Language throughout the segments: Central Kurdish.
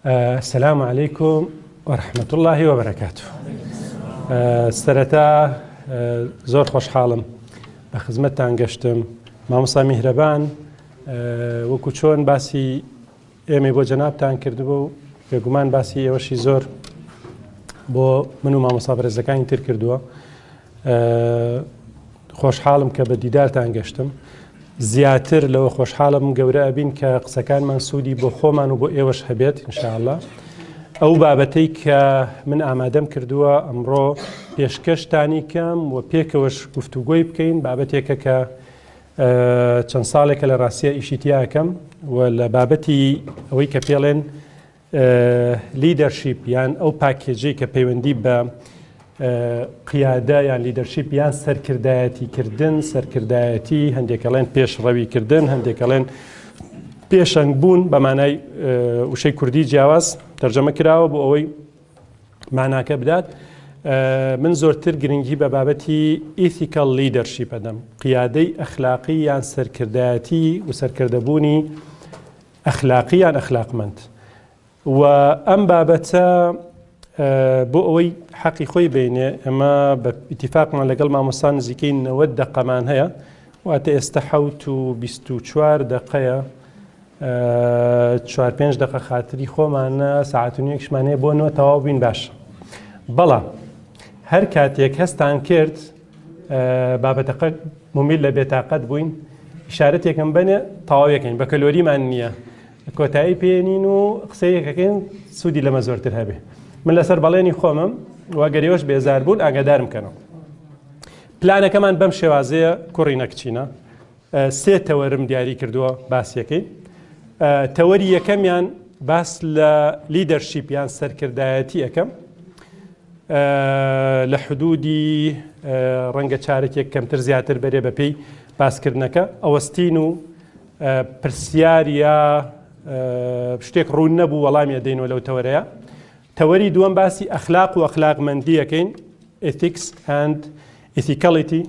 السلام عليكم ورحمة الله وبركاته. سرەتا زۆر خۆشحاڵم بە خزمەتتان گەشتم. مامۆستا میهرەبان وەکو چۆن باسی ئێمە بۆ جەنابتان کردبوو و بێگومان باسی ئێوەشی زۆر بۆ من و مامۆستا بەڕێزەکانی تر کردووە. خۆشحاڵم کە بە دیدارتان گەشتم. زیاتر لەوە خۆشحاڵم گەورە ئەبین کە قسەکانمان سوودی بۆ خۆمان و بۆ ئێوەش هەبێت ئینشاءالله. ئەو بابەتەی کە من ئامادەم کردووە ئەمڕۆ پێشکەشتانی کەم و پێکەوەش گفتوگۆی بکەین. بابەتێکە کە چەند ساڵێکە لە ڕاستیە ئیشیتیاکەم و لە بابەتی ئەوەی کە پێڵێن لیدەرشیپ یان ئەو پاکێجەی کە پەیوەندی بە قیادە یان لیدەرشیپ یان سەرکردایەتیکردن، سەرکردایەتی هەندێکەڵێن پێشڕەویکردن، هەندێکەڵێن پێشەنگ بوون بە مانای وشەی کوردی جیاواز تەرجەمە کراوە بۆ ئەوەی ماناکە بدات. من زۆرتر گرنگی بە بابەتی ئیتیکەڵ لیدەرشیپ ئەدەم، قیادەی ئەخلاقی یان سەرکردایەتی و سەرکردەبوونی ئەخلاقی یان ئەخلاقمەند. و ئەم بابەتە بۆ ئەوەی حەقی خۆی بینێ ئەمە بە ئیتیفاقمان لەگەڵ مامۆستا نزیکەی 90 دقەمان هەیە، واتە ئێستا 7:24 دقەیە، 4-5 دقە خاتری خۆمانە، ساعت و نیوەکشمانەیە بۆ نەوە تەواو بین باشە. بەڵام هەر کاتێک هەستان کرد بابەتەکە مومیل لە بێتاقەت بووین، ئیشارەتێکم بنێ تەواویەکەین، بە کەلۆریمان نییە، کۆتایی پێێنین و قسەیەکەکەین سوودی لەمە زۆرتر هەبێ. من لەسەر بەڵێنی خۆمم واگەریەوەش بێزار بوون ئاگادارم کەنەوە. پلانەکەمان بەم شێوازەیە کوڕی نەکچینە. 3 تەوەرم دیاری کردووە باسیەکەی. تەوەری یەکەمیان باس لە لیدەرشیپ یان سەرکردایەتی ئەەکەم لە حدودی ڕەنگە چارێکێک کەمتر زیاتر بەرێ بە پێی باسکردنەکە ئەوەستین و پرسیارە شتێک ڕوون نەبوو وەڵامی دەینەوە لەو تەوەرەیە. تەوەری دووەم باسی ئەخلاق و ئەخلاقمەندیەکەین، ethics and ethicality.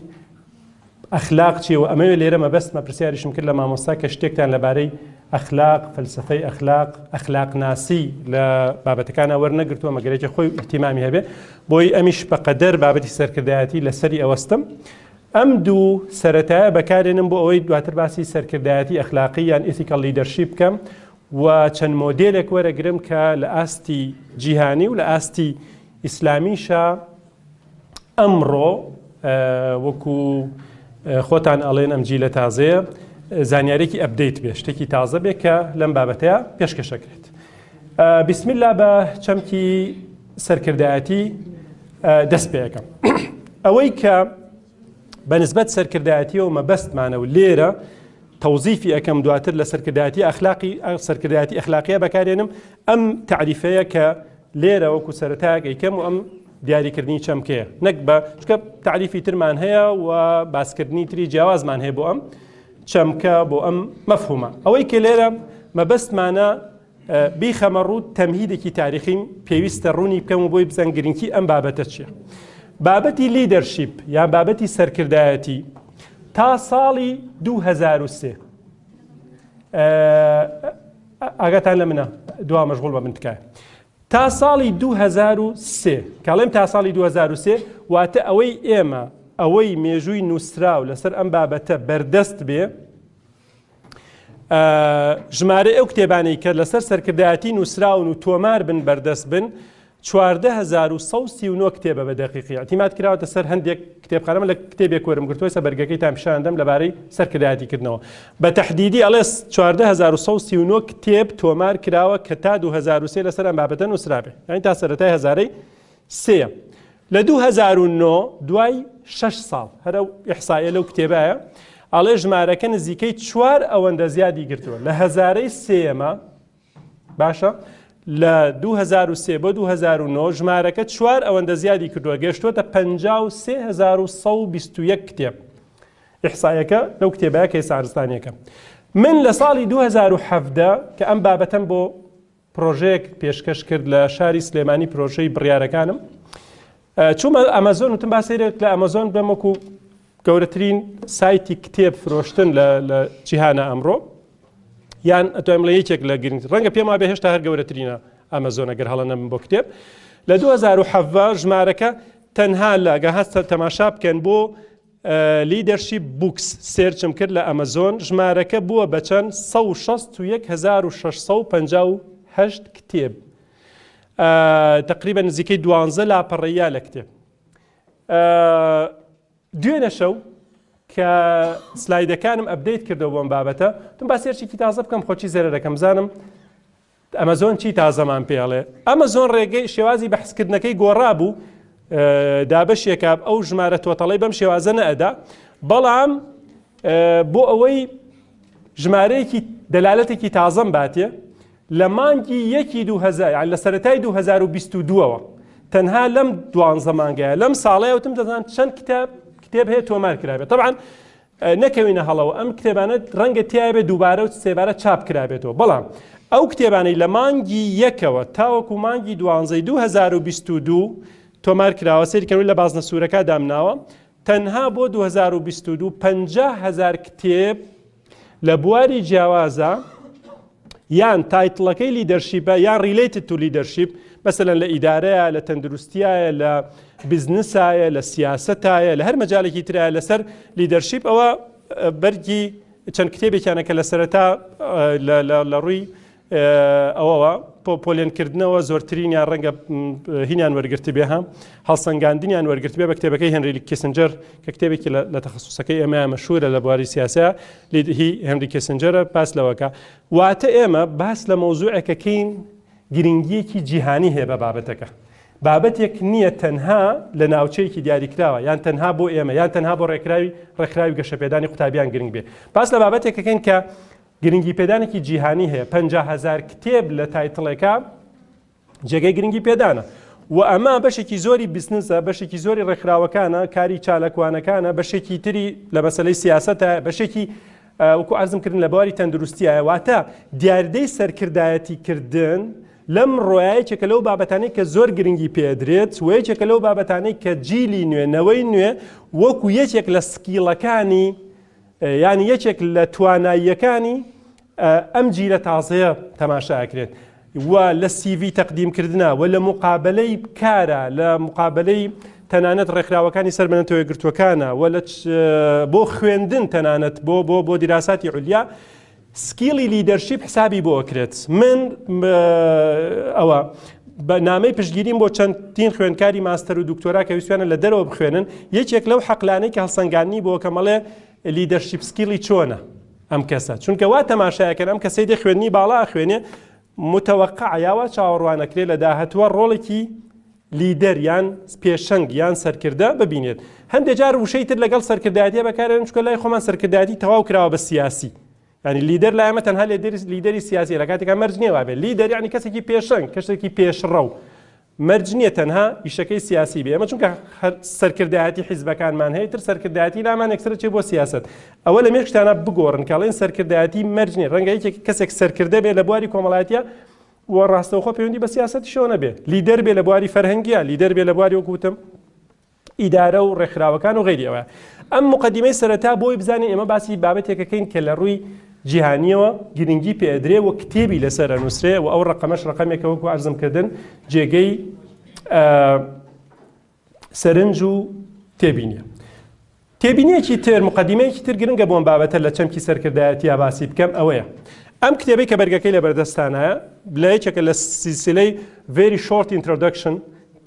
ئەخلاق چی و ئەمەوێ لێرە مەبەستمە پرسیاریشم کرد لە مامۆستا کە شتێکتان لەبارەی ئەخلاق، فەلسفەی ئەخلاق، ئەخلاقناسی لە بابەتەکانە وەرنەگرتووە مەگەرێکی خۆی ئیحتیمامی هەبێ، بۆی ئەمیش بەقەدەر بابەتی سەرکردایەتی لەسەری ئەوەستم. ئەم دوو سەرەتایە بەکارێنم بۆ ئەوەی دواتر باسی سەرکردایەتی ئەخلاقی یان ethical leadership بکەم و چەند مۆدێلێک وەرەگرم کە لە ئاستی جیهانی و لە ئاستی ئیسلامیشە ئەمڕۆ وەکو خۆتان ئەڵێن ئەم جیلە تازەیە زانیارێکی ئەپدەیت بێ، شتێکی تازە بێ کە لەم بابەتەیە پێشکەشەکرێت. بسم الله بە چەمکی سەرکردایەتی دەست پێ یەکەم. ئەوەی کە بەنسبەت سەرکردایەتیەوە مەبەستمانە و لێرە تەوزیفی ئەەکەم دواتر لە سەرکردایەتی ئەخلاقیە بەکارێنم ئەم تعریفەیە کە لێرە وەکو سەرەتایەک ئەیکەم و ئەم دیاریکردنی چەمکەیە، نەک بە چکە تعریفی ترمان هەیە و باسکردنی تری جیاوازمان هەیە بۆ ئەم چەمکە بۆ ئەم مەفهومە. ئەوەی کە لێرە مەبەستمانە بیخەمە ڕوو تەمهیدێکی تاریخیم پێویستە ڕوونی بکەم و بۆی بزان گرنگی ئەم بابەتە چییە. بابەتی لیدەرشیپ یان بابەتی سەرکردایەتی تا ساڵی 2003 ئاگاتان لە منە دوا مەشغوڵ بە من تکایە. تا ساڵی 2003 کاڵێم تا ساڵی 2003 واتە ئەوەی ئێمە ئەوەی مێژووی نووسراو لەسەر ئەم بابەتە بەردەست بێ، ژمارە ئەو کتێبانەی کە لەسەر سەرکردایەتی نووسراون و تۆمار بن بەردەست بن 14,139 کتێبە بە دەقیقی ئەتیمات کراوەتە سەر هەندێک کتێبخانەمە لە کتێبێک وەرم گرتووە سە بەرگەکەیتان پیشاندەم لەبارەی سەرکردایەتیکردنەوە. بە تەحدیدی ئەڵێ 14,139 کتێب تۆمار کراوە کە تا 2003 لەسەر ئەم بابەتە نووسرابێ، یعنی تا سەرەتای 2003. لە 2009 دوای 6 ساڵ هەرە ئیحسایە لەو کتێبایە ئەڵێ ژمارەکە نزیکەی 4 ئەوەندە زیادی گرتووە لە 2003 باشە. لە 2003 بۆ 2009 ژمارەکە 4 ئەوەندە زیادی کردووە، گەشتووەتە 53,121 کتێب. ئیحسایەکە لەو کتێبەیە کە سارستانیەکە. من لە ساڵی 2017 کە ئەم بابەتەم بۆ پرۆژەیەک پێشکەش کرد لە شاری سلێمانی، پرۆژەی بڕیارەکانم، چوومە ئەمازۆن وتم باسەیرێک لە ئەمازۆن بەمەکو گەورەترین سایتی کتێب فرۆشتن لە جیهانە ئەمڕۆ، یان ئەتوانم لە یەکێک لە گرنگ ڕەنگە پێما بێ هێشتا هەر گەورەترینە ئەمەزۆن ئەگەر هەڵە نەبن بۆ کتێب لە 2017 ژمارەکە تەنها لە گەهاستە تەماشا بکەن بۆ لیدەرشیپ بوکس سێرچم کرد لە ئەمەزۆن ژمارەکە بووە بە چەند 161658 کتێب تقریبا نزیکەی 12 لاپەڕەیە لە کتێب دوێنە شەو کە سلایدەکانم ئەپدەیت کردەوە بۆم بابەتە تم با سێرچێکی تازە بکەم خۆچی زێرەکەم زانم ئەمەزۆن چی تازەمان پێڵێ ئەمەزۆن ڕێگەی شێوازی بەحسکردنەکەی گۆڕا بوو دابەشێکە ئەو ژمارە تۆتەڵی بەم شێوازە نەئەدا بەڵام بۆ ئەوەی ژمارەیەکی دەلالەتێکی تازەم باتێ لە مانگی 2000 لە سەرەتای 2022ەوە تەنها لەم 12 مانگایە لەم ساڵەیە وتم دەزان چەند کتێب هەیە تۆمار کرابێت طبعا نەکەوینە هەڵەوە ئەم کتێبانە ڕەنگە تیابێت دووبارە و سێبارە چاپ کرابێتەوە بەڵام ئەو کتێبانەی لە مانگی یەکەوە تاوەکو مانگی 2022 تۆمار کراوە سەیرکەون لە بازنە سوورەکە دامناوە تەنها بۆ 2022 50,000 کتێب لە بواری جیاوازە یان تایتڵەکەی لیدەرشیپە یان ریلیتد تو لیدەرشیپ مثلا لە ئیدارەیە لە تەندروستیایە لە بیزنسایە لە سیاسەتایە لە هەر مەجالێکی ترایە لەسەر لیدەرشیپ ئەوە بەرگی چەند کتێبێکیانە کە لە سەرەتا لە ڕووی ئەوەوە پۆلێنکردنەوە زۆرترینیان ڕەنگە هینیان وەرگرت بێ ها هەڵسەنگاندنیان وەرگرت بێ بە کتێبەکەی هێنری کیسنجەر کە کتێبێکی لە تەخەسوسەکەی ئێمە مەشهورە لە بواری سیاسە هی هێنری کیسنجەرە باس لەوەکە واتە ئێمە باس لە مەوزوعێکەکەین گرنگیەکی جیهانی هەیە بە بابەتەکە بابەتێک نییە تەنها لە ناوچەیەکی دیاریکراوە یان تەنها بۆ ئێمە یان تەنها بۆ ڕێکخراوی گەشەپێدانی قوتابیان گرنگ بێ باس لە بابەتێکەکەین کە گرنگی پێدانێکی جیهانی هەیە 50,000 کتێب لە تایتڵێکە جێگەی گرنگی پێدانە و ئەمە بەشێکی زۆری بیزنسە بەشێکی زۆری ڕێکخراوەکانە کاری چالەکوانەکانە بەشێکی تری لە مەسەلەی سیاسەتە بەشێکی وەکو ئەرزم کردن لە بواری تەندروستیایە واتە دیاردەی سەرکردایەتی کردن لەم ڕۆیەکێکە لەو بابەتانەی کە زۆر گرنگی پێدرێت و یەکێکە لەو بابەتانەی کە جیلی نوێنەوەی نوێ وەکو یەکێک لە سکیڵەکانی یعنی یەکێک لە تواناییەکانی ئەم جیلە تازەیە تەماشاکرێت و لە CV تەقدیمکردنە و لە مقابلەی کارە لە مقابلەی تەنانەت ڕێکخراوەکانی سەربەنەتەوەی گرتوەکانە و بۆ خوێندن تەنانەت بۆ دیراساتی عولیا سکیڵی لیدەرشیپ حسابی بۆ ئەکرێت من ئەوە بە نامەی پشتگیریم بۆ چەندین خوێندکاری ماستەر و دکتۆرا کە ویستوانە لە دەرەوە بخوێنن یەکێک لەو حەقلانەی کە هەڵسەنگاندنی بۆ کەمەڵێ لیدەرشیپ سکیڵی چۆنە ئەم کەسە چونکە وا تەماشایەکەن ئەم کەسەی دێ خوێنی باڵا خوێنێ متوەقع یاوە چاوەڕوانەکرێت لە داهەتووە ڕۆڵێکی لیدەر یان پێشەنگ یان سەرکردە ببینێت هەندێک جار وشەی تر لەگەڵ سەرکردایەتیە بەکارێن چونکە لای خۆمان سەرکردایەتی تەواو کراوە بە سیاسی ینی لیدەر لای ئەمە تەنها لیدەری سیاسی لە کاتێکا مەرج نییە وابێت لیدەر یعنی کەسێکی پێشەنگ کەسێکی پێشڕەو مەرج نییە تەنها ئیشەکەی سیاسی بێ ئەمە چونکە سەرکردایەتی حیزبەکانمان هەیە تر سەرکردایەتی لامان یەکسەر چێ بۆ سیاست ئەوە لە مێشتانە بگۆڕن کاڵێن سەرکردایەتی مەرج نییە ڕەنگە کەسێک سەرکردە بێ لە بواری کۆمەڵایەتیە و ڕاستەوخۆ پەیوەندی بە سیاسەتی شۆنە بێ لیدەر بێ لە بواری فەرهەنگیە لیدەر بێ لە بواری وەکوتم ئیدارە و ڕێکخراوەکان و غیریەوە ئەم مقدمەی سەرەتا بۆی بزانین ئێمە باسی بابەتێکەکەین کە لە ڕووی جیهانیەوە گرنگی پێدرێ و کتێبی لەسەر نووسرێ و ئەو ڕقەمەش ڕقەمێکە وەکو ئەرزمکردن جێگەی سەرنج و تێبینیە تێبینیەکی تر مقدمەیەکی تر گرنگە بۆم بابەتە لە چەمکی سەرکردایەتیە باسی بکەم ئەوەیە ئەم کتێبەی کە بەرگەکەی لە بەردەستانایە لە یەکێکە لە سلسلەی very short introduction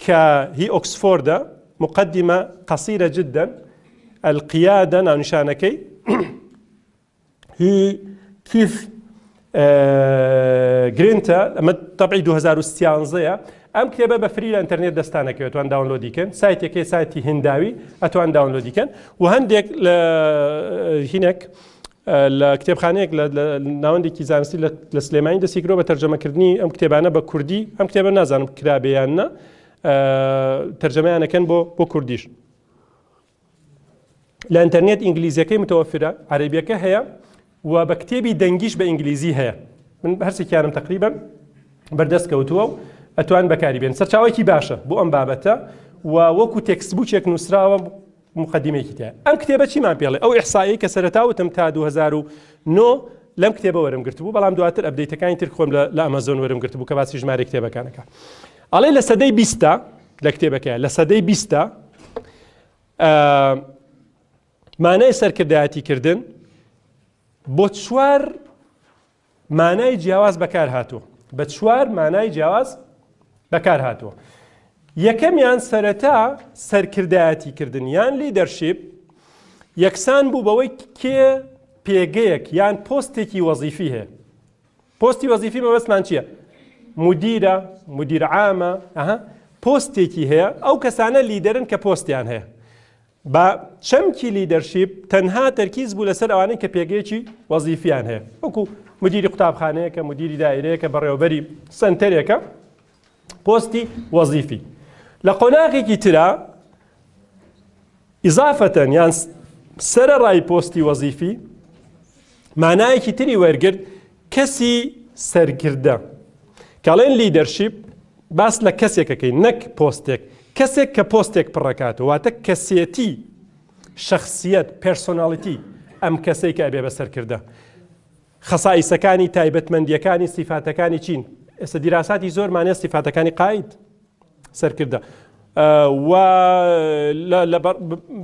کە هی ئۆکسفۆردە مقدمة قصيرة جدا القيادة نشانكي هي كيف جرينتا طبعي 2016 ام كتابه بفري الانترنت دستانك اتوان داونلودي كان سايتي سايتي هنداوي اتوان داونلودي كان وهندك هناك الكتابخانەیەک ناوەندی زانستی لە سلێمانی دەسیکرۆ بە تەرجەمەکردنی ئەم کتێبانە بە کوردی ئەم کتێبە نازانم کرابێیانە تەرجەمەیانەکەن بۆ کوردیش لە ئینتەرنێت ئینگلیزیەکەی متەوەفرە عەرەبیەکە هەیە و بە کتێبی دەنگیش بە ئینگلیزی هەیە من هەرسێکیانم تقریبا بەردەست کەوتووە و ئەتوان بەکاری بێن سەرچاوێکی باشە بۆ ئەم بابەتە و وەکو تێکستبوکێک نووسراوە مقدمەیەکی تایە ئەم کتێبە چیمان پێڵێ ئەو ئیحسایی کە سەرەتا وتم تا 2009 لەم کتێبە وەرم گرتبوو بەڵام دواتر ئەپدەیتەکانی تر خۆم لە ئەمازۆن وەرم گرتبوو کە باسی ژمارە کتێبەکانەکە. ئەڵێ لە سەدەی 20 لە کتێبەکەیە لە سەدەی 20 مانای سەرکردایەتیکردن بۆ 4 مانای جیاواز بەکار هاتووە، بە 4 مانای جیاواز بەکار هاتووە. یەکەمیان سەرەتا سەرکردایەتیکردن یان لیدەرشیپ یەکسان بوو بەوەی کێ پێگەیەک یان پۆستێکی وەزیفی هەیە. پۆستی وەزیفی مەبەستمان چییە؟ مدیرە، مدیر عامە، پۆستێکی هەیە، ئەو کەسانە لیدەرن کە پۆستیان هەیە. بە چەمکی لیدەرشیپ تەنها تەرکیز بوو لەسەر ئەوانەی کە پێگەیەکی وەزیفیان هەیە، وەکو مدیری قوتابخانەیەکە، مدیری دایرەیەکە، بەڕێوەبەری سنتەرێکە، پۆستی وەزیفی. لە قۆناغێکی ترە ئیزافەتەن یان سەرەڕای پۆستی وەزیفی مانایەکی تری وەرگرت کەسی سەرکردە. کەڵێن لیدەرشیپ باس لە کەسێکەکەی نەک پۆستێک، کەسێک کە پۆستێک پڕەکاتەوە، واتە کەسێتی، شەخسیەت، پێرسۆناڵیتی ئەم کەسەی کە ئەبێ بەسەرکردە. خەسائیسەکانی تایبەتمەندیەکانی سیفاتەکانی چین؟ ئێستا دیراساتی زۆر مانێ سیفاتەکانی قاید سەرکردە و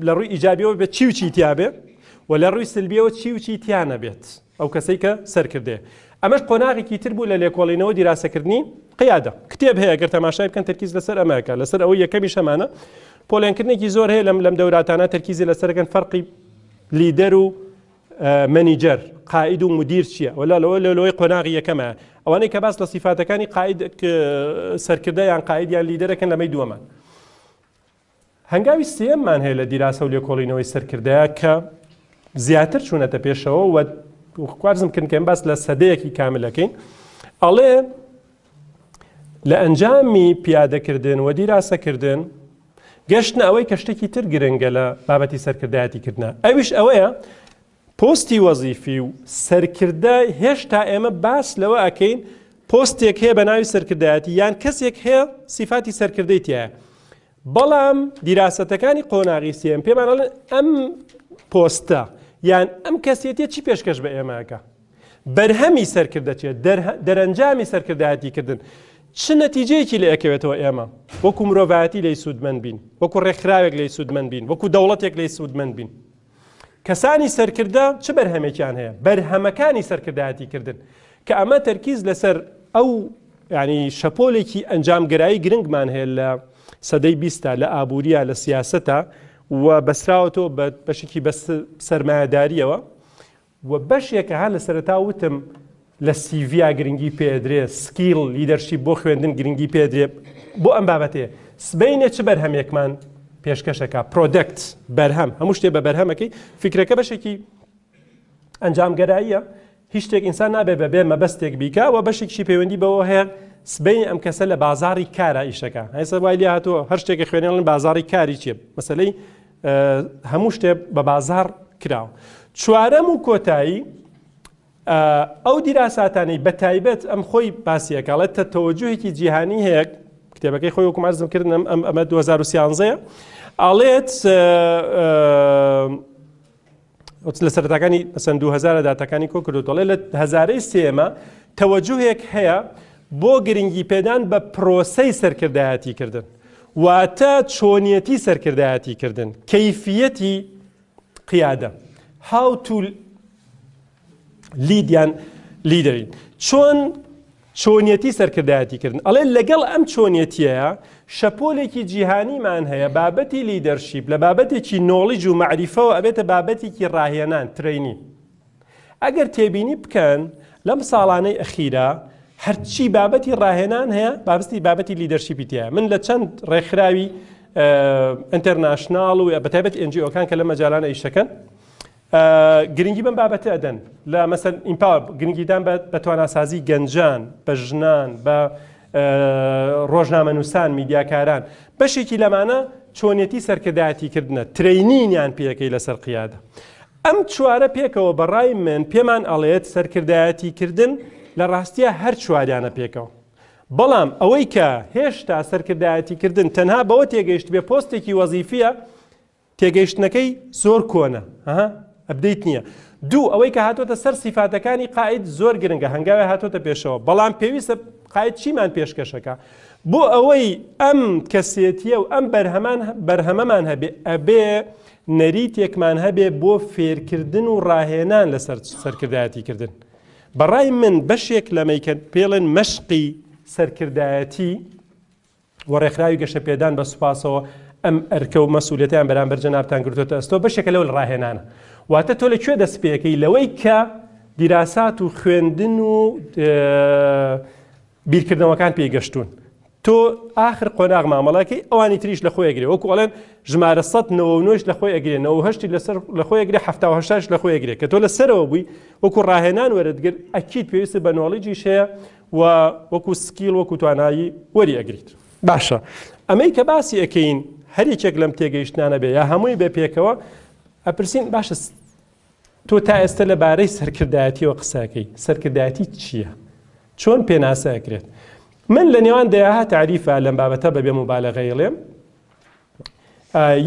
لە ڕووی ئیجابیەوە بێت چی و چی تیا بێ و لە ڕووی سلبیەوە چی و چی تیانە بێت ئەو کەسەی کە سەرکردێ. ئەمەش قۆناغێکی تر بوو لە لێکۆڵینەوە دیراسەکردنی قیادە. کتێب هەیە گەر تەماشای بکەن تەرکیز لەسەر ئەمەکە، لەسەر ئەوەی یەکەمی شەمانە پۆلێنکردنێکی زۆر هەیە لەم دەوراتانە تەرکیزی لەسەرەکەن فەرقی لیدەر و مەنیجەر، قائید و مدیر چییە، ولا لەوەی قۆناغی یەکەمە ئەوانەی کە باس لە سیفاتەکانی قائید سەرکردە یان قائید یان لیدەرەکەن لەمەی دووەمان. هەنگاوی سێممان هەیە لە دیراسە و لێکۆڵینەوەی سەرکردەیە کە زیاتر چوونەتە پێشەوە و خوارزم کردن کەم باس لە سەدەیەکی کاملەکەین. ئەڵێ لە ئەنجامی پیادەکردن و دیراسەکردن گەشتنە ئەوەی کە شتێکی تر گرنگە لە بابەتی سەرکردایەتیکردنە، ئەویش ئەوەیە پۆستی وەزیفی و سەرکردە هێشتا ئێمە باس لەوە ئەکەین پۆستێک هەیە بە ناوی سەرکردایەتی یان کەسێک هەیە سیفاتی سەرکردەی تایە. بەڵام دیراسەتەکانی قۆناغی سێم پێمانەڵێن ئەم پۆستە یان ئەم کەسێتیە چی پێشکەش بە ئێمەکە؟ بەرهەمی سەرکردە چێت، دەرەنجامی سەرکردایەتیکردن چ نەتیجەیەکی لە ئەکەوێتەوە ئێمە وەکو مرۆڤایەتی لێی سوودمەند بین، وەکو ڕێکخراوێک لێی سوودمەند بین، وەکو دەوڵەتێک لێی سوودمەند بین. کەسانی سەرکردە چ بەرهەمێکیان هەیە؟ بەرهەمەکانی سەرکردایەتیکردن کە ئەمە تەرکیز لەسەر ئەو ینی شەپۆلێکی ئەنجامگرایی گرنگمان هەیە لە سەدەی 20 لە ئابووریە، لە سیاسەتە و بەسراوەتەوە بە بەشێکی بە سەرمایەداریەوە و بەشێکە هەر لە سەرەتا وتم لە سیڤیا گرنگی پێدرێ، سکیل لیدەرشیپ بۆ خوێندن گرنگی پێدرێ بۆ ئەم بابەتەیە. سبەینێ چ بەرهەمێکمان پێشکەشەکە؟ پرۆدەکت، بەرهەم، هەموو شتێ بە بەرهەمەکەی. فکرەکە بەشێکی ئەنجامگەراییە، هیچ شتێک ئینسان نابێ بەبێ مەبەستێک بیکە و بەشێکی پەیوەندی بەوە هەیە سبەی ئەم کەسە لە بازاری کارە ئیشەکە. هەیسە وای لێ هاتووە هەر شتێکی خوێنێڵن بازاری کاری چیە، مەسەلەی هەموو شتێ بە بازار کراوە. چوارەم و کۆتایی ئەو دیراساتانەی بە تایبەت ئەم خۆی باسیەکەڵێت تەوەجوهێکی جیهانی هەیە، کتێبەکەی خۆی وەکو مارزم کردن ئەمە 2013 ئاڵێت لە سەرەتاکانی مەسەن 2000 داتەکانی کۆ کردوتەڵێ لە هەزارەی سێمە تەوەجوهێک هەیە بۆ گرنگی پێدان بە پرۆسەی سەرکردایەتیکردن، واتە چۆنیەتی سەرکردایەتیکردن، کەیفیەتی قیادە، how to lead یان لیدەرین، چۆنیەتی سەرکردایەتیکردن. ئەڵێ لەگەڵ ئەم چۆنیەتیەیە شەپۆلێکی جیهانیمان هەیە بابەتی لیدەرشیپ لە بابەتێکی نۆڵیج و معریفەوە ئەبێتە بابەتێکی ڕاهێنان ترینی. ئەگەر تێبینی بکەن لەم ساڵانەی ئەخیرە هەرچی بابەتی ڕاهێنان هەیە بابەتی لیدەرشیپی تایە. من لە چەند ڕێکخراوی ئینتەرناشناڵ و بەتایبەت NGO-کان کە لە مەجالانە ئیشەکەن گرنگی بەم بابەتە ئەدەن، لە مەسەن ئیمپاوەر گرنگیدان بە تواناسازی گەنجان، بە ژنان، بە ڕۆژنامەنووسان، میدیاکاران. بەشێکی لەمانە چۆنیەتی سەرکردایەتیکردنە، ترینینیان پێەکەی لەسەر قیادە. ئەم چوارە پێکەوە بەڕای من پێمان ئەڵێت سەرکردایەتیکردن لە ڕاستیە هەر چواریانە پێکەوە. بەڵام ئەوەی کە هێشتا سەرکردایەتیکردن تەنها بەوە تێگەیشت بێ پۆستێکی وەزیفیە، تێگەیشتنەکەی زۆر کۆنە، ئەپدەیت نییە. دوو ئەوەی کە هاتوۆتە سەر سیفاتەکانی قائد زۆر گرنگە هەنگاوی هاتوۆتە پێشەوە بەڵام پێویستە قائد چیمان پێشکەشەکە بۆ ئەوەی ئەم کەسێتیە و ئەم بەرهەمەمان هەبێ ئەبێ نەریتێکمان هەبێ بۆ فێرکردن و ڕاهێنان لەسەر سەرکردایەتیکردن بەڕای من بەشێک لەمەی کە پێڵێن مەشقی سەرکردایەتی و ڕێکخراوی گەشە پێدان بە سوپاسەوە ئەم ئەرکە و مەسئولیەتیان بەرامبەر جەنابتان کردوتە ئەستۆ بەشێکە لەو ڕاهێنانە واتە تۆ لەکوێ دەست پێەکەی لەوەی کە دیراسات و خوێندن و بیرکردنەوەکان پێیگەشتون تۆ آخر قۆناغ مامەڵاکەی ئەوانی تریش لە خۆی ئەگرێ وەکو ئەڵێن ژمارە 199 لە خۆی ئەگرێ 98 لە خۆی ئەگرێ 78 لە خۆی ئەگرێ کە تۆ لەسەرەوە بووی وەکو ڕاهێنان وەرەگرت ئەکید پێویستە بە نۆڵیجیش هەیە و وەکو سکیل وەکو توانایی وەری ئەگریت باشە ئەمەی کە باسی ئەەکەین هەریەکێک لەم تێگەیشتانە بێ یا هەمووی بێ پێکەوە ئەپرسین باشە تۆ تا ئێستا لەبارەی سەرکردایەتیەوە قساکەی سەرکردایەتی چییە چۆن پێناسە ئەکرێت من لە نێوان دەیاها تعریفە لەم بابەتە بەبێ مبالەغەیڵێم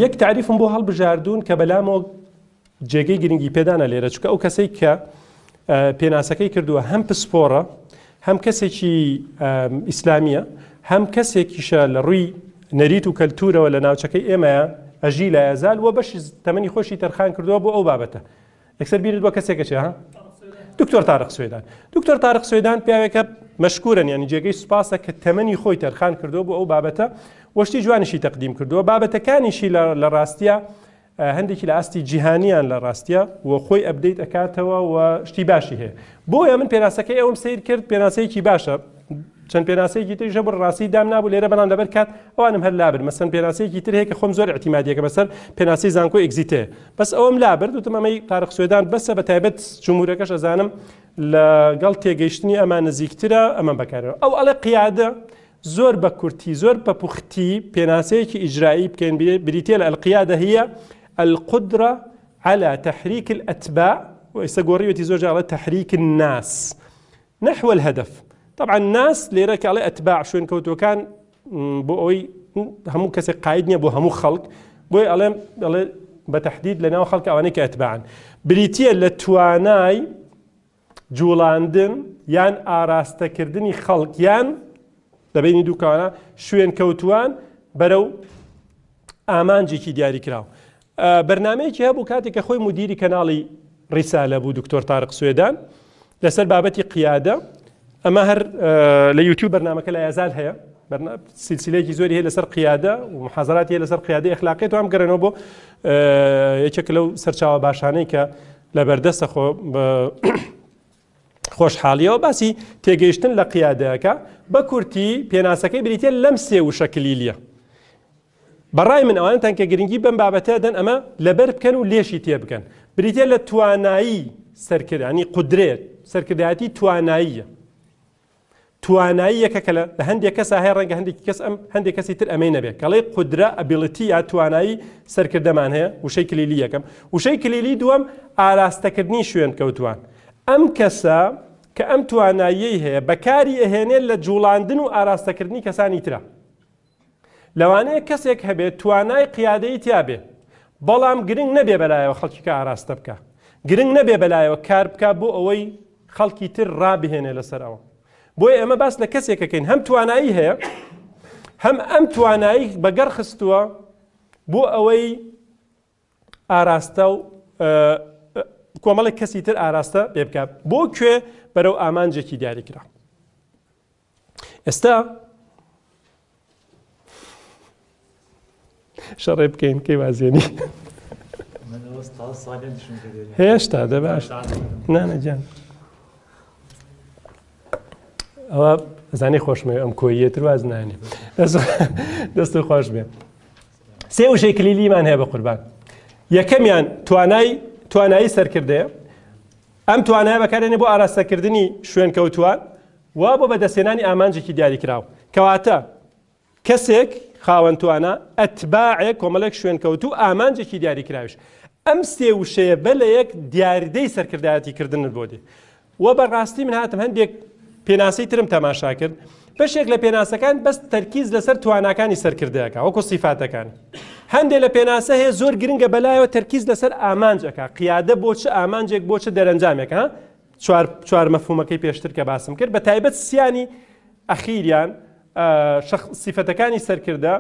یەک تعریفم بۆ هەڵبژاردوون کە بەلامەوە جێگەی گرنگی پێدانە لێرە چکە ئەو کەسەی کە پێناسەکەی کردووە هەم پسپۆڕە هەم کەسێکی ئیسلامیە هەم کەسێکیشە لە ڕووی نەریت و کەلتورەوە لە ناوچەکەی ئێمەیە ئەژی لە یازال وە بەشی تەمەنی خۆشی تەرخان کردووە بۆ ئەو بابەتە یەکسەر بیرت بۆ کەسێکە چێ ها دکتۆر تارق سوێدان دکتۆر تارق سوێدان پیاوێکە مەشکورن یعنی جێگەی سوپاسە کە تەمەنی خۆی تەرخان کردووە بۆ ئەو بابەتە وەشتی جوانشی تەقدیم کردووە بابەتەکانیشی لە ڕاستیە هەندێکی لە ئاستی جیهانیان لە ڕاستیە و خۆی ئەبدەیت ئەکاتەوە و شتی باشی هەیە بۆیە من پێناسەکەی ئەوم سیر کرد پێناسەیەکی باشە چەند پێناسەیەکی تر ژە بڕ ڕاستی دام نابوو لێرە بەڵام لەبەر کات ئەوانم هەر لابر مەسەن پێناسەیەکی تر هەیە کە خۆم زۆر اعتیمادیەکە بەسەر پێناسی زانکۆ ئێگزیتێ بەس ئەوم لابر دوتم ئەمەی تارق سوێدان بەسە بە تایبەت جمهورەکەش ئەزانم لەگەڵ تێگەیشتنی ئەمان نزیکترە ئەمە بەکارەوە ئەو ئەڵێ قیادە زۆر بە کورتی زۆر بە پوختی پێناسەیەکی ئیجرایی بکەین بریتێ لە القیادە هي القدرة على تحريك الأتباع ويستقوريوتي زوجة على تحريك الناس نحو الهدف طبعا الناس ليرك على أتباع شو كوتو كان بوي همو كسي قايدني بو همو خلق بوي على بتحديد لنا خلق أوانيك أتباعا بريتيا لتواناي جولاندن يان آراستكردني خلق يان دبيني دوكانا شوين كوتوان برو ئامانجێکی دیاری کراوە بەرنامەیەکی هەبوو کاتێک کە خۆی مدیری کەناڵی ڕیسالە بوو دکتۆر تارق سوێدان لەسەر بابەتی قیادە ئەمە هەر لە یوتیوب بەرنامەکە لە یازال هەیە سلسلەیەکی زۆری هەیە لەسەر قیادە و محاضراتی هەیە لەسەر قیادەی ئەخلاقیەت و ئەم گەڕێنەوە بۆ یەکێک لەو سەرچاوە باشانەی کە لە بەردەستە خۆشحاڵیەوە باسی تێگەیشتن لە قیادەکە بە کورتی پێناسەکەی بریتێ لەم سێ وشە کلیلیە بەڕای من ئەوانتان کە گرنگی بەم بابەتە دەن ئەمە لەبەر بکەن و لێشی تێ بکەن بریتێ لە توانایی سەرکردانی قودرێت سەرکردایەتی تواناییەکە کە لە هەندێک کەسا هەیە ڕەنگە هەندێکی کەس هەندێک کەسی تر ئەمەی نەبێت کەڵێ قودرە ئەبیڵیتی یا توانایی سەرکردەمان هەیە وشەی کلیلی یەکەم وشەی کلیلی دووەم ئاراستەکردنی شوێن کەوتوان ئەم کەسە کە ئەم تواناییەی هەیە بەکاری ئەهێنێت لە جوڵاندن و ئاراستەکردنی کەسانی ترە لەوانەیە کەسێک هەبێت توانای قیادەی تیابێ بەڵام گرنگ نەبێ بەلایەوە خەڵکی کە ئاراستە بکە گرنگ نەبێ بەلایەوە کار بکە بۆ ئەوەی خەڵکی تر ڕابهێنێ لەسەرەوە بۆیە ئێمە باس لە کەسێکەکەین هەم توانایی هەیە هەم ئەم توانایی بەگەڕ خستووە بۆ ئەوەی ئاراستە و کۆمەڵێک کەسی تر ئاراستە پێ بکات بۆ کوێ بەرەو ئامانجێکی دیاری کرا ئێستا شەڕێ بکەین کەی وازێنی هێشتا دەباش نانەجان ئەوە زانێ خۆشمێ ئەم کۆیەتر واز نانێ دەست خۆش بێ سێ وشەی کلیلیمان هەیە بە قوربان یەکەمیان توانایی سەرکردەیە ئەم توانایە بەکارێنێ بۆ ئاراستەکردنی شوێن کەوتوان وا بۆ بەدەستێنانی ئامانجێکی دیاری کراوە کەواتە کەسێک خاوەن توانە ئەتباعێک کۆمەڵێک شوێن کەوتو ئامانجێکی دیاری کراویش ئەم سێ وشەیە بە لە یەک دیاردەی سەرکردایەتیکردنت بۆ دێ وە بەڕاستی من هاتم هەندێک پێناسەی ترم تەماشا کرد بەشێک لە پێناسەکان بەس تەرکیز لەسەر تواناکانی سەرکردەکە وەکو سیفاتەکانی هەندێک لە پێناسە هەیە زۆر گرنگە بەلایەوە تەرکیز لەسەر ئامانجەکە قیادە بۆ چ ئامانجێک بۆ چ دەرەنجامێک ها چوار مەفهومەکەی پێشتر کە باسم کرد بە تایبەت سیانی ئەخیریان سیفەتەکانی سەرکردە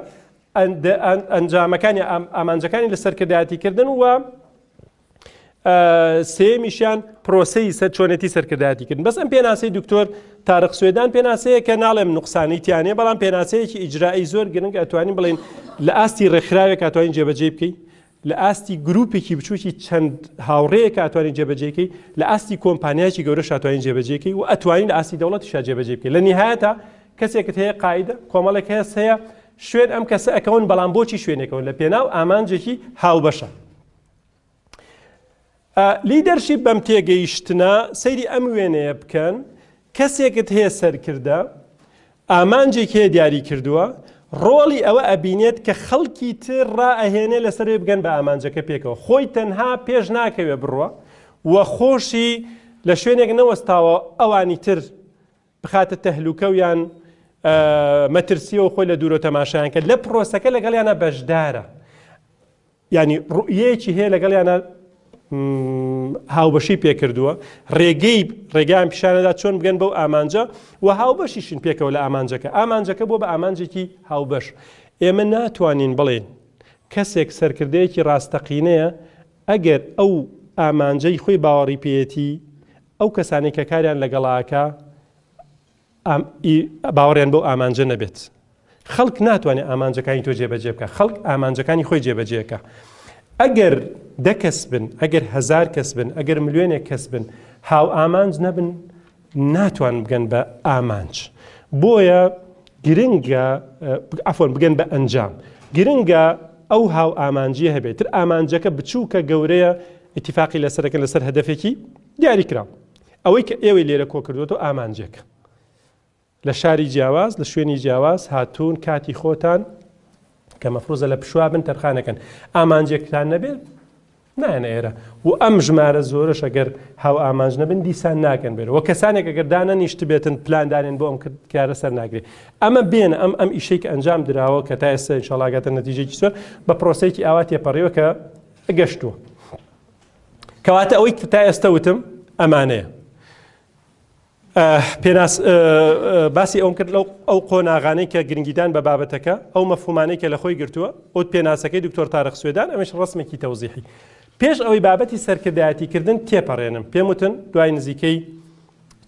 ئەنجامەکانی ئامانجەکانی لە سەرکردایەتیکردن و سێمیشیان پرۆسەی چۆنێتی سەرکردایەتیکردن بەس ئەم پێناسەی دکتۆر تارق سوێدان پێناسەیە کە ناڵێم نوقسانی تیانێ بەڵام پێناسەیەکی ئیجرایی زۆر گرنگ ئەتوانین بڵێن لە ئاستی ڕێکخراوێک ئەتوانین جێبەجێ بکەین لە ئاستی گروپێکی بچووکی چەند هاوڕەیەک ئەتوانین جێبەجێکەی لە ئاستی کۆمپانیایکی گەورەش ئەتوانین جێبەجێکەی و ئەتوانین لە ئاستی دەوڵەتیش جێبەجێ بکەین لە نهایەتە کەسێکت هەیە قاعدە کۆمەڵێک هەیە شوێن ئەم کەسە ئەکەون بەڵام بۆچی شوێنێکەوە لە پێناو ئامانجێکی هاوبەشە لیدەرشیپ بەم تێگەیشتنە سەیری ئەم وێنەیە بکەن کەسێکت هەیە سەرکردە ئامانجێک هەیە دیاری کردووە ڕۆڵی ئەوە ئەبینێت کە خەڵکی تر ڕائەهێنێ لەسەر بگەن بە ئامانجەکە پێکەوە خۆی تەنها پێش ناکەوێ بڕوە و خۆشی لە شوێنێک نەوەستاوە ئەوانی تر بخاتە تەهلوکە و یان مەترسیەوە خۆی لە دوورۆ تەماشایان کرد لە پرۆسەکە لەگەڵیانە بەشدارە ینی ڕوئیەیەکی هەیە لەگەڵیانە هاوبەشی پێکردووە ڕێگەیان پیشانەدا چۆن بگەن بەو ئامانجە و هاوبەشیشن پێکەوە لە ئامانجەکە بۆ بە ئامانجێکی هاوبەش ئێمە ناتوانین بڵێن کەسێک سەرکردەیەکی ڕاستەقینەیە ئەگەر ئەو ئامانجەی خۆی باوەڕی پێێتی ئەو کەسانی کە کاریان لەگەڵاکە باوەڕیان بەو ئامانجە نەبێت خەڵک ناتوانێت ئامانجەکانی تۆ جێبەجێ بکە خەڵک ئامانجەکانی خۆی جێبەجێکە ئەگەر 10 کەس بن ئەگەر 1000 کەس بن ئەگەر ملیۆنێک کەس بن هاو ئامانج نەبن ناتوان بگەن بە ئامانج بۆیە گرنگە ئەفۆن بگەن بە ئەنجام گرنگە ئەو هاو ئامانجیە هەبێتتر ئامانجەکە بچووکە گەورەیە ئیتیفاقی لەسەرەکەن لەسەر هەدەفێکی دیاری کرا ئەوەی کە ئێوەی لێرە کۆ کردوەوە ئامانجێک لە شاری جیاواز لە شوێنی جیاواز هاتوون کاتی خۆتان کە مەفروزە لە پشوا بن تەرخانەکەن ئامانجێکتان نەبێت نایەنە ئێرە و ئەم ژمارە زۆرش ئەگەر هاو ئامانج نەبن دیسان ناکەن بێت وە کەسانێک ئەگەر دانەنیشت بێتن پلاندانێن بۆ ئەم کارە سەر ناگرێت ئەمە بێنە ئەم ئیشەی کە ئەنجام درراوە کە تا ئێستا ئینشاڵڵاگاتە نەتیجەیەکی زۆر بە پرۆسەیەکی ئاوا تێپەڕیەوە کە گەشتووە کەواتە ئەوەی تا ئێستا وتم ئەمانەیە باسی ئەوم کرد ئەو قۆناغانەی کە گرنگیدان بە بابەتەکە ئەو مەفهومانەی کە لە خۆی گرتووە ئەو پێناسەکەی دکتۆر تارق سوێدان ئەمەش ڕسمێکی تەوزیحی پێش ئەوەی بابەتی سەرکردایەتیکردن تێپەڕێنم پێم وتن دوای نزیکەی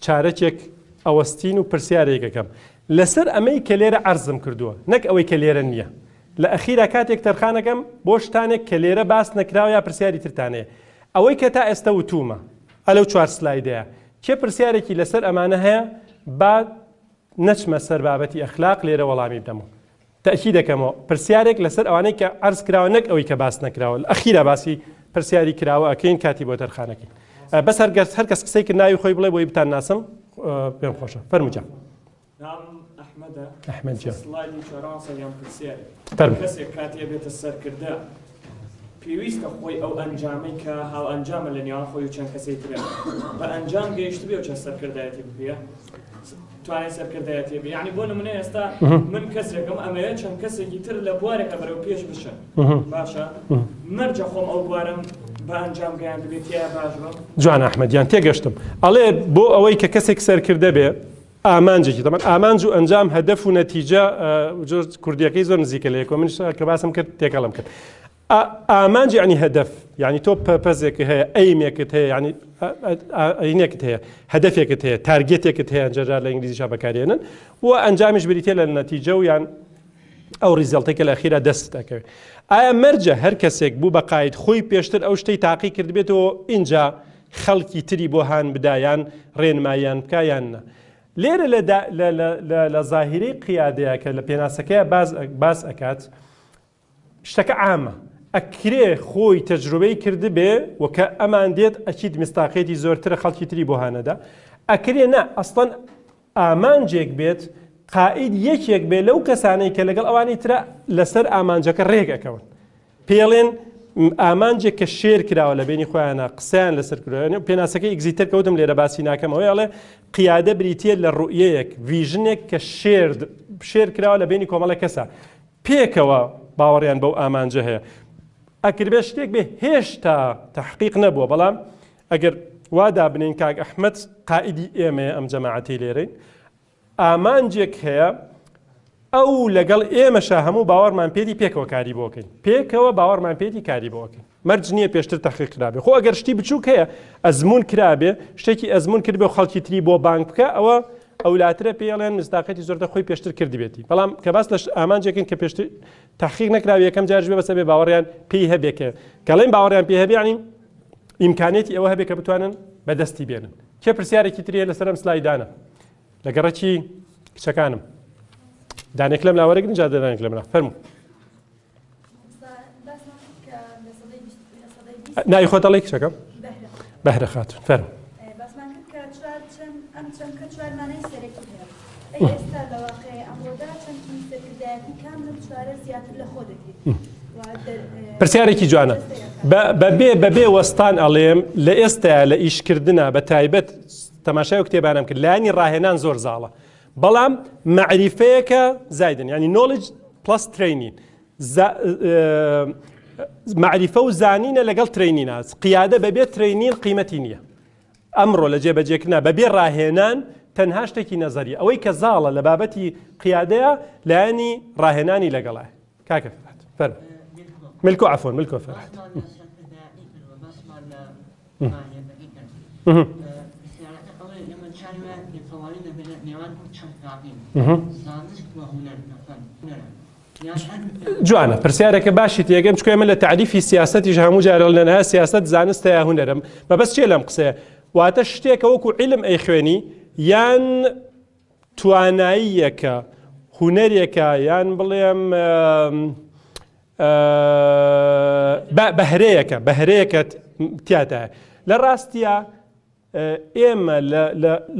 چارەکێک ئەوەستین و پرسیارێکەکەم لەسەر ئەمەی کە لێرە عەرزم کردووە نەک ئەوەی کە لێرە نییە لە ئەخیرا کاتێک تەرخانەکەم بۆ شتانێک کە لێرە باس نەکراوە یا پرسیاری ترتانەیە ئەوەی کە تا ئێستا وتومە ئەلەو 4 سلایدەیە کێ پرسیارێکی لەسەر ئەمانە هەیە با نەچمە سەر بابەتی ئەخلاق لێرە وەڵامی بدەمەوە تەکی دەکەمەوە پرسیارێک لەسەر ئەوانەی کە عەرز کراوە نەک ئەوەی کە باس نەکراوە ئەخیرا باسی پرسیاری کراوە ئەکەین کاتی بۆ تەرخانەکەی بەس هەر کەس قسەی کرد ناوی خۆی بڵێ بۆی بتان ناسم پێم خۆشە فەرمووجە ئەحمەد جان سلایدی چۆرانسەیان پرسیاری کەسێک کاتێ بێتە سەرکردە پێویستە خۆی ئەو ئەنجامی کە هاو ئەنجامە لە نێوان خۆی و چەند کەسێک ترە بە ئەنجام گەیشت بێ و چەند سەرکردایەتی بپێ توانێت سەرکردایەتی بێ یعنی بۆ نمونە ئێستا من کەسێکم ئەمەیە چەند کەسێکی تر لە بوارێکە بەرەو پێش بچن باشە مەرجە خۆم ئەو بوارم بە ئەنجام گەیان بێت یا باش بم جوان ئەحمەدیان تێگەشتم ئەڵێ بۆ ئەوەی کە کەسێک سەرکردە بێ ئامانجێکی دەمەن ئامانج و ئەنجام هەدەف و نەتیجە کوردیەکەی زۆر نزیکە لە یەکۆ منش کە باسم کرد تێکەڵم کرد ئامانج یعنی هەدەف یعنی تۆ پەرپەزێک هەیە ئەیمێکت هەیە ینی ئەینێکت هەیە هەدەفێکت هەیە تارگێتێکت هەیە جەجار لە ئینگلیزیشا بەکارێنن و ئەنجامیش بریتێ لە نەتیجە و یان ئەو ریزەڵتێکە لە ئەخیرا دەست دەکەوێت ئایا مەرجە هەر کەسێک بوو بە قاید خۆی پێشتر ئەو شتەی تاقی کرد بێتەوە ئینجا خەڵکی تری بۆ هان بدایان ڕێنمایان بکایان نە لێرە لە زاهیرەی قیادەیە کە لە پێناسەکەیە باز ئەکات شتەکە عامە ئەکرێ خۆی تەجروبەی کرد بێ وەکە ئەمان دێت ئەکید مستاقێتی زۆرترە خەڵکی تری بۆ هانەدا ئەکرێ نە ئەسڵەن ئامانجێک بێت قائید یەکێک بێ لەو کەسانەی کە لەگەڵ ئەوانی ترە لەسەر ئامانجەکە ڕێگەکەون پێڵێن ئامانجێک کە شێر کراوە لە بینی خۆیانە قسەیان لەسەر کردوێن پێناسەکەی ئەگزیتەر کەوتم لێرە باسی ناکەمەوەی ئەڵێ قیادە بریتە لە ڕوئیەیەک ڤیژنێک کە شێر کراوە لە بینی کۆمەڵە کەسە پێکەوە باوەڕیان بەو ئامانجە هەیە ئەکربێ شتێک بێ هێشتا تحقیق نەبووە بەڵام ئەگەر وادا بنین کاک ئەحمەد قائیدی ئێمەیە ئەم جەماعەتی لێرەین ئامانجێک هەیە ئەو لەگەڵ ئێمەشە هەموو باوەڕمان پێدی پێکەوە کاری بۆکەین پێکەوە باوەڕمان پێدی کاری بۆکەین مەرج نییە پێشتر تەحقیق کرابێ خۆ ئەگەر شتی بچووک هەیە ئەزمون کرابێ شتێکی ئەزمون کردبێ و خەڵکی تری بۆ بانک بکە ئەوە ئەولاترە پێڵێن مستاقەتی زۆرتە خۆی پێشتر کردی بێتی بەڵام کە باس لە ئامانجێکن کە پێشتر تەحقیق نەکراوی یەکەم جارش بێ بەسە بێ باوەڕیان پێی هەبێکە کەڵێن باوەڕیان پێ هەبێ ینی ئیمکانێتی ئەوە هەبێ کە بتوانن بەدەستی بێنن کێ پرسیارێکی تریە لەسەرم سلایدانە لەگەڕەکی کچەکانم دانێک لەم لاوەرەگرن جا دانێک لەم فەرموو ناوی خۆت دەڵێ کچەکەم بەهرە خاتون فەرموو باسمان کرد کە ئەم چەمکە چوارمانەی سەرەکی هەیە ئێستا لە واقعی ئەمڕۆدا چەندی سەرکردایەتی کام لەم چوارە زیاتر لە خۆ دەگریت پرسیارێکی جوانە بەبێ وەستان ئەڵێم لە ئێستا لە ئیشکردنە بە تایبەت تەماشای و کتێبانم کرد لایانی ڕاهێنان زۆر زاڵە بەڵام معریفەیەکە زایدن ینی knowledge plus training معریفە و زانینە لەگەڵ ترینینە قیادە بەبێ ترینین قیمەتی نییە ئەمڕۆ لە جێبەجێکردنا بەبێ ڕاهێنان تەنها شتێکی نەزەری ئەوەی کە زاڵە لە بابەتی قیادەیە لایانی ڕاهێنانی لەگەڵایە کاکە فەرهاد فەرموو ملکۆ عەفۆن ملکۆ فەرهاد جوانە پرسیارێکە باشی تێگەم چکە ئێمە لە تعریفی سیاسەتیش هەموو جارە لەنها سیاست زانستە یا هونەرم بەبەست چێ لەم قسەیە واتە شتێکە وەکو عیلم ئەی خوێنی یان تواناییەکە هونەرێکە یان بڵێم بەهرەیەکە تیاتە لە ڕاستیە ئێمە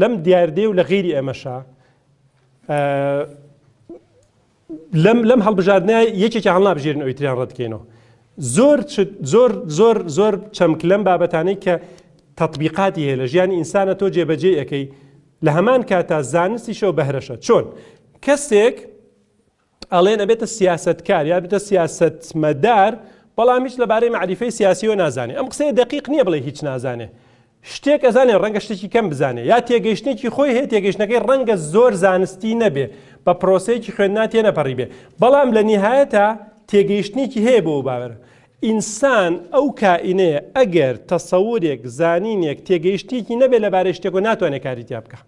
لەم دیاردێ و لە غیری ئێمەشە لەم هەڵبژاردنای یەکێکی هەڵنابژێرن ئەوی تریان ڕەتکەینەوە زۆر چەمک لەم بابەتانەی کە تەطبیقاتی هەیە لە ژیانی ئینسانە تۆ جێبەجێ ئەەکەی لە هەمان کاتا زانستیشەوە بەهرەشە چۆن کەسێک ئەڵێن ئەبێتە سیاسەتکار یا بێتە سیاسەتمەدار بەڵام هیچ لەبارەی معریفەی سیاسیەوە نازانێ ئەم قسەیە دقیق نییە بڵێ هیچ نازانێ شتێک ئەزانێ ڕەنگە شتێکی کەم بزانێ یا تێگەیشتێکی خۆی هەیە تێگەیشتەکەی ڕەنگە زۆر زانستی نەبێ بە پرۆسەیەکی خوێندنا تێ نەپەڕی بێ بەڵام لە نیهایەتە تێگەیشتێکی هەیە بۆ باوەرە ئینسان ئەو کائینەیە ئەگەر تەسەورێک زانینێک تێگەیشتێکی نەبێ لەبارەی شتێک و ناتوانێت کاری تیا بکە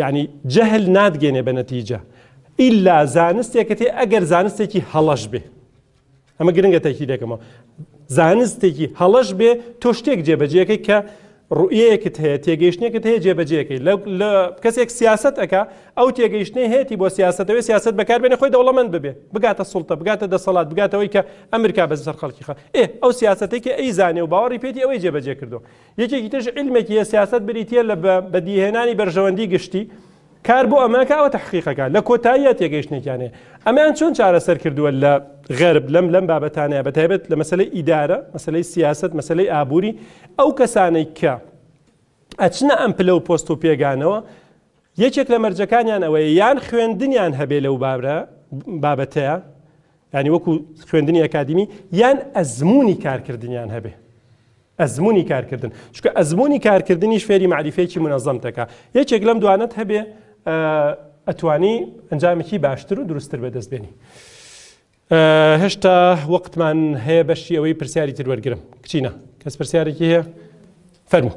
یعنی جەهل نادگەێنێ بە نەتیجە ئیلا زانستێکە تێ ئەگەر زانستێکی هەڵەش بێ ئەمە گرنگە تاکیدێکەمەوە زانستێکی هەڵەش بێ تۆ شتێک جێبەجێەکەی کە ڕوئەیەکت هەیە تێگەیشتێکت هەیە جێبەجێەکەی لە کەسێک سیاست ئەکا ئەو تێگەیشتنی هەیەی بۆ سیاستەوەی سیاست بەکاربێنێ خۆی دەوڵەمەند ببێ بگاتە سوڵتە بگاتە دەسەڵات بگاتەوەی کە ئەمریکا بەسەر خەڵکی خە ئەو سیاستێکی ئەی زانێ و باوەڕی پێێتی ئەوەی جێبەجێ کردو یەکێکی ترش علمێکی هەیە سیاست بریتە لە بەدیهێنانی بەرژەوەندی گشتی کار بۆ ئەماکە ئەوە تەحقیقەکە لە کۆتاییە تێگەیشتێکیانەیە ئەمان چۆن چارەسەر کردووە لە غەرب لەم بابەتانەیە بەتایبەت لە مەسەلەی ئیدارە مەسەلەی سیاست مەسەلەی ئابووری ئەو کەسانەی کە ئەچنە ئەم پلە و پۆست و پێگانەوە یەکێک لە مەرجەکانیان ئەوەیە یان خوێندنیان هەبێ لەو بابەتەیە ینی وەکو خوێندنی ئەکادمی یان ئەزمموی کارکردنیان هەبێ ئەزمموی کارکردن چکە ئەزمموی کارکردنیش فێری معریفەیەکی منەظەم دەکا یەکێک لەم دوانەت هەبێ ئەتوانی ئەنجامێکی باشتر و دروستتر بەدەستبێنی هێشتا وەقتمان هەیە بەشی ئەوەی پرسیاری تر وەرگرم کچینە کەس پرسیارێکی هەیە فەرموو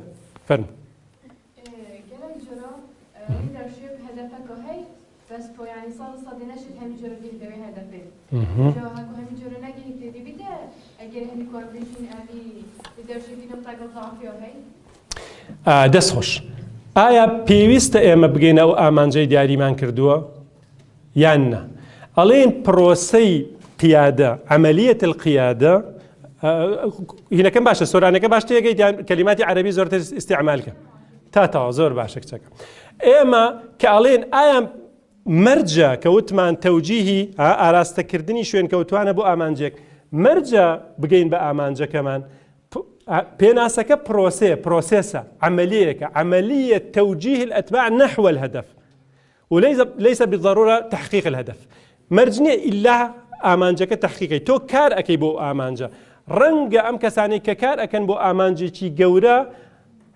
دەست خۆش ئایا پێویستە ئێمە بگەینە ئەو ئامانجەی دیاریمان کردووە یان نە ئەڵێن پرۆسەی قیادە عملیەت القیادە هینەکەم باشە سۆرانەکە باش تێگەیت یان کەلیماتی عەرەبی زۆرتر ئیستیعمالکە تاوە زۆر باشە کچەکە ئێمە کە ئەڵێن ئایا مەرجە کەوتمان تەوجیهی ئاراستەکردنی شوێن کەوتوانە بۆ ئامانجێک مەرجە بگەین بە ئامانجەکەمان پێناسەکە پرۆسێسە عملية توجيه الأتباع نحو الهدف وليس بالضرورة تحقيق الهدف مەرجنیە ئیلا ئامانجەکە تەحقیقی تۆ کار ئەەکەی بۆ ئامانجە ڕەنگە ئەم کەسانێک کە کار ئەەکەن بۆ ئامانجێکی گەورە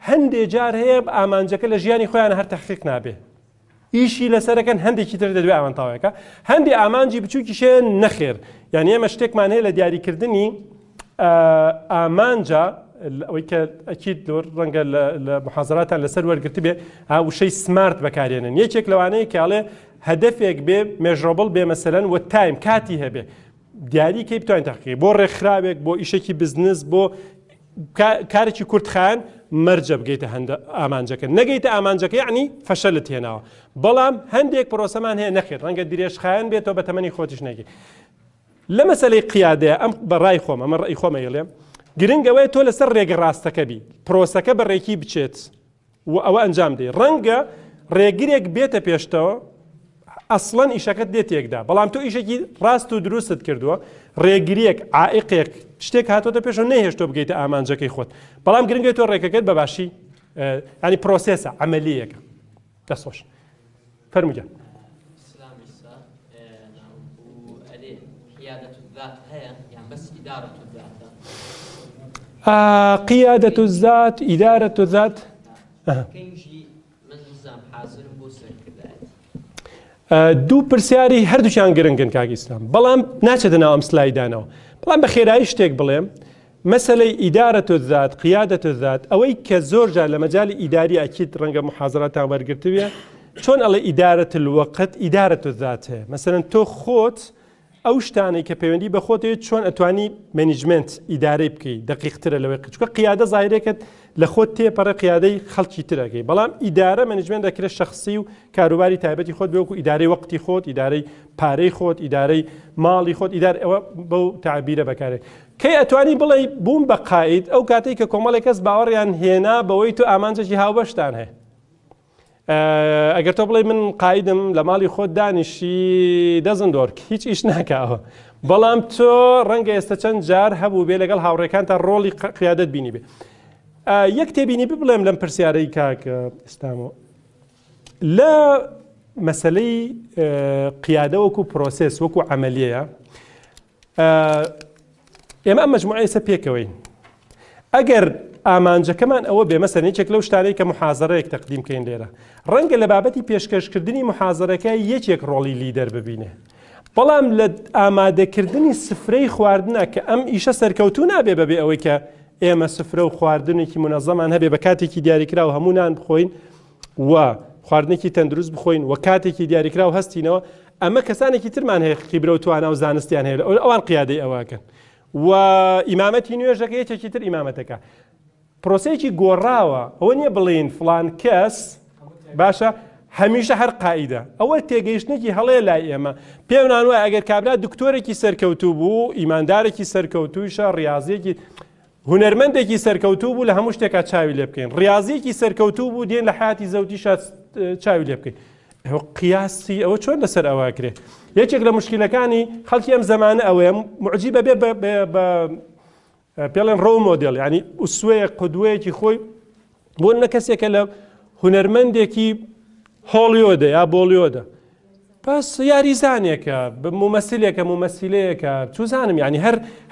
هەندێک جار هەیە ئامانجەکە لە ژیانی خۆیان هەر تەحقیق نابێ ئیشی لەسەرەکەن هەندێکی تر دەدوێ ئەوەنتاوەکە هەندێک ئامانجی بچووکیشێ نەخێر یعنی ئێمە شتێکمان هەیە لە دیاریکردنی ئامانجە ئەوەی کە ئەکیید ڕەنگە لە محازراتان لەسەر وەرگرت بێ وشەی سمارت بەکارێنن یەکێک لەوانەیە کاڵێ هەدەفێک بێ مێژڕۆبڵ بێ مەسەلەن و تایم کاتی هەبێ دیاریکەی بتوانین تەحقیق بۆ ڕێکخراوێک بۆ ئیشێکی بزنس بۆ کارێکی کورتخایەن مەرجە بگەیتە هەندە ئامانجەکە نەگەیتە ئامانجەکە یعنی فەشەلت هێناوە بەڵام هەندێک پرۆسەمان هەیە نەخێت ڕەنگە درێژخایەن بێتەوە بە تەمەنی خۆتیش نەگی لە مەسەلەی قیادەیە ئەم بەڕای خۆم ئەمە ڕێی خۆمە یڵێم گرنگەوەی تۆ لەسەر ڕێگە ڕاستەکە بی پرۆسەکە بەڕێکی بچێت و ئەوە ئەنجام دێ ڕەنگە ڕێگرێک بێتە پێشتەوە ئەسڵەن ئیشەکەت دێت تێکدا بەڵام تۆ ئیشێکی ڕاست و دروستت کردووە ڕێگریەک عائقێک شتێک هاتۆتە پێشەوە نەهێشتۆ بگەیتە ئامانجەکەی خۆت بەڵام گرنگی تۆ ڕێگەکەت بەباشی ینی پرۆسێسە عەمەلیەکە دەستخۆش فەرموویە قيادة الذات إدارة الذات دوو پرسیاری هەردووچیان گرنگن کاکی ئیسلام بەڵام ناچێتە ناو ئەم سلایدانەوە بەڵام بە خێرایی شتێک بڵێم مەسەلەی ئیدارەة الذات قیادەة الذات ئەوەی کە زۆر جار لە مەجالی ئیداری ئەکید ڕەنگە محازەراتان وەرگرتوویە چۆن ئەڵێ ئیدارەة الوەقت ئیدارەة الذات هەیە مەسەلەن تۆ خۆت ئەو شتانەی کە پەیوەندی بە خۆت چۆن ئەتوانی مەنیجمنت ئیدارەی بکەیت دقیقترە لەوەی چونکە قیادە زاهرێکت لە خۆت تێپەڕە قیادەی خەڵکی ترەکەی بەڵام ئیدارە مەنیجمنت دەکرێت شخصی و کاروباری تایبەتی خۆت بێوەکو ئیدارەی وەقتی خۆت ئیدارەی پارەی خۆت ئیدارەی ماڵی خۆت ئیدار ئەوە بەو تعبیرە بەکارێت کەی ئەتوانی بڵێ بووم بە قائید ئەو کاتێک کە کۆمەڵێک کەس باوەڕیان هێنا بەوەی تو ئامانجێکی هاوبەشتان هەیە ئەگەر تۆ بڵێ من قایدم لە ماڵی خۆت دانیشی دەزن دۆرک هیچ ئیش ناکاوە بەڵام تۆ ڕەنگە ئێستا چەند جار هەبوو بێ لەگەڵ هاوڕێکان تا ڕۆڵی قیادەت بینی بێ یەک تێبینی بڵێم لەم پرسیارەی کاکە ئێستامەوە لە مەسلەی قیادە وەکو پرۆسێس وەکو عەمەلیەیە ئێمە ئەم مەجموعەیە سە پێکەوەین ئەگەر ئامانجەکەمان ئەوە بێ مەسەلەن یەکێک لەو شتانەی کە محازەرەیەک تەقدیم کەین لێرە ڕەنگە لە بابەتی پێشکەشکردنی محازەرەکە یەکێک ڕۆڵی لیدەر ببینێ بەڵام لە ئامادەکردنی سفرەی خواردنە کە ئەم ئیشە سەرکەوتوو نابێ بەبێ ئەوەی کە ئێمە سفرە و خواردنێکی منەظەمان هەبێ بە کاتێکی دیاریکرا و هەموونان بخۆین و خواردنێکی تەندروست بخۆین و کاتێکی دیاریکرا و هەستینەوە ئەمە کەسانێکی ترمان هەیە خیبرە و توانە و زانستیان هەیە ئەوان قیادەی ئەوەکەن و ئیمامەتی نوێژەکە یەکێکی تر ئیمامەتەکە پرۆسەیەکی گۆڕاوە ئەوە نییە بڵێن فلان کەس باشە هەمیشە هەر قائیدە ئەوە تێگەیشتێکی هەڵەیە لای ئێمە پێم نانوایە ئەگەر کابرا دکتۆرێکی سەرکەوتوو بوو ئیماندارێکی سەرکەوتوویشە ڕاضیەکی هونەرمەندێکی سەرکەوتوو بوو لە هەموو شتێکا چاوی لێ بکەین ڕاضیەکی سەرکەوتوو بوو دێن لە حیاتی زەوجیشە چاوی لێ بکەین ئەوە قیاسی ئەوە چۆن لەسەر ئەوە کرێ یەکێک لە مشکلەکانی خەڵکی ئەم زەمانە ئەوەیە معجیبە بێ بە پێڵێن ڕۆ مۆدێڵ ینی ئوسوەیە قودوەیەکی خۆی بۆ نە کەسێکە لە هونەرمەندێکی هۆڵیۆدە یا بۆلیۆدە پس یاریزانێکە ممەسلێکە ممەسیلەیەکە چوزانم ینی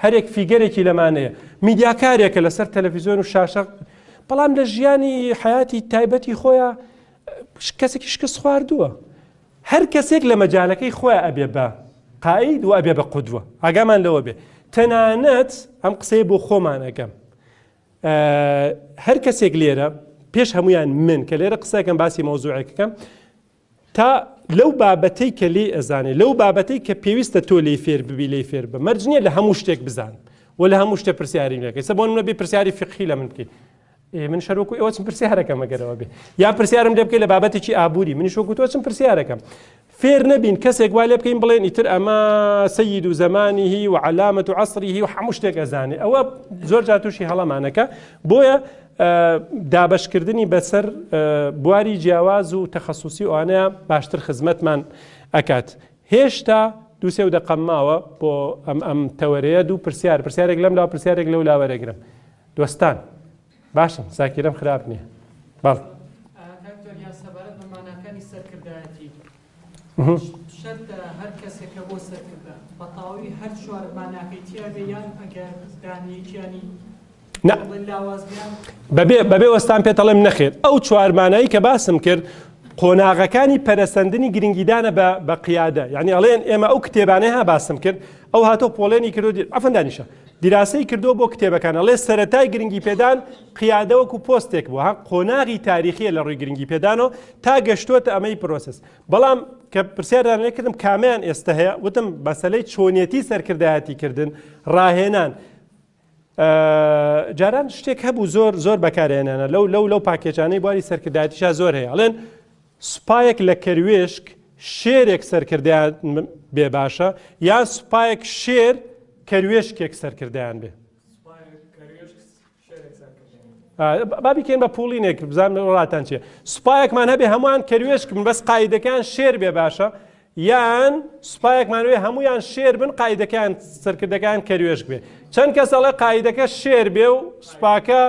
هەرێک فیگەرێکی لەمانەیە میدیاکارێکە لەسەر تەلەڤیزیۆن و شاشە بەڵام لە ژیانی حیاتی تایبەتی خۆیان کەسێکی شکست خواردووە هەر کەسێک لە مەجالەکەی خۆیان ئەبێ بە قائید و ئەبێ بە قودوە ئاگامان لەوە بێ تەنانەت ئەم قسەی بۆ خۆمان ئەەکەم هەر کەسێک لێرە پێش هەمویان من کە لێرە قسەکەم باسی مۆزوعێکەکەم تا لەو بابەتەی کە لێ ئەزانێ لەو بابەتەی کە پێویستە تۆ لێ فێر ببی لێ فێر بە مەرج نییە لە هەموو شتێک بزان و لە هەموو شتێک پرسیاری نەکەی سە بۆ منە بێ پرسیاری فقهی لە من بکەیت من شەرۆکو ئێوە چم پرسیارەکەم ئەگەرەوە بێ یا پرسیارم لێ بکەی لە بابەتێکی ئابووری منیش وەکو تۆ چم پرسیارەکەم فێر نەبین کەسێک وای لێ بکەین بڵێن ئیتر ئەمە سەید و زەمانیهی و علامەت و عەسریهی و هەموو شتێک ئەزانێ ئەوە زۆر جار تووشی هەڵەمانەکە بۆیە دابەشکردنی بەسەر بواری جیاواز و تەخەسوسی ئەوانەیە باشتر خزمەتمان ئەکات هێشتا دووسێ و دەقەم ماوە بۆ ئەم تەوەرەیە دوو پرسیارێک لەم لاوە پرسیارێک لەو لاوەرەگرم دۆستان باشن ساکیرەم خراپ نییە باڵ شەرتە هەر کەسێکە بۆ سەرکردە بەتاوی هەر چوارماناکەی تیا بێ یان ئەگەر دانیەکیانی بەبێ وەستان پێ دەڵێم نەخێر ئەو چوارمانایی کە باسم کرد قۆناغەکانی پەرەسەندنی گرنگیدانە بە قیادە یعنی ئەڵێن ئێمە ئەو کتێبانەی ها باسم کرد ئەو هاتۆ پۆڵێنی کردو ئەفەندانیشە دیراسەی کردو بۆ کتێبەکان ئەڵێ سەرەتای گرنگی پێدان قیادەوەکو پۆستێک بووە قۆناغی تاریخیە لە ڕووی گرنگی پێدانەوە تا گەشتوتە ئەمەی پرۆسس بەڵام کە پرسیاردان لێکردم کامیان ئێستا هەیە وتم بەسەلەی چۆنیەتی سەرکردایەتی کردن ڕاهێنان جاران شتێک هەبوو زۆر بەکارهێنانە لەو پاکێجانەی بواری سەرکردایەتیشا زۆر هەیە ئەڵێن سوپایەک لە کەروێشک شێرێک سەرکردیان بێ باشە یان سوپایەک شێر کەروێشکێک سەرکردیان بێ بابیکەین بە پوڵینێک بزانم ڕاتان چیە سوپایەکمان هەبێ هەمووان کەروێشکن بەس قایدەکان شێر بێ باشە یان سوپایەکمانوێ هەمویان شێر بن قایدەکان سەرکردەکان کەروێشک بێ چەند کەس ئەڵێ قایدەکە شێر بێ و سوپاکە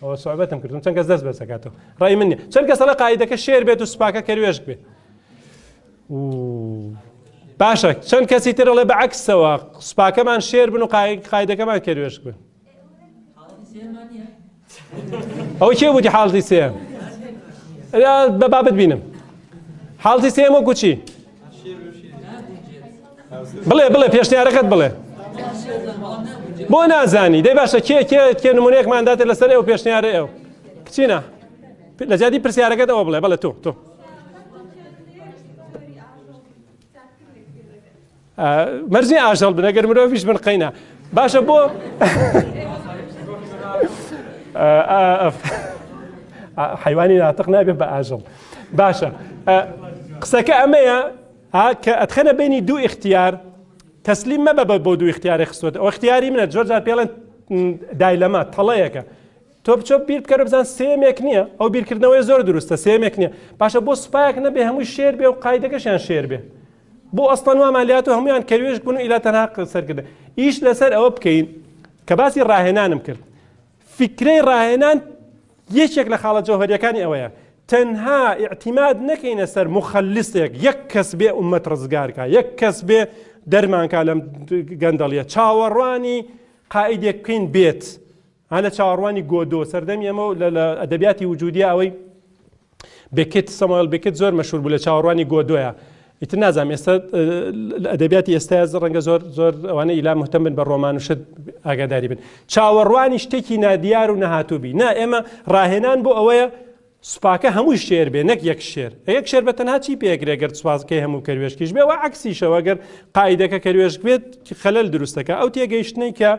ئەوە سوابەتم کردم چەند کەس دەست بەسەکاتەوە ڕای من نیە چەند کەس ئەڵێ قایدەکە شێر بێت و سوپاکە کەروێشک بێ باشە چەند کەسی تر ئەڵێ بەعەکسەوە سوپاکەمان شێر بن و قایدەکەمان کەروێشک بن ئەو کێ بووی حاڵتی سێم بە بابت بینم حاڵتی سێم وەکو چی بڵێ پێشنیارەکەت بڵێ بۆ نازانی دەی باشە کێ نمونەیەکمان داتێ لەسەر ئێوە پێشنیارە ئێوە کچینە لە جیاتی پرسیارەکەت ئەوە بڵێ تۆ مەرجی ئاژەڵ بن ئەگەر مرۆڤیش بن قەینا باشە بۆ حیوانی ناتق نابێت بە ئاژەڵ باشە قسەکە ئەمەیە کە ئەتخەنە بینی دوو ئیختیار تەسلیم مەبە بۆ دوو ئیختیاری خستوێت ئەو اختیاری منە جۆر جار پێڵێن دایلەما تەڵەیەکە تۆ بچۆ بیر بکەرە بزان سێمێک نییە ئەو بیرکردنەوەی زۆر دروستە سێمێک نییە باشە بۆ سوپایەک نەبێ هەمووی شێر بێ و قایدەکەشیان شێر بێ بۆ ئەسڵەن وامالیات و هەمویان کەروێشک بوون و ئیلا تەنها سەرکردە ئیش لەسەر ئەوە بکەین کە باسی ڕاهێنانم کرد فکرەی ڕاهێنان یەکێک لە خاڵە جەوهەریەکانی ئەوەیە تەنها ئیعتیماد نەکەینە سەر مخەلیسێک یەک کەس بێ ئومەت ڕزگارکە یەک کەس بێ دەرمانکە لەم گەندەڵیە چاوەڕوانی قائیدێک بکەین بێت لە چاوەڕوانی گۆدۆ سەردەمی ئەمە لە ئەدەبیاتی وجودیە ئەوەی بێکێت سەموئێل بێکێت زۆر مەشهور بوو لە چاوەڕوانی گۆدۆیە ئیتر نازانم ئێستا ئەدەبیاتی ئێستا ڕەنگە زۆر ئەوانە ئیلا مهتەم بن بە ڕۆمان و شت ئاگاداری بن چاوەڕوانی شتێکی نادیار و نەهاتووبی نا ئێمە ڕاهێنان بۆ ئەوەیە سوپاکە هەمووی شێر بێ نەک یەک شێر بە تەنها چی پێگرێ گەر سوپاسکەی هەموو کەروێشکیش بێ و عەکسیشەوە گەر قایدەکە کەروێشک بێت خەلەل دروستەکە ئەو تێگەیشتنەی کە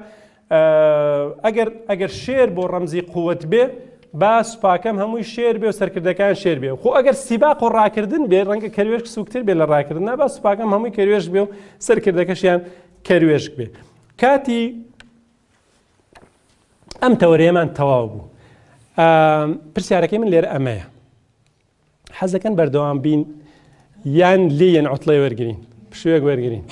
ئەگەر شێر بۆ ڕەمزی قووەت بێ با سوپاکەم هەمووی شێر بێ و سەرکردەکان شێر بێ خۆ ئەگەر سیباق و ڕاکردن بێ ڕەنگە کەروێشک سوکتر بێ لە ڕاکردن با سوپاکەم هەمووی کەروێشک بێ و سەرکردەکەشیان کەروێشک بێ کاتی ئەم تەوەرەیەمان تەواو بوو پرسیارەکەی من لێرە ئەمەیە حەزەکەن بەردەوام بین یان لێیەن عوتڵەی وەرگرین پشوویەک وەرگرین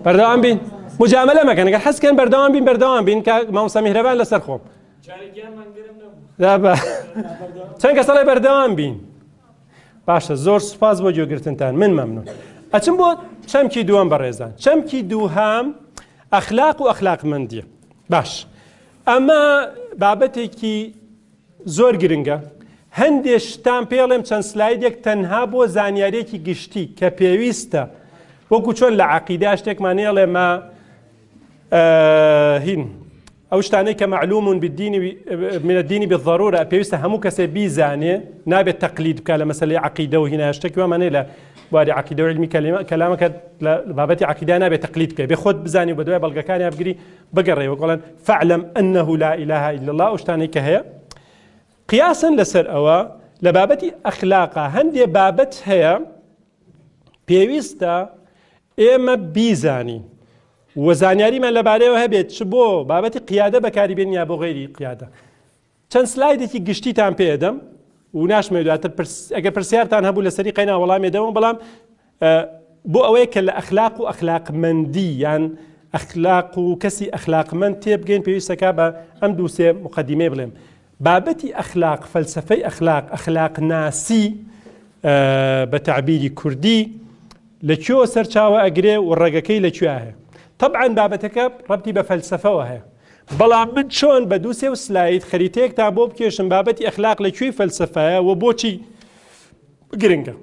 بەردەوام بین مجاملە مەکەن ئەگەر حەزکەن بەردەوام بین کە مامۆستا میهرەبان لەسەر خۆم چەند کەس ئەڵێ بەردەوام بین باشە زۆر سوپاس بۆ گوێگرتنتان من مەمنون ئەچم بۆ چەمکی دووەم بەڕێزان چەمکی دووهام ئەخلاق و ئەخلاقمەندیە باش ئەمە بابەتێکی زۆر گرنگە هەندێک شتان پێڵێم چەند سلایدێک تەنها بۆ زانیارێکی گشتی کە پێویستە وەکو چۆن لە عەقیدا شتێکمانێڵێ ما هین ئەو شتانەی کە معلوم من الدین بالضرورة پێویستە هەموو کەسێ بیزانێ نابێت تەقلید بکە لە مەسەلەی عەقیدە و هینە شتێکی وامانەیە لە بواری عەقیدە و علمی کەلامەکە لە بابەتی عەقیدا نابێت تەقلید بکە بێ خۆت بزانی و بە دوای بەڵگەکانی بگری بگەڕێەوە گۆڵێن فاعلم أنه لا إله إلا الله ئەو شتانەی کە هەیە قیاسا لەسەر ئەوە لە بابەتی ئەخلاقا هەندێ بابەت هەیە پێویستە ئێمە بیزانین وەزانیاریمان لەبارەیەوە هەبێت چ بۆ بابەتی قیادە بەکاری بێن یا بۆ غەیری قیادە چەند سلایدێکی گشتیتان پێدەم و ناشمێ دواتر ئەگەر پرسیارتان هەبوو لەسەری قەینا وەڵامێدەوە بەڵام بۆ ئەوەیە کە لە ئەخلاق و ئەخلاقمەندی یان ئەخلاق و کەسی ئەخلاقمەند تێبگەین پێویستەکە بە ئەم دوو سێ مقەدیمەی بڵێم بابەتی ئەخلاق فەلسەفەی ئەخلاق ناسی بە تعبیری کوردی لەکوێوە سەرچاوە ئەگرێ و ڕێگەکەی لەکوێ هەیە. طبعاً بابەتەکە ڕەبتی بە فەلسەفەوە هەیە، بەڵام من چۆن بە دوو سێ و سلایت خەریتەیەکتان بۆ بکێشم بابەتی ئەخلاق لەکوێی فەلسەفەیە و بۆچی گرنگە.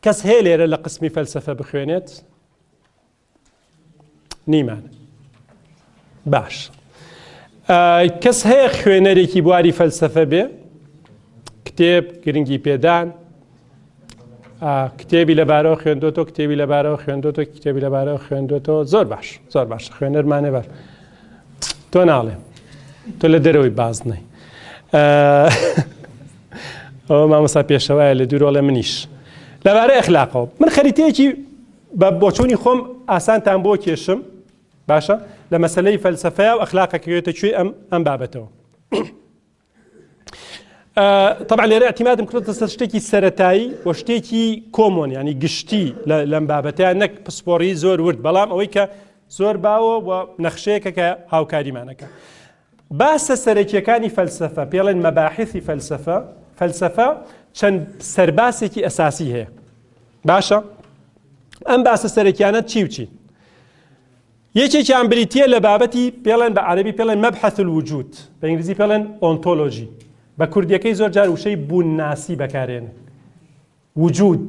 کەس هەیە لێرە لە قسمی فەلسەفە بخوێنێت؟ نیمان. باش. کەس هەیە خوێنەرێکی بواری فەلسەفە بێ؟ کتێب گرنگی پێدان، کتێبی لەبارەوە خوێندۆتەوە، کتێبی لەبارەوە خوێندۆتەوە، کتێبی لەبارەوە خوێندۆتەوە. زۆر باش، زۆر باش. خوێنەرمانێ بەر تۆ ناڵێ، تۆ لە دەرەوەی بازنەی. ئەوە مامۆستا پێشەوایە لە دوورۆڵە منیش لەبارەی ئەخلاقەوە. من خەریتەیەکی بە بۆچوونی خۆم ئاسانتان بۆ کێشم، باشە، لە مەسەلەی فەلسەفەیە و ئەخلاقەکەوێتە کوێ ئەم بابەتەوە. طبعا لێرە اعتیمادم کردوتە سەر شتێکی سەرەتایی و شتێکی کۆمۆن، ینی گشتی لەم بابەتەیە، نەک پسپۆڕی زۆر ورد، بەڵام ئەوەی کە زۆر باوە و نەخشەیەکە کە هاوکاریمانەکە. باسە سەرەکیەکانی فەلسەفە پێڵێن مەباحثی فەلسەفە. فەلسەفە چەند سەرباسێکی ئەساسی هەیە، باشە؟ ئەم باسە سەرەکیانە چی و چی؟ یەکێکیان بریتیە لە بابەتی پێڵێن بە عەرەبی پێڵێن مەبحەث الوجود، بە ئینگلیزی پێڵێن ئۆنتۆلۆژی، بە کوردیەکەی زۆر جار وشەی بوونناسی بەکارێن. وجود،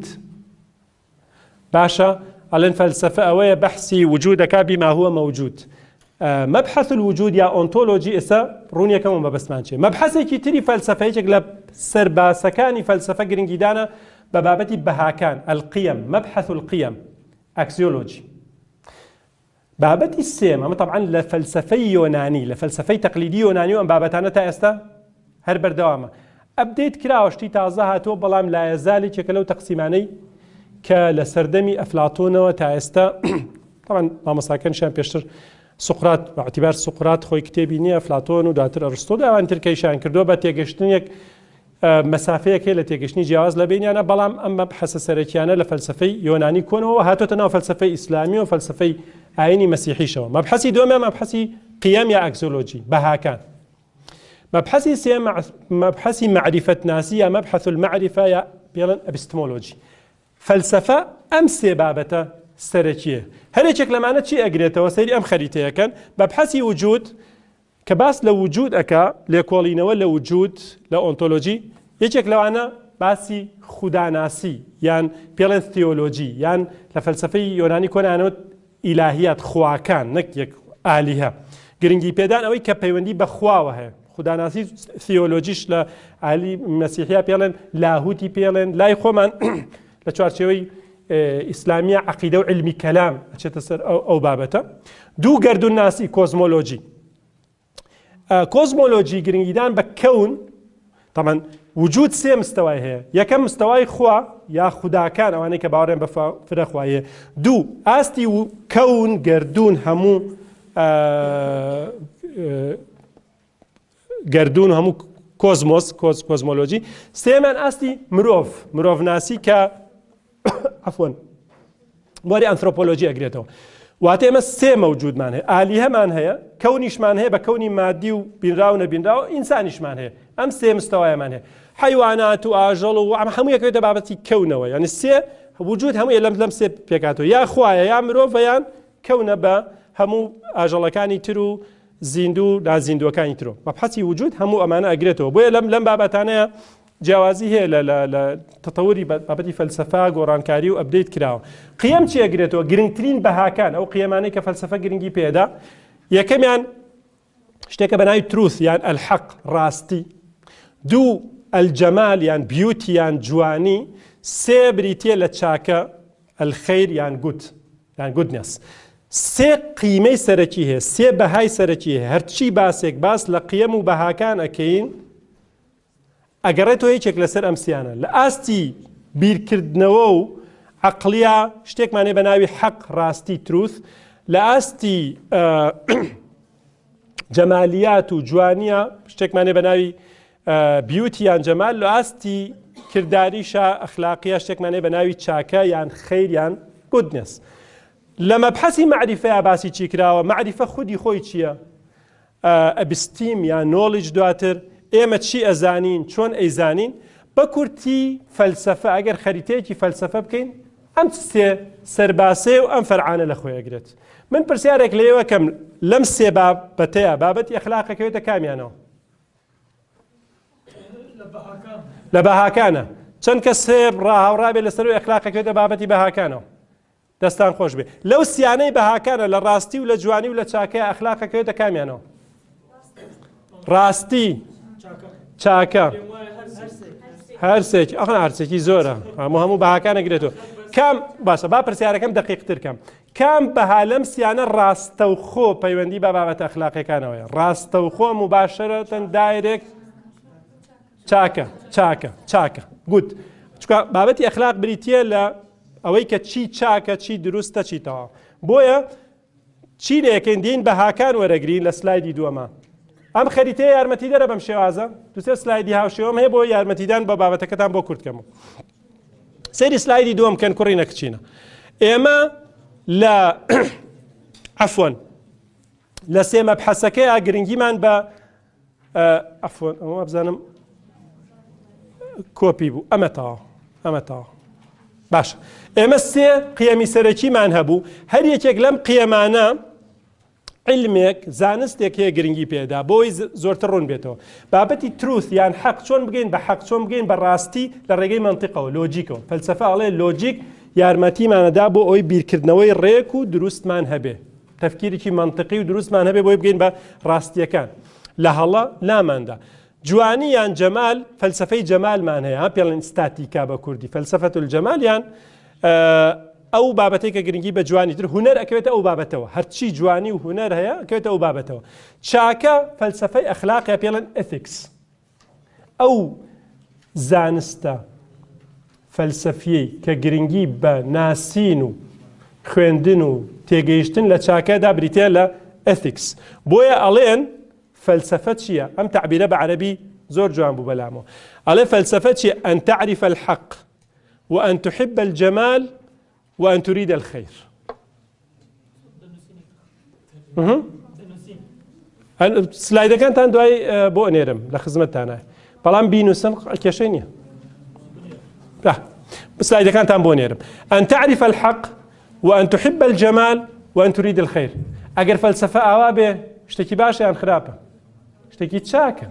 باشە؟ ئەڵێن فەلسەفە ئەوەیە بەحسی وجودەکە بما هو موجود. مەبحەث الوجود یا ئۆنتۆلۆژی ئێستا ڕوونیەکەمون بەبەستمان چێ. مەبحەثێکی تری فەلسەفەیەکێک لە سەرباسەکانی فەلسەفە گرنگیدانە بە بابەتی بەهاکان، القیەم، مەبحەث القیەم، ئەکسیۆلۆجی. بابەتی سێم، ئەمە طبعاً لە فەلسەفەی یۆنانی، لە فەلسەفەی تەقلیدی یۆنانی و ئەم بابەتانە تا ئێستا هەر بەردەوامە. ئەبدەیت کراوە، شتی تازە هاتووە، بەڵام لایەزالی چێکە لەو تەقسیمانەی کە لە سەردەمی ئەفلاتۆنەوە تا ئێستا طبعاً مامۆستاکانشیان پێشتر سقراط باعتیبار سقراط خۆی کتێبی نییە، ئەفلاتۆن و دواتر ئەرستۆ ئەوانتر کەیشان کردووە بە تێگەشتنێک مەسافەیەک هەیە لە تێگەشتنی جیاواز لە بینیانە، بەڵام ئەم بەحەسە سەرەکیانە لە فەلسەفەی یۆنانی کۆنەوە هاتۆتە ناو فەلسەفەی ئیسلامی و فەلسەفەی ئاینی مەسیحیشەوە. مەبحەسی دووەمیان مەبحەسی قیەم یا ئەکسیۆلۆجی، بەهاکان. مەبحەسی سێم مەبحەسی معریفەتناسی یا مەبحەث المعریفە یا پێڵێن ئەپیستمۆلۆجی. فەلسەفە ئەم سێ بابەتە سەرەکیە. هەرێکێک لەمانە چی ئەگرێتەوە؟ سەیری ئەم خەریتەیەکەن. مەبحەسی وجود کە باس لە وجود ئەکا، لێکۆڵینەوە لە وجود لە ئۆنتۆلۆجی، یەکێک لەوانە باسی خوداناسی یان پێڵێن تیۆلۆجی، یان لە فەلسەفەی یۆنانی کۆنانەوە ئیلاهیات، خواکان، نەک یەک ئالیهە. گرنگی پێدان ئەوەی کە پەیوەندی بە خواوە هەیە. خوداناسی ثیۆلۆجیش لە عالی مەسیحیا پێڵێن لاهوتی پێڵێن، لای خۆمان لە چوارچێوەی ئیسلامیە عەقیدە و علمی کەلام ئەچێتە سەر ئەو بابەتە. دوو گەردونناسی، کۆزمۆلۆجی. کۆزمۆلۆجی گرنگیدان بە کەون، طبعاً وجود سێ مستەوای هەیە. یەکەم مستەوای خوا یا خوداکان، ئەوانەی کە باوەڕێن بە فرە خوایە. دوو ئاستی کەون، گەردون، هەموو گەردون و هەموو کۆزمۆس، کۆزمۆلۆجی. سێمان ئاستی مرۆڤ، مرۆڤناسی کە عەفوەن بۆری ئەنترۆپۆلۆجی ئەگرێتەوە. واتە ئێمە سێ مەوجودمان هەیە، ئالیهەمان هەیە، کەونیشمان هەیە بە کەونی مادی و بینراو نەبینراوە، ئینسانیشمان هەیە. ئەم سێ مستەوایمان هەیە. حیوانات و ئاژەڵ و هەموو یەکەوێتە بابەتی کەونەوە، یعنی سێ وجود هەموو لەم سێ پێکاتەوە، یا خوایە، یا مرۆڤە، یان کەونە بە هەموو ئاژەڵەکانی تر و زیندوو نازیندوەکانی ترۆ. مەبحەثی وجود هەموو ئەمانە ئەگرێتەوە. بۆیە لەم بابەتانەیە جیاوازی هەیە لە تەتەوری بابەتی فەلسەفە، گۆڕانکاری و ئەبدەیت کراوە. قیەم چی ئەگرێتەوە؟ گرنگترین بەهاکان، ئەو قیەمانەی کە فەلسەفە گرنگی پێدا. یەکەمیان شتێکە بە ناوی تروث یان الحەق، ڕاستی. دوو الجەمال یان بیوتی یان جوانی. سێ بریتیە لە چاکە، الخەیر یان گوت یان گودنس. سێ قیمەی سەرەکی هەیە، سێ بەهای سەرەکی هەیە. هەرچی باسێک باس لە قیەم و بەهاکان ئەکەین، ئەگەڕێتەوە یەکێک لەسەر ئەمسیانە. لە ئاستی بیرکردنەوە و عەقڵیا شتێکمانێ بە ناوی حەق، ڕاستی، تروث. لە ئاستی جەمالیات و جوانیە شتێکمانێ بە ناوی بیوتی یان جەمال. لە ئاستی کرداریشە ئەخلاقیە شتێکمانێ بە ناوی چاکە یان خەیر یان گودنس. لە مەبحەسی معریفەیە باسی چی کراوە؟ معریفە خودی خۆی چییە؟ ئەبستیم یان نۆڵیج. دواتر ئێمە چی ئەزانین، چۆن ئەیزانین؟ بە کورتی فەلسەفە ئەگەر خەریتەیەکی فەلسەفە بکەین ئەم سێ سەرباسێ و ئەم فەرعانە لە خۆی ئەگرێت. من پرسیارێک لێوە کەم لەم سێ بابەتەیە بابەتی ئەخلاقەکەوێتە کامیانەوە؟ لە بەهاکانە. چەند کەس ڕاهاوڕابێ لەسەر ئەخلاقەکەوێتە بابەتی بەهاکانەوە؟ دەستان خۆش بێ. لەو سیانەی بەهاکانە لە ڕاستی و لە جوانی و لە چاکەیە ئەخلاقەکەوێتە کامیانەوە؟ ڕاستی، چاکە، هەرسێکی ئەخنا هەرسێکی زۆرە هەموو بەهاکانە گرێتەوە. کام باشە با پرسیارەکەم دقیقتر کەم. کام بەها لەم سیانە ڕاستە و خۆ پەیوەندی بە بابەتە ئەخلاقیەکانەوەیە؟ ڕاستە و خۆ مباشەرەتەن دایرێک چاکە چاکە چاکە گوت. چونکە بابەتی ئەخلاق بریتیە لە ئەوەی کە چی چاکە چی دروستە چی تەواو. بۆیە چی لەکەین دین بەهاکان وەرەگرین لە سلایدی دووەمە. ئەم خەریتەیە یارمەتی دەرە بەم شێوازە دوسێ سلایدی هاوشێوەم هەیە بۆ یارمەتیدان بە بابەتەکەتان بۆ کورتکەم. سەیری سلایدی دووەم کەن کوڕی نەکچینە. ئێمە لە عەفوەن لە سێ مەبحەسەکەیە گرنگیمان بە عەفوەن ئەوە بزانم کۆپی بوو ئەمە تاوە باشە. ئێمە سێ قیەمی سەرەکیمان هەبوو. هەر یەکێک لەم قیەمانە علمێک زانستێک هەیە گرنگی پێدا بۆی زۆرتر ڕوون بێتەوە. بابەتی تروث یان حەق چۆن بگەین بە حەق چۆن بگەین بە ڕاستی لە ڕێگەی منتیقەوە لۆجیکەوە. فەلسەفە ئەڵێ لۆجیک یارمەتیمانەدا بۆ ئەوی بیرکردنەوەی ڕێک و دروستمان هەبێ، تەفکیرێکی منتیقی و دروستمان هەبێ بۆی بگەین بە ڕاستیەکان لە هەڵە لاماندا. جوانی یان جەمال فەلسەفەی جەمالمان هەیە پێڵێن ستاتیکا بە کوردی فەلسەفەت الجەمال یان ئەو بابەتەی کە گرنگی بە جوانی تر هونەر ئەکەوێتە ئەو بابەتەوە. هەرچی جوانی و هونەر هەیە ئەکەوێتە ئەو بابەتەوە. چاکە فەلسەفەی ئەخلاقیە پێڵێن ئەثیکس. ئەو زانستە فەلسەفیەی کە گرنگی بە ناسین و خوێندن و تێگەیشتن لە چاکەدا بریتە لە ئەثیکس. بۆیە ئەڵێن فەلسەفە چییە؟ ئەم تعبیرە بە عەرەبی زۆر جوان بوو بەلامەوە. ئەڵێ فەلسەفە چییە؟ ئەن تعریف الحەق وأن تحب الجمال وأن تريد الخير. سلايدە كانتان دوای بۆ ئەنێرم لە خزمەتتانە بەڵام بینوسن کێشەی نییە. سلايدە كانتان بۆ ئەنێرم. أن تعرف الحق وأن تحب الجمال وأن تريد الخير. ئەگەر فەلسەفە ئاوا بێ شتێکی باشە یان خراپە؟ شتێکی چاکە.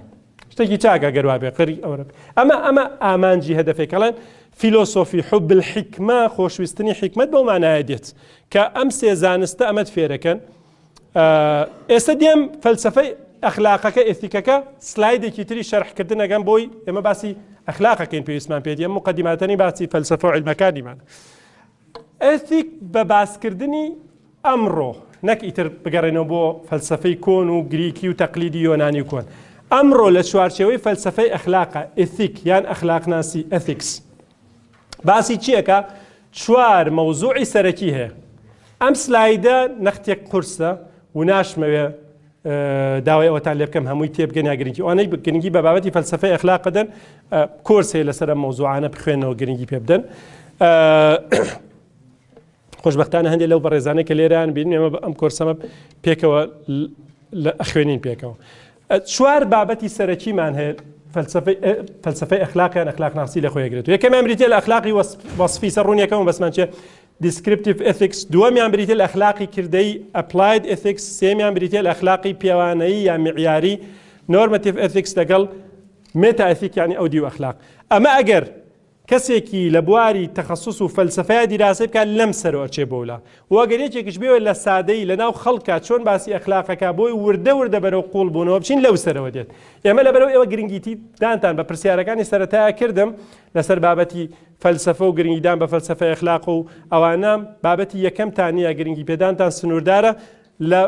شتێکی چاکە ئەگەر وا بێ قڕی ئەوە. ئەمە ئامانجی هەدەفێکەڵێن فیلۆسۆفی حب الحکمە خۆشویستنی حکمت بەو مانایە دێت کە ئەم سێ زانستە ئەمەت فێرەکەن. ئێستا دێم فەلسەفەی ئەخلاقەکە ئێتیکەکە سلایدێکی تری شەرحکردن ئەگەم بۆی ئێمە باسی ئەخلاقەکەین پێویستمان پێ دێم مقدماتەنی باسی فەلسەفە و علمەکانیمان. ئێتیک بە باسکردنی ئەمڕۆ نەک ئیتر بگەڕێنەوە بۆ فەلسەفەی کۆن و گریکی و تەقلیدی یۆنانی کۆن. ئەمڕۆ لە چوارچێوەی فەلسەفەی ئەخلاقە ئێتیک یان ئەخلاقناسی ئەثیکس باسی چیەکە؟ چوار مەوزوعی سەرەکی هەیە. ئەم سلایدە نەختێک قورسە و ناشمەوێ داوای ئەوەتان لێ بکەم هەمووی تێبگەن یا گرنگی ئەوانەی گرنگی بە بابەتی فەلسەفەی ئەخلاق بدەن کۆرس هەیە لەسەر ئەم مەوزوعانە بخوێنەوە گرنگی پێ بدەن. خۆشبەختانە هەندێک لەو بەڕێزانەی کە لێران بینین ئێمە ئەم کۆرسەمە پێکەوە خوێنین پێکەوە. چوار بابەتی سەرەکیمان هەیە فەلسەفەی ئەخلاقیان ئەخلاقناسی لە خۆی گرێت. یەکەمیان بریتە لە ئەخلاقی وەصفی سەر ڕوونیەکەمە بەسمان چێ descriptive ethics، دووەمیان بریتە لە ئەخلاقی کردەی applied ethics، سێمیان بریتە لە ئەخلاقی پیاوانەیی یا معیاری normative ethics لەگەڵ meta ethic یعنی ئەو دیو ئەخلاق. ئەمە ئەگەر کەسێکی لە بواری تەخەسوس و فەلسەفەیە دیراسە بکات لەم سەرەوە چێ بۆلا و ئەگەر یەکێکیش بێوە لە سادەی لەناو خەڵکە چۆن باسی ئەخلاقەکە بۆی وردە بەرەو قوڵ بوونەوە بچین لەو سەرەوە دێت. ئێمە لەبەرەوە ئێوە گرنگیتی دانتان بە پرسیارەکانی سەرەتایە کردم لەسەر بابەتی فەلسەفە و گرنگیدان بە فەلسەفەی ئەخلاق و ئەوانە بابەتی یەکەمتانە گرنگی پێدانتان سنووردارە لە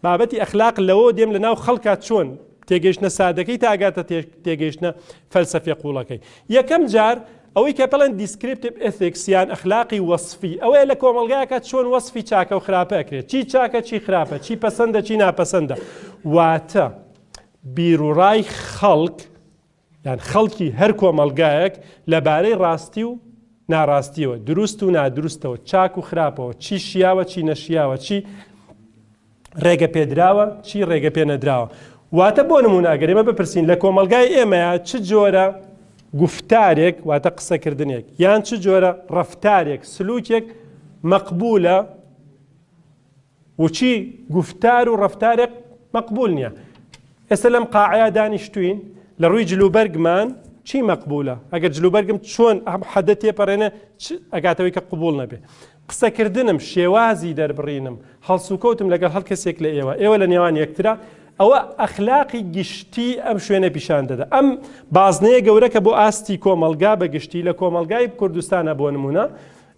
بابەتی ئەخلاق لەوە دێم لەناو خەڵکە چۆن تێگەیشتنە سادەکەی تا ئاگاتە تێگەیشتنە فەلسەفی قوڵەکەی. یەکەم جار ئەوەی کە بڵێن دیسکریپتیڤ ئێتیکس یان ئەخلاقی وەصفی ئەوەیە لە کۆمەڵگایەکە چۆن وەصفی چاکە و خراپە ئەکرێت، چی چاکە چی خراپە، چی پەسەندە چی ناپەسەندە. واتە بیرروڕای خەڵک یان خەڵکی هەر کۆمەڵگایەک لەبارەی ڕاستی و ناڕاستیەوە، دروست و نادروستەوە، چاک و خراپەوە، چی شیاوە چی نەشیاوە، چی ڕێگە پێدراوە چی ڕێگە پێ نەدراوە. واتە بۆ نمونە ئەگەر ئێمە بپرسین لە کۆمەڵگای ئێمەیە چ جۆرە گفتارێک واتە قسەکردنێک یان چ جۆرە ڕەفتارێک سلوکێک مەقبولە و چی گفتار و ڕەفتارێک مەقبول نییە. ئێستا لەم قاعەیە دانیشتوین لە ڕووی جلوبەرگمان چی مەقبولە؟ ئەگەر جلوبەرگم چۆن حەدە تێپەڕێنە ئەگاتەوەی کە قبول نەبێ. قسەکردنم شێوازی دەربڕینم هەڵسوکەوتم لەگەڵ هەڵ کەسێک لە ئێوە لە نێوان یەکترا ئەوە ئەخلاقی گشتی ئەم شوێنە پیشان دەدا. ئەم بازنەیە گەورەکە بۆ ئاستی کۆمەلگا بە گشتی لە کۆمەلگای کوردستانە بۆ نمونە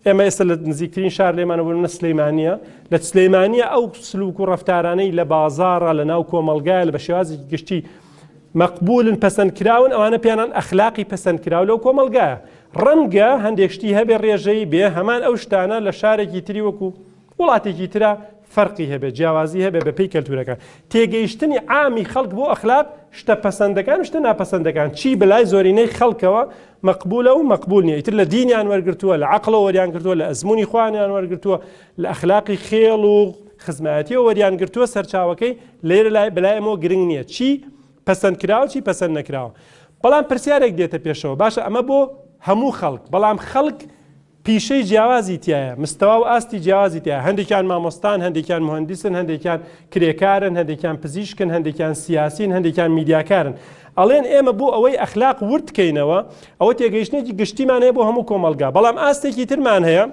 ئێمە ئێستا لە نزیکترین شار لێمانە بوون سلەیمانیە لە سلەیمانیە ئەو سلوک و ڕەفتارانەی لە بازاڕە لە ناو کۆمەلگایە لە بە شێوازی گشتی مەقبولن پەسەندکراون ئەوانە پیانان ئەخلاقی پەسەندکراو لەو کۆمەلگایە. ڕەنگە هەندێک شتی هەبێ ڕێژەی بێ هەمان ئەو شتانە لە شارێکی تری وەکو وڵاتێکی ترە فەرقی هەبێت جیاوازی هەبێ بە پێی کەلتورەکان. تێگەیشتنی عامی خەڵک بۆ ئەخلاق شتە پەسەندەکان شتە ناپەسەندەکان چی بەلای زۆرینەی خەڵکەوە مەقبولە و مەقبول نییە. ئیتر لە دینیان وەرگرتووە لە عەقڵەوە وەریان گرتووە لە ئەزمموی خوانیان وەرگرتووە لە ئەخلاقی خێڵ و خزمەتیەوە وەریان گرتووە سەرچاوەکەی لێرە بەلای ئەمەوە گرنگ نییە چی پەسەند کراوە چی پەسەند نەکراوە. بەڵام پرسیارێک دێتە پێشەوە باشە ئەمە بۆ هەموو خەڵک بەڵام خەڵک پیشەی جیاوازی تایە مستەوا و ئاستی جیاوازی تایە هەندێکیان مامۆستان هەندێکیان مهندسن هەندێکیان کرێکارن هەندێکیان پزیشکن هەندێکیان سیاسین هەندێکیان میدیاکارن ئەڵێن ئێمە بۆ ئەوەی ئەخلاق وردکەینەوە ئەوە تێگەیشتێکی گشتیمان هەیە بۆ هەموو کۆمەلگا. بەڵام ئاستێکی ترمان هەیە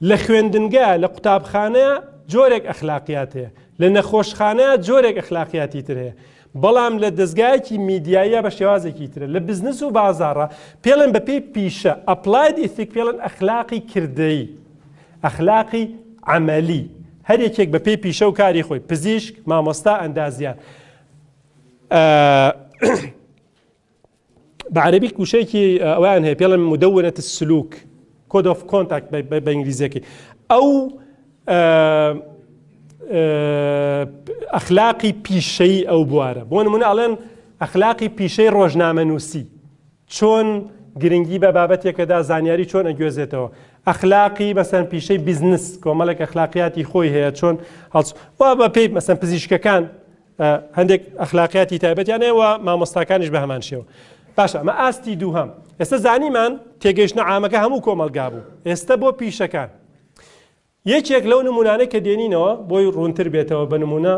لە خوێندنگە لە قوتابخانەیە جۆرێک ئەخلاقیات هەیە لە نەخۆشخانەیە جۆرێک ئەخلاقیاتی تر هەیە بەڵام لە دەستگایەکی میدیایە بە شێوازێکی ترە لە بزنس و بازاڕە پێڵێن بە پێی پیشە ئەپلاید ئیثیک پێڵێن ئەخلاقی کردەیی ئەخلاقی عەمەلی هەرێکێک بە پێی پیشە و کاری خۆی پزیشک مامۆستا ئەندازیار. بە عەرەبی کوشەیەکی ئەویان هەیە پێڵێن مدەونەت السلوک کۆد ئۆف کۆنتاکت بە ئینگلیزیەکەی ئەو ئەخلاقی پیشەی ئەو بوارە بۆ نمونە ئەڵێن ئەخلاقی پیشەی ڕۆژنامەنووسی چۆن گرنگی بە بابەتێکەدا زانیاری چۆن ئەگوێزێتەوە ئەخلاقی مەسەن پیشەی بیزنس کۆمەڵێک ئەخلاقیاتی خۆی هەیە چۆن وا بە پێی مەسەن پزیشکەکان هەندێک ئەخلاقیاتی تایبەتیان هەیە و مامۆستاکانیش بە هەمان شێوە. باشە ئەمە ئاستی دووهەم. ئێستا زانیمان تێگەیشتنە عامەکە هەموو کۆمەلگا بوو ئێستا بۆ پیشەکان یەکێک لەو نمونانەی کە دێنینەوە بۆی ڕوونتر بێتەوە بە نمونە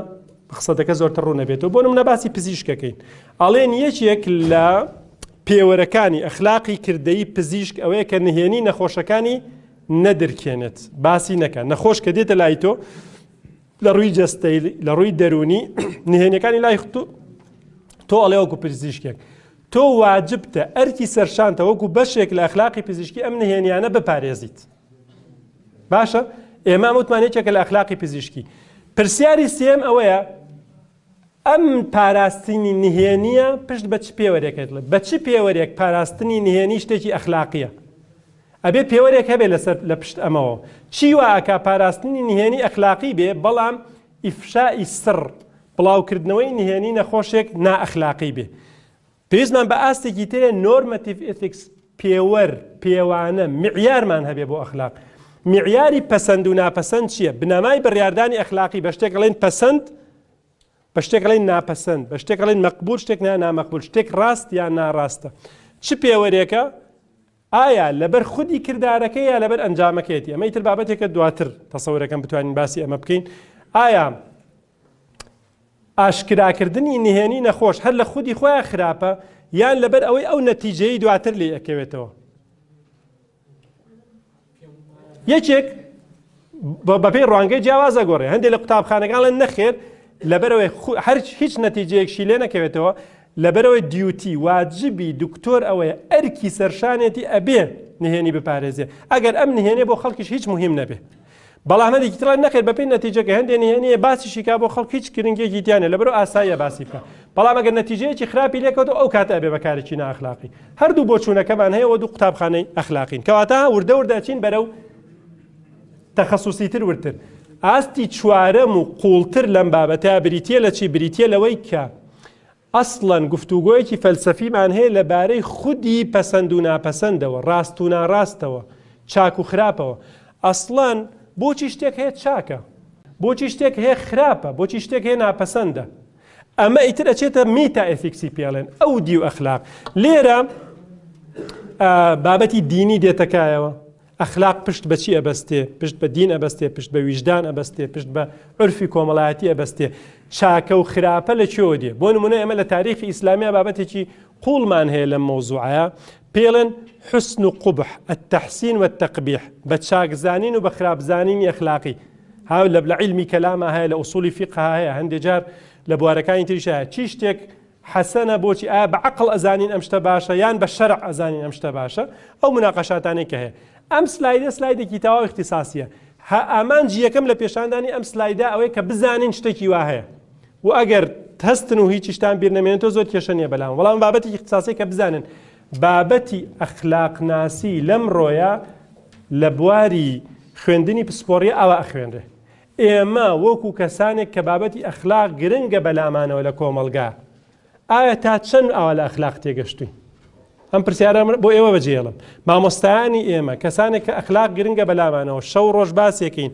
قسەتەکە زۆرتر ڕوو نەبێتەوە بۆ نمونە باسی پزیشکەکەین ئەڵێن یەکێک لە پێوەرەکانی ئەخلاقی کردەیی پزیشک ئەوەیە کە نهێنی نەخۆشەکانی نەدرکێنێت باسی نەکەن نەخۆش کە دێتە لای تۆ لە ڕووی جەستەی لە ڕووی دەرونی نهێنیەکانی لای تۆ ئەڵێ وەکو پزیشکێک تۆ واجبتە ئەرکی سەرشانتە وەکو بەشێک لە ئەخلاقی پزیشکی ئەم نهێنیانە بپارێزیت. باشە ئێمە متمانێکێکە لە ئەخلاقی پزیشکی. پرسیاری سێم ئەوەیە ئەم پاراستنی نهێنیە پشت بە چ پێوەرێکێت بە چ پێوەرێک پاراستنی نهێنی شتێکی ئەخلاقیە ئەبێ پێوەرێک هەبێ لەسەر لە پشت ئەمەوە چی واکە پاراستنی نهێنی ئەخلاقی بێ بەڵام ئیفشای سڕ بڵاوکردنەوەی نهێنی نەخۆشێک نائەخلاقی بێ. پێویستمان بە ئاستێکی ترێ نۆرمەتیڤ ئێتیکس پێوەر پێوانە معیارمان هەبێ بۆ ئەخلاق. معیاری پەسەند و ناپەسەند چییە؟ بنەمای بڕیاردانی ئەخلاقی بە شتێک ئەڵێن پەسەند بە شتێک ئەڵێن ناپەسەند بە شتێک ئەڵێن مەقبول شتێک نامەقبول شتێک ڕاست یان ناڕاستە چ پێوەرێکە؟ ئایا لەبەر خودی کردارەکەی یا لەبەر ئەنجامەکەیەتی؟ ئەمە ئیتر بابەتێکە دواتر تەسەورەکەم بتوانین باسی ئەمە بکەین. ئایا ئاشکراکردنی نهێنی نەخۆش هەر لە خودی خۆیان خراپە یان لەبەر ئەوەی ئەو نەتیجەی دواتر لێ ئەکەوێتەوە؟ یەکێک بەپێی ڕوانگەی جیاوازە گۆڕێ هەندێک لە قوتابخانەکان لەن نەخێر لەبەرەوەی هەر هیچ نەتیجەیەکشی لێ نەکەوێتەوە لەبەرەوەی دیوتی واجبی دکتۆر ئەوەیە ئەرکی سەرشانێتی ئەبێ نهێنی بپارێزێ ئەگەر ئەم نهێنێ بۆ خەڵکیش هیچ مهم نەبێ. بەڵام هەندێکی تر نەخێر بەپێی نەتیجەکە هەندێک نهێنیە باسیشی کا بۆ خەڵک هیچ گرنگێکی تیانە لەبەرەوە ئاساییە باسی بکە. بەڵام ئەگەر نەتیجەیەکی خراپی لێکەوتەوە ئەو کاتە ئەبێ بەکارێکی نائەخلاقی. هەردوو بۆچوونەکەمان هەیە و دوو قوتابخانەی ئەخلاقین کەواتە وردە وردەچین بەرەو تەخەسوسیتر ورتر. ئاستی چوارەم و قوڵتر لەم بابەتە بریتە لە چی؟ بریتە لەوەی کە ئەسڵەن گفتوگۆیەکی فەلسەفیمان هەیە لەبارەی خودی پەسەند و ناپەسەندەوە ڕاست و ناڕاستەوە چاک و خراپەوە. ئەسڵەن بۆچی شتێک هەیە چاکە؟ بۆچی شتێک هەیە خراپە؟ بۆچی شتێک هەیە ناپەسەندە؟ ئەمە ئیتر ئەچێتە میتا ئێتیکسی پێڵێن ئەو دی و ئەخلاق لێرە بابەتی دینی دێتەکایەوە ئەخلاق پشت بە چی ئەبەستێ پشت بە دین ئەبەستێ پشت بە ویژدان ئەبەستێ پشت بە عرفی کۆمەڵایەتی ئەبەستێ چاکە و خراپە لە چێوە دێ بۆ نمونە ئێمە لە تاریخی ئیسلامیا بابەتێکی قوڵمان هەیە لەم مەوزوعەیە پێڵێن حسن و قبح التحسين والتقبيح بە چاکزانین و بە خراپزانینی ئەخلاقی هاو لە علمی کەلامە هەیە لە ئوسولی فقه هەیە هەندێک جار لە بوارەکانی تریش هەیە چی شتێک حەسەنە بۆچی ئایا بە عەقڵ ئەزانین ئەم شتە باشە یان بە شەرع ئەزانین ئەم شتە باشە ئەو مناقەشاتانەی کە هەیە ئەم سلایدێکی تەواو اختصاسیە ئامانجی یەکەم لە پێشاندانی ئەم سلایدا ئەوەی کە بزانین شتێکی وا هەیە و ئەگەر هەستن و هیچ شتان بیر نەمێنێتەوە زۆر کێشە نیە بەلام وەڵام بابەتی اختصاسی کە بزانن بابەتی ئەخلاقناسی لەم ڕۆیە لە بواری خوێندنی پسپۆڕیە ئەوە ئەخوێنرێ ئێمە وەکو کەسانێک کە بابەتی ئەخلاق گرنگە بەلامانەوە لە کۆمەلگا ئایا تا چەند ئاوا لە ئەخلاق تێگەشتوین ئەم پرسیارە بۆ ئێوە بەجێڵم مامۆستایانی ئێمە کەسانێک کە ئەخلاق گرنگە بەلامانەوە شەو ڕۆژ باسێکین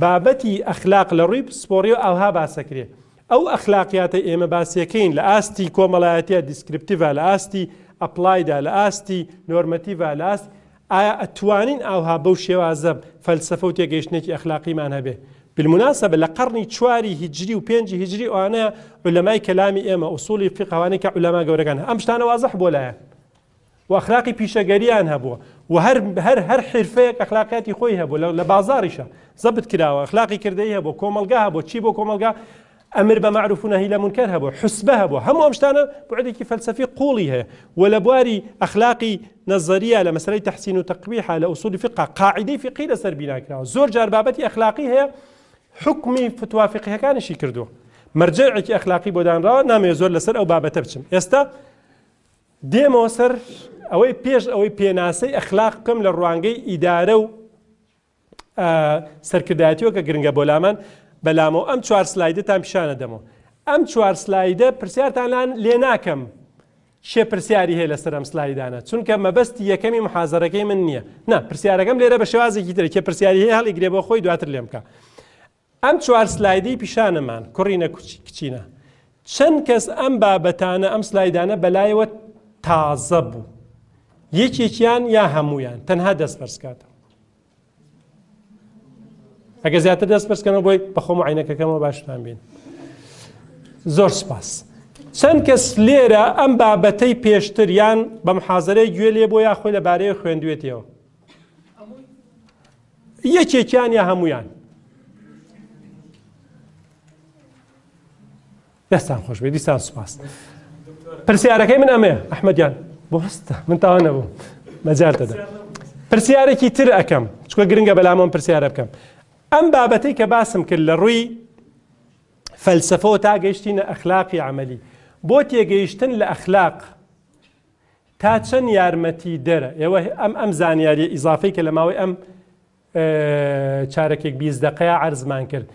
بابەتی ئەخلاق لە ڕووی پسپۆڕی و ئەوها باسەکرێ ئەو ئەخلاقیاتە ئێمە باسیەکەین لە ئاستی کۆمەڵایەتیە دیسکریپتیڤە لە ئاستی ئەپلایدا لە ئاستی نۆرمەتیڤە لە ئاست ئایا ئەتوانین ئەوها بەو شێوازە فەلسەفە و تێگەیشتێکی ئەخلاقیمان هەبێ بالمناسبة لقرني تشواري هجري وبينجي هجري وأنا علماء كلامي إما أصولي فقه وأنا كعلماء جورجان أمشتانا واضح بولا وأخلاقي بيشجريان هبوا وهر حرفيك أخلاقياتي خوي هبوا لبازارشة زبط كده وأخلاقي كردي هبوا كوملجا هبوا تشيبو كوملجا أمر بمعروف ونهي عن منكر هبوا حسبه هبوا هم أمشتانا بعد كيف فلسفي قوليها ولا بواري أخلاقي نظرية لمسألة تحسين وتقبيح على أصول فقه قاعدة فقهية لسر بناء كده زور جربابتي أخلاقي هي حكمي فتوى فقهية كان شي كردو مرجعك أخلاقي بودان را نام يزور لسر أو بابته بچم يستا ديمو سر أوي بيج أوي بيناسي أخلاق كم للروانجي إدارة سركداتيو كجرنجا بولامان بلامو أم 4 سلايد تام بشانه دمو أم 4 سلايد برسيار تانلان ليناكم شي برسياري هي لسر أم سلايدانا چون كم بس يكمي محاضرة كي من نية نا برسيارة كم ليرة بشوازي كتير كي برسياري هي هل يقربوا خوي دواتر ليمكا ئەم 4 سلایدی پیشانەمان کوڕینە کچینە چەند کەس ئەم بابەتانە ئەم سلایدانە بەلایەوە تازە بوو یەکێکیان یا هەمویان تەنها دەستبەرزکاتەوە ئەگە زیاتر دەستبەرزکەنەوە بۆی بەخۆم عینەکەکەمەوە باشتان بین زۆر سپاس چەند کەس لێرە ئەم بابەتەی پێشتر یان بە محازەرەی گوێ لێ بۆ یاخۆی لەبارەیە خوێندوێتەوە یەکێکیان یا هەمویان دەستان خۆش بێ دیسان سوپاس پرسیارەکەی من ئەمەیە ئەحمەدیان بۆ هەستە من تاوا نەبوو مەجال دەدەم پرسیارێکی تر ئەەکەم چکە گرنگە بەلامەوە پرسیارە بکەم ئەم بابەتەی کە باسم کرد لە ڕووی فەلسەفەوە تا گەیشتینە ئەخلاقی عەمەلی بۆ تێگەیشتن لە ئەخلاق تا چەند یارمەتی دەرە ئێوە ئەم زانیاری ئیزافەی کە لە ماوەی ئەم چارەکێک 20 دقەیە عەرزمان کرد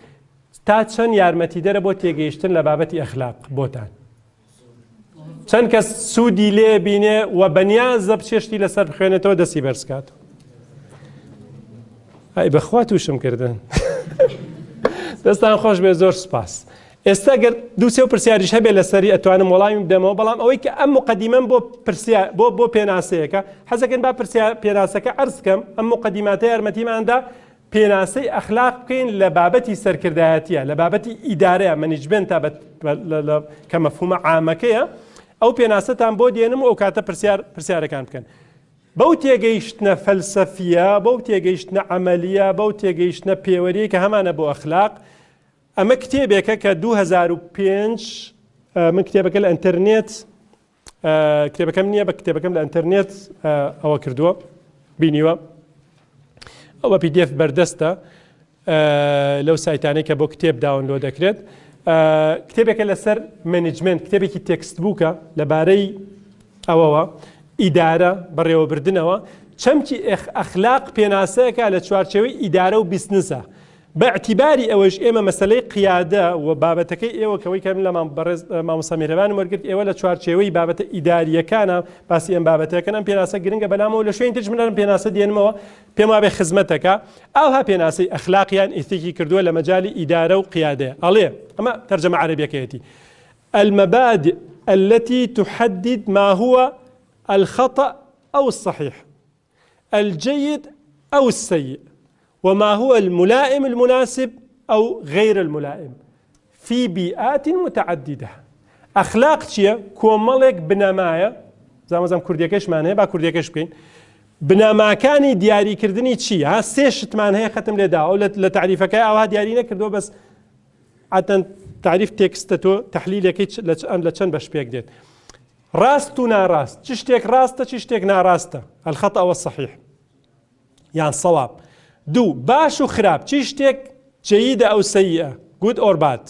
تا چەند یارمەتی دەرە بۆ تێگەیشتن لە بابەتی ئەخلاق بۆتان چەند کەس سوودی لێ بینێ و بەنیازە بچێشتی لەسەر بخوێنێتەوە دەستی بەرزکات ئای بەخوا تووشم کردن دەستان خۆش بێ زۆر سپاس ئێستا گەر دووسێ و پرسیاریش هەبێ لەسەری ئەتوانم وەڵامی بدەمەوە بەڵام ئەوەی کە ئەم مقەدیمەم بۆ پێناسەیەەکە حەزەکەن با پێناسەکە عەرز بکەم ئەم مقەدیماتە یارمەتیماندا پێناسەی ئەخلاق بکەین لە بابەتی سەرکردایەتیە لە بابەتی ئیدارەیە مەنیجمنتە کە مەفهومە عامەکەیە ئەو پێناسەتان بۆ دێنم و ئەو کاتە پرسیارەکان بکەن بەو تێگەیشتنە فەلسەفیە بەو تێگەیشتنە عەمەلیە بەو تێگەیشتنە پێوەریە کە هەمانە بۆ ئەخلاق ئەمە کتێبێکە کە 2005 من کتێبەکە لە ئینتەرنێت کتێبەکەم نییە بە کتێبەکەم لە ئینتەرنێت ئەوە کردووە بینیوە ئەو بە PDF بەردەستە لەو سایتانەی کە بۆ کتێب داونلۆد دەکرێت کتێبێکە لەسەر مەنیجمنت کتێبێکی تێکست بووکە لەبارەی ئەوەوە ئیدارە بەڕێوەبردنەوە چەمکی ئەخلاق پێناسەیەکە لە چوارچێوەی ئیدارە و بیسنسە باعتیباری ئەوەش ئێمە مەسەلەی قیادە و بابەتەکەی ئێوە کەوەی کە لە مامۆستا میهرەبانم وەرگرت ئێوە لە چوارچێوەی بابەتە ئیداریەکانە باسی ئەم بابەتەکەن ئەم پێناسە گرنگە بەلامەوە لە شوێن ترش منم پێناسە دێنمەوە پێم وابێ خزمەتەکە ئەوها پێناسەی ئەخلاقیان ئیتیکی کردووە لە مەجالی ئیدارە و قیادەیە ئەڵێ ئەمە تەرجەمە عەرەبیەکەیەتی المبادئ التي تحدد ما هو الخطأ أو الصحيح، الجيد أو السيء، وما هو الملائم المناسب أو غير الملائم في بيئات متعددة. أخلاق چیە؟ کۆمەڵێک بنەمایە، زامەزەم کوردیەکەشمان هەیە، با کوردیەکەش بکەین. بنەماکانی دیاریکردنی چیە؟ سێ شتمان هەیە ختم لێدا ئەو لە تعریفەکەی ئەوها دیاری نەکردەوە، بەس عادەن تعریف تێکستە تۆ تەحلیلەکەی لە چەند بەش پێک دێت. ڕاست و ناڕاست، چ شتێک ڕاستە چ شتێک ناڕاستە، الخەطأ والصحیح یان سەواب. دوو، باش و خراپ، چ شتێک جەیدە ئەو سەیئە، good or bad.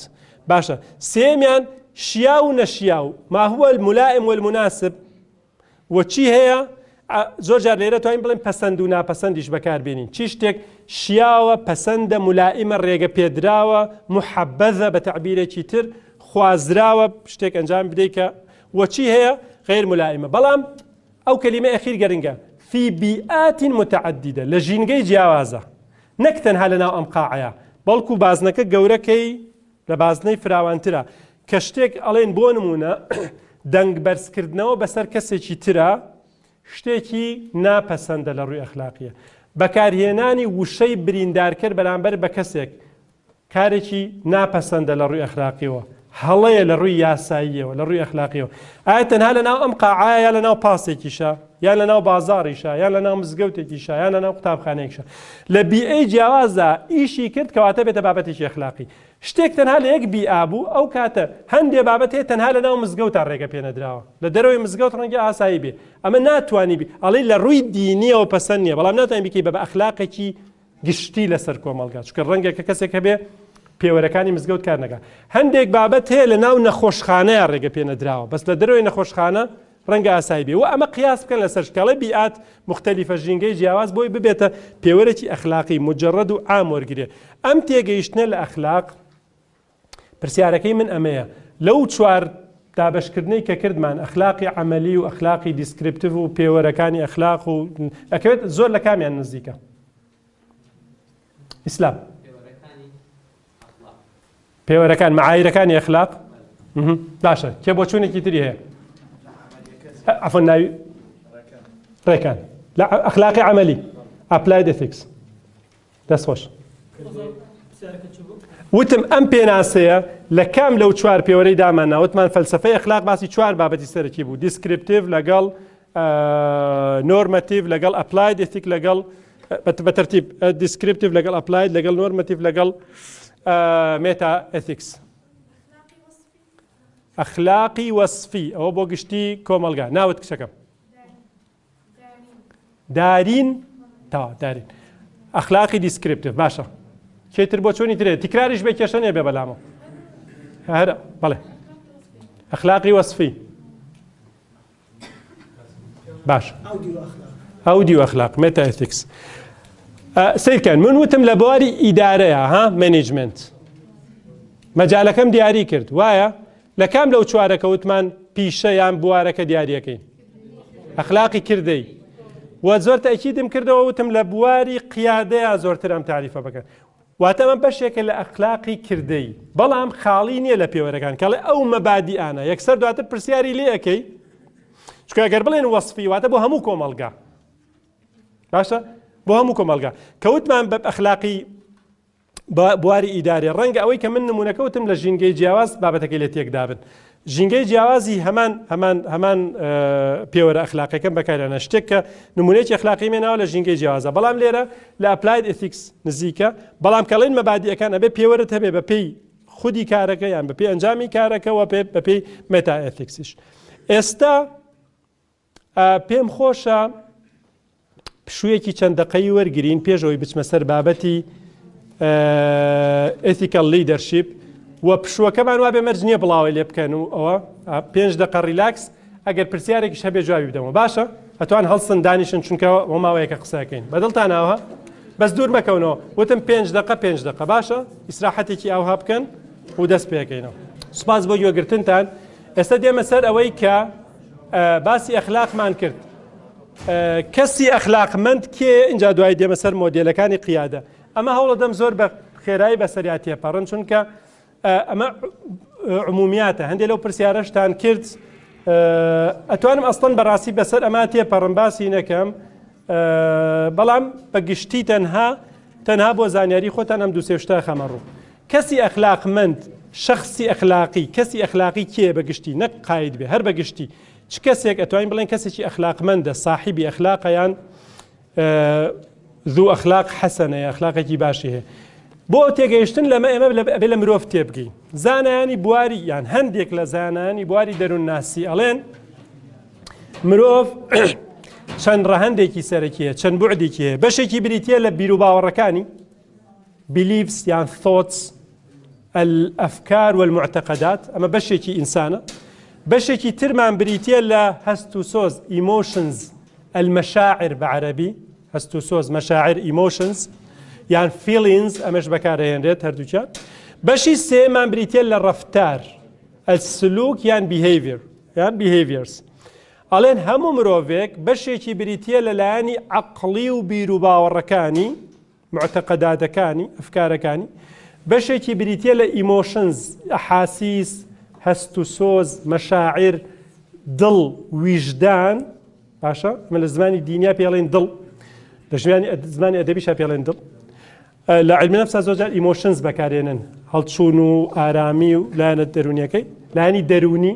باشە. سێمیان شیا و نەشیا و ما هو الملائم والمناسب، وچی هەیە زۆر جار لێرە توانین بڵێن پەسەند و ناپەسەندیش بەکاربێنین. چی شتێک شیاوە، پەسەندە، مولائمە، ڕێگە پێدراوە، محەبەذە بە تەعبیرێکی تر، خوازراوە شتێک ئەنجام بدەیت کە وچی هەیە غیر ملائمە. بەڵام ئەو کەلیمە ئەخیر گەرنگە في بيئات متعددة، لە ژینگەی جیاوازە، نەک تەنها لەناو ئەم قاعەیە، بەڵکو بازنەکە گەورەکەی لە بازنەی فراوانترە، کە شتێک ئەڵێن بۆ نمونە دەنگ بەرزکردنەوە بەسەر کەسێکی ترە شتێکی ناپەسەندە لە ڕووی ئەخلاقیە. بەکارهێنانی وشەی بریندارکرد بەرامبەر بە کەسێک کارێکی ناپەسەندە لە ڕووی ئەخلاقیەوە، هەڵەیە لە ڕووی یاساییەوە، لە ڕووی ئەخلاقیەوە. ئایا تەنها لەناو ئەم قاعەیە یا لەناو پاسێکیشە، یان لەناو بازاڕیشە، یان لەناو مزگەوتێکیشە، یان لەناو قوتابخانەیەکشە، لە بیئەی جیاوازە ئیشی کرد کەواتە بێتە بابەتێکی ئەخلاقی. شتێک تەنها لە یەک بیئا بوو، ئەو کاتە هەندێ بابەت هەیە تەنها لەناو مزگەوتان ڕێگە پێنەدراوە، لە دەرەوەی مزگەوت ڕەنگە ئاسایی بێ، ئەمە ناتوانی بی ئەڵێ لە ڕووی دینیەوە پەسەند نییە، بەڵام ناتوانین بیکەی بە ئەخلاقێکی گشتی لەسەر کۆمەڵگا، چونکە ڕەنگە کە کەسێک هەبێ پێوەرەکانی مزگەوت کار نەکات. هەندێک بابەت هەیە لە ناو نەخۆشخانەیە ڕێگە پێنەدراوە، بەس لە دەرەوەی نەخۆشخانە ڕەنگە ئاسایی بێ. و ئەمە قیاس بکەن لەسەر شکاڵی بیئات مختلفە ژینگەی جیاواز بۆی ببێتە پێوەرێکی ئەخلاقی مجرد و عام وەرگرێ. ئەم تێگەیشتنە لە ئەخلاق پرسیارەکەی من ئەمەیە، لەو چوار دابەشکردنەی کە کردمان، ئەخلاقی عەمەلی و ئەخلاقی دیسکریپتیڤ و پێوەرەکانی ئەخلاق و ئەکەوێت زۆر لە کامیان نزیکە؟ ئیسلام پێوەرەکان معایرەکانی ئەخلاق باشە، کێ بۆ چوونێکی تری هەیە؟ عەفوەن ناوی ڕێکان لە ئەخلاقی عەمەلی applied ethics. دەستخۆش. وتم ئەم پێناسەیە لە کام لەو چوار پێوەرەی دامانەوە، وتمان فەلسەفەی ئەخلاق باسی چوار بابەتی سەرەکی بوو، دیسکریپتیڤ لەگەڵ نۆرمەتیڤ لەگەڵ ئەپلاید ئێتیک لەگەڵ بە تەرتیب دیسکریپتیڤ لەگەڵ ئەپلاید لەگەڵ نۆرمەتیڤ لەگەڵ مێتا ئێتیکس. ئەخلاقی وەسفی ئەوە بۆ گشتی کۆمەڵگا. ناوت کچەکەم؟ دارین. تا دارین. ئەخلاقی دیسکریپتیڤ باشە. کێتر بۆ چۆنی ترێت تیکراریش بێ کێشە نێ بێ بەلامەوە. هەرە بەڵێ ئەخلاقی وەسفی باش ئەودی و ئەخلاق مێتا ئێتیکس. سیرکەن من وتم لە بواری ئیدارەیە ها مەنیجمنت مەجالەکەم دیاری کرد، وایە لە کام لەو چوارەکە وتمان پیشە یان بوارەکە دیاریەکەی ئەخلاقی کردەی، و زۆر تەکیدم کردەوە وتم لە بواری قیادەیە زۆرتر ئەم تاریفە بکەن، واتە من بەشێکە لە ئەخلاقی کردەی، بەڵام خاڵی نییە لە پێوەرەکان کەڵێ ئەو مەبادیئانە یەکسەر دواتر پرسیاری لێ ئەەکەی، چونکە ئەگەر بڵێن وەسفی واتە بۆ هەموو کۆمەڵگا باشە، بۆ هەموو کۆمەڵگا کەوتمان بە ئەخلاقی بواری ئیداری ڕەنگە ئەوەی کە من نمونونەکەوتم لە ژینگەی جیاواز بابەتەکەی لێ تێکدابن. ژینگەی جیاوازی هەمان پێوەرە ئەخلاقیەکەم بەکارێنە، شتێک کە نمونەیەکی ئەخلاقی مێناوە لە ژینگەی جیاوازە، بەڵام لێرە لە ئەپلاید ئێتیکس نزیکە، بەڵام کەڵێن مەبادیەکان ئەبێ پێوەرت هەبێ بە پێی خودی کارەکە یان بە پێی ئەنجامی کارەکەەوە بە پێی مێتا ئێتیکسیش. ئێستا پێم خۆشە پشوویەکی چەند دقەی وەرگرین پێشەوەی بچمە سەر بابەتی ethical leadership و پشووەکەمان وا بێ مەرج نییە بڵاوی لێ بکەن و ئەوە 5 دقە ریلاکس ئەگەر پرسیارێکیش هەبێ جوابی بدەمەوە باشە، ئەتوان هەڵسن دانیشن چونکە وەماوەیەکە قسەکەین بەدڵتانەوە بەس دوور مەکەونەوە، وتم 5 دقە باشە ئیسراحەتێکی ئاوها بکەن و دەست پێەکەینەوە. سوپاس بۆ گوێگرتنتان. ئێستا دێمە سەر ئەوەی کە باسی ئەخلاقمان کرد، کەسی ئەخلاقمەند کێ؟ اینجا دوای دێمە سەر مۆدێلەکانی قیادە. ئەمە هەوڵە دەم زۆر بە خێرایی بەسەریاتی پەڕن، چونکە ئەمە عمومیاتە هەندێک لەو پرسیارەشتان کرد ئەتوانم ئەسڵەن بەڕاستی بەسەر ئەما تێپەڕم باسی نەکەم بەڵام بەگشتی تەنها بۆ زانیاری خۆتان ئەم دوو سێشتا خەمەڕوو کەسی ئەخلاقمەند شخصی ئەخلاقی کەسی ئەخلاقی کێ بەگشتی نەک قاید بێ هەر بەگشتی چ کەسێک ئەتوانین بڵێن کەسێکی ئەخلاقمەندە صاحبی ئەخلاقیان ذو ئەخلاق حەسەنە ئەخلاقێکی باشی هەیە بۆ تێگەیشتن لەمە ئێمە بێ لە مرۆڤ تێبگەین زانایانی بواری یان هەندێک لە زانایانی بواری دەروون ناسی ئەڵێن مرۆڤ چەند ڕەهەندێکی سەرەکیە چەند بوعدێکی هەیە بەشێکی بریتیە لە بیر و باوەڕەکانی beliefs یان thoughts الأفكار والمعتقدات ئەمە بەشێکی ئینسانە بەشێکی ترمان بریتیە لە هەست و سۆز emotions المشاعر بەعەرەبی هەست و سۆز مەشاعر emotions یان feelings ئەمەش بەکارهێنرێت هەردووچیان بەشی سێمان بریتیە لە ڕەفتار السلوک یان behavior یان behaviors ئەڵێن هەموو مرۆڤێک بەشێکی بریتیە لەلایەنی عەقڵی و بیر و باوەڕەکانی معتەقەداتەکانی ئەفکارەکانی بەشێکی بریتیە لە emotions ئەحاسیس هەست و سۆز مەشاعر دڵ ویژدان باشە من لە زمانی دینیا پێڵێن دڵ لە زمانی ئەدەبیشا پێڵێن دڵ لە علمی نەفسا زۆرجار emotions بەکارێنن هەڵچوون و ئارامی و لایەنە دەرونیەکەی لایەنی دەرونی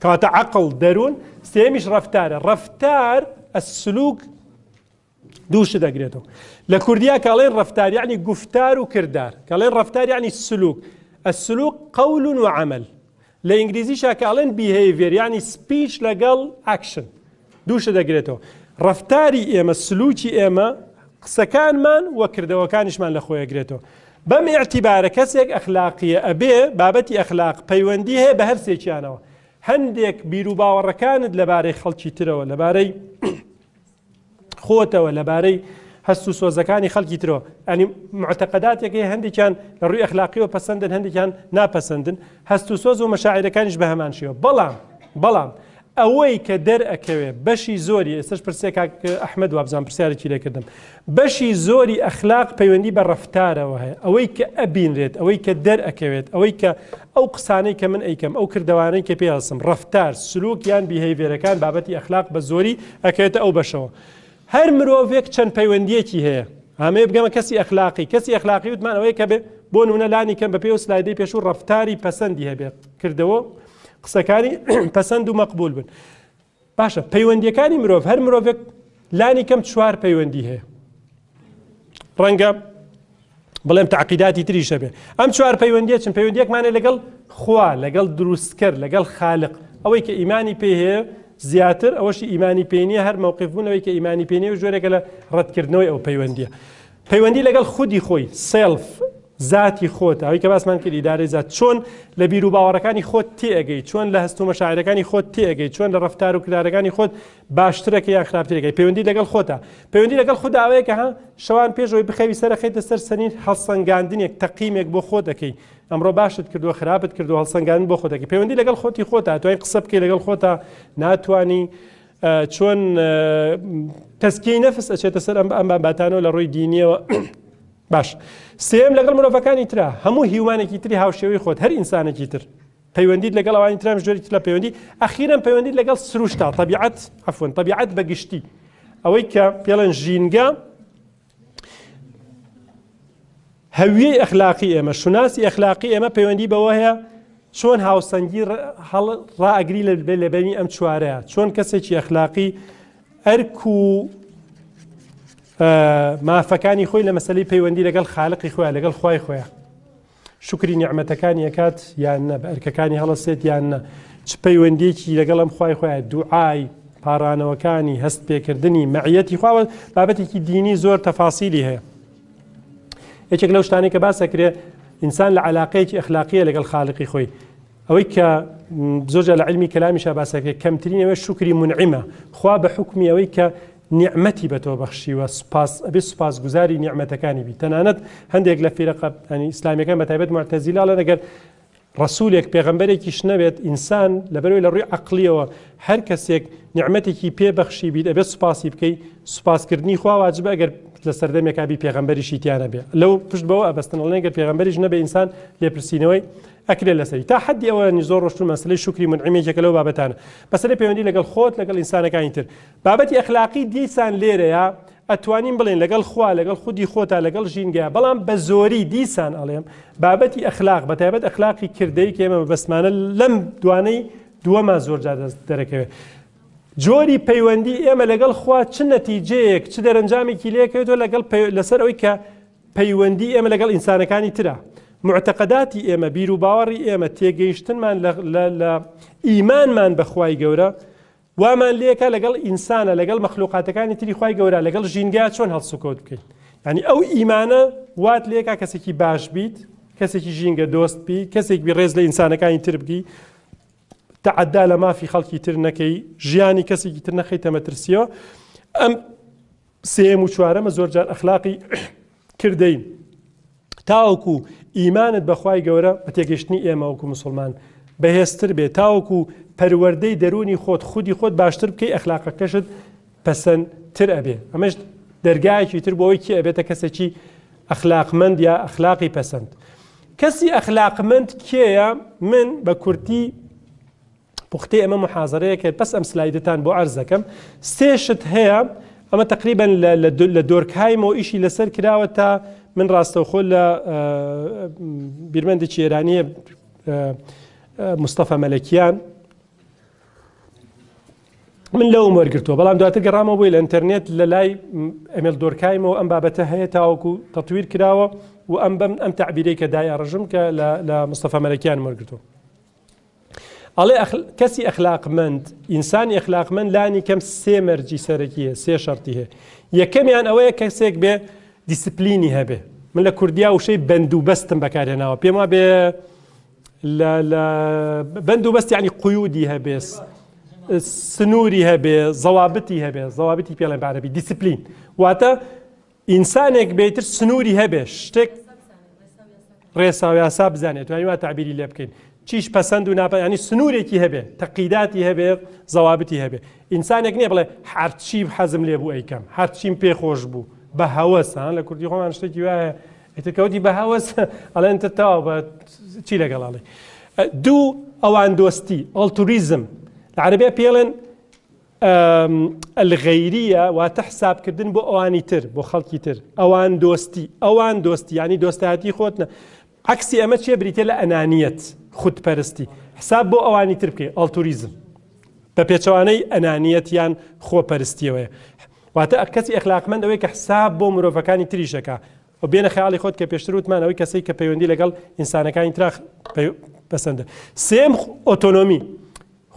کەواتە عەقڵ دەرون سێمیش ڕەفتارە ڕەفتار السلوک دووشت دەگرێتەوە لە کوردیا کاڵێن ڕەفتار یعنی گفتار و کردار کاڵێن ڕەفتار یعنی السلوک السلوک قەول و عەمەل لە ئینگلیزیشا کاڵێن behavior یعنی speech لەگەڵ action دووشت دەگرێتەوە ڕەفتاری ئێمە سلوکی ئێمە قسەکانمان وە کردەوەکانیشمان لە خۆی ئەگرێتەوە بەم ئیعتیبارە کەسێک ئەخلاقیە ئەبێ بابەتی ئەخلاق پەیوەندی هەیە بە هەر سێکیانەوە هەندێک بیر و باوەڕەکانت لەبارەی خەڵکی ترەوە لەبارەی خۆتەوە لەبارەی هەست و سۆزەکانی خەڵکی ترەوە ئەنی معتەقەداتێکی هەندێکیان لە ڕووی ئەخلاقیەوە پەسەندن هەندێکیان ناپەسەندن هەست و سۆز و مەشاعیرەکانیش بە هەمان شێوە بەڵام ئەوەی کە دەرئەکەوێ بەشی زۆری ئێستش پرسێ کاک ئەحمەد وابزان پرسیارێکی لێکردم بەشی زۆری ئەخلاق پەیوەندی بە ڕەفتارەوە هەیە ئەوەی کە ئەبینرێت ئەوەی کە دەرئەکەوێت ئەوەی کە ئەو قسانەی کە من ئەیکەم ئەو کردەوانەی کە پێڵسم ڕەفتار سلوک یان بیهیڤێرەکان بابەتی ئەخلاق بە زۆری ئەکەوێتە ئەو بەشەوە هەر مرۆڤێک چەند پەیوەندیەکی هەیە ئامێ بگەمە کەسی ئەخلاقی وتمان ئەوەی کە بێ بۆ نمونە لانی کەم بە پێ و سلایدەی پێشوو ڕەفتاری پەسەندی هەبێت کردەوە قسەکانی پەسەند و مەقبول بن باشە پەیوەندیەکانی مرۆڤ هەر مرۆڤێک لانی کەم 4 پەیوەندی هەیە ڕەنگە بڵێم تعقیداتی تریشە بێ ئەم 4 پەیوەندیە چەند پەیوەندیەکمانە لەگەڵ خوا لەگەڵ دروستکەر لەگەڵ خالق ئەوەی کە ئیمانی پێ هەیە زیاتر ئەوەشی ئیمانی پێ نییە هەر موقفبوونەوەی کە ئیمانی پێ نییە و ژۆرێکە لە ڕەتکردنەوەی ئەو پەیوەندیە پەیوەندی لەگەڵ خودی خۆی سێلف ذاتی خۆت ئەوەی کە باسمان کرد ئیدارەی زات چۆن لە بیر و باوەڕەکانی خۆت تێئەگەی چۆن لە هەست و مەشاعیرەکانی خۆت تێئەگەی چۆن لە ڕەفتار و کردارەکانی خۆت باشترەکە یان خراپترەکەی پەیوەندی لەگەڵ خۆتە پەیوەندی لەگەڵ خۆت ئەوەیە کە شەوان پێشەوەی بخەوی سەرەخەیتە سەر سەنین هەڵسەنگاندنێک تەقیمێک بۆ خۆت دەکەی ئەمڕۆ باشت کردووە خراپت کردو هەڵسەنگاندن بۆ خۆت دەکەی پەیوەندی لەگەڵ خۆتی خۆتە توانین قسە بکەی لەگەڵ خۆتە ناتوانی چۆن تەزکیەی نەفس ئەچێتە سەر ئەم بابەتانەوە لە ڕووی دینیەوە باش سێم لەگەڵ مرۆڤەکانی ترە هەموو هیوانێکی تری هاوشێوەی خۆت هەر ئینسانێکی تر پەیوەندیت لەگەڵ ئەوانی ترام ژۆری تر لە پەیوەندی ئەخیرەن پەیوەندیت لەگەڵ سروشتا طبیعەت بەگشتی ئەوەی کە پێڵێن ژینگە هەویەی ئەخلاقی ئێمە شوناسی ئەخلاقی ئێمە پەیوەندی بەوە هەیە چۆن هاوسەنگی ڕائەگری لە بینی ئەم چوارەیە چۆن کەسێکی ئەخلاقی ئەرک و مافەکانی خۆی لە مەسەلەی پەیوەندی لەگەڵ خالقی خۆیان لەگەڵ خوای خۆیان شکری نیعمەتەکانی ئەکات یان نە بە ئەرکەکانی هەڵەسێت یان نە چ پەیوەندیەکی لەگەڵ ئەم خوای خۆیان دوعای پاڕانەوەکانی هەست پێکردنی مەعیەتی خوا بابەتێکی دینی زۆر تەفاسیلی هەیە یەکێک لەو شتانەی کە باسەکرێ ئینسان لە عەلاقەیەکی ئەخلاقیە لەگەڵ خالقی خۆی ئەوەی کە زۆرجار لە علمی کەلامیشا باسەکرێت کەمترین ئەوەی شکری منعیمە خوا بە حکمی ئەوەی کە نیعمەتی بە تۆ بەخشیوە ئەبێ سوپاسگوزاری نیعمەتەکانی بی تەنانەت هەندێک لە فیرقە ئیسلامیەکان بەتایبەت معتەزیلە ئەگەر ڕسوولێک پێغەمبەرێکیش نەبێت ئینسان لەبەرەوەی لە ڕووی عەقلیەوە هەر کەسێک نیعمەتێکی پێبەخشی بیت ئەبێ سوپاسی بکەی سوپاسکردنی خوا واجبە ئەگەر لە سەردەمێکابی پێغەمبەریشی تیانە بێ لەو پشت بەوە ئەبەستنەڵێن گەر پێغەمبەریش نەبێ ئینسان لێپرسینەوەی ئەکرێت لەسەری تا حدی ئەوە زۆر ڕۆشتون مەسلەی شکری منعیمێکێکە لەو بابەتانە بەسەری پەیوەندی لەگەڵ خۆت لەگەڵ ئینسانەکانی تر بابەتی ئەخلاقی دیسان لێرەیە ئەتوانین بڵێن لەگەڵ خوا لەگەڵ خودی خۆتا لەگەڵ ژینگەیە بەڵام بە زۆری دیسان ئەڵێم بابەتی ئەخلاق بەتایبەت ئەخلاقی کردەی کە ئێمە بەسمانە لەم دوانەی دووەما زۆر جار دەرەکەوێت جۆری پەیوەندی ئێمە لەگەڵ خوا چ نەتیجەیەک چ دەرەنجامێکی لێکەوێتەوە لەسەر ئەوەی کە پەیوەندی ئێمە لەگەڵ ئینسانەکانی ترە معتەقەداتی ئێمە بیر و باوەڕی ئێمە تێگەیشتنمان لە ئیمانمان بەخوای گەورە وامان لێکە لەگەڵ ئینسانە لەگەڵ مەخلوقاتەکانی تری خوای گەورە لەگەڵ ژینگە چۆن هەڵسوکەوت بکەین ینی ئەو ئیمانە وات لێکە کەسێکی باش بیت کەسێکی ژینگە دۆست بی کەسێک ڕێز لە ئینسانەکانی تر بگی تعدا لە مافی خەڵکی تر نەکەی ژیانی کەسێکی تر نەخەیتە مەترسیەوە ئەم سێم و چوارەمە زۆر جار ئەخلاقی کردەی تاوەکو ئیمانت بەخوای گەورە بە تێگەشتنی ئێمە وەکو مسلمان بەهێزتر بێت تاوەکو پەروەردەی دەرونی خۆت خودی خۆت باشتر بکەی ئەخلاقەکەشت پەسەندتر ئەبێ ئەمەش دەرگایەکی تر بۆ ئەوەی کێ ئەبێتە کەسێکی ئەخلاقمەند یا ئەخلاقی پەسەند کەسی ئەخلاقمەند کێیە من بە کورتی پوختەی ئەمە محازەرەیەکە بەس ئەم سلایدتان بۆ عەرز دەکەم سێشت هەیە ئەمە تقریبا لە دۆرکایمەوە ئیشی لەسەر کراوە تا من ڕاستەوخۆ لە بیرمەندێکی ئێرانیە مستەفا مەلەکیان من لەوم وەرگرتووە بەڵام دواتر گەڕامەوە بووی لە ئینتەرنێت لە لای ئەمێل دۆرکایمەوە ئەم بابەتە هەیە تاوەکو تەتویر کراوە و ئەم تعبیرەی کە دای ئەڕژم کە لە مستەفا مەلەکیان وەرگرتووە ئەڵێ کەسی ئەخلاقمەند ئینسانی ئەخلاقمەند لانی کەم سێ مەرجی سەرەکیە سێ شەرتی هەیە یەکەمیان ئەوەیە کەسێک بێ دیسپلینی هەبێ من لە کوردیا وشەی بەندوبەستم بەکارهێناوە پێم وا بێ لە بەندوبەست یعنی قویودی هەبێ سنووری هەبێ زەوابتی هەبێ زەوابتی پێڵێن بە عەرەبی دیسپلین واتە ئینسانێک بێتر سنووری هەبێ شتێک ڕێسا و یاسا بزانێت توانین وا تعبیری لێ بکەین چیش پەسەند و ناپەسەند ینی سنوورێکی هەبێ تەقیداتی هەبێ زەوابتی هەبێ ئینسانێک نییە بڵێ هەرچی حەزم لێ بوو ئەیکەم هەرچیم پێخۆش بوو بە هەوەسان لە کوردی خۆمان شتێکی وایە ئێتەکەوتی بە هەوەس ئەڵێن تەواو بە چی لەگەڵاڵێ دوو ئەوان دۆستی ئەڵتوریزم لە عەرەبیە پێڵێن الغەیریە واتە حسابکردن بۆ ئەوانی تر بۆ خەڵکی تر ئەوان دۆستی ینی دۆستایەتی خۆتنە عەکسی ئەمە چیە بریتێ لە ئەنانیەت خودپەرستی حساب بۆ ئەوانی تر بکەی ئەڵتوریزم بە پێچەوانەی ئەنانیەت یان خۆپەرستیەوەیە واتە کەسی ئەخلاقمەند ئەوەی کە حساب بۆ مرۆڤەکانی تریشەکە و بێنە خەیاڵی خۆت کە پێشتر وتمان ئەوەی کەسەی کە پەیوەندی لەگەڵ ئینسانەکانی تر پەسەندە سێم ئۆتۆنۆمی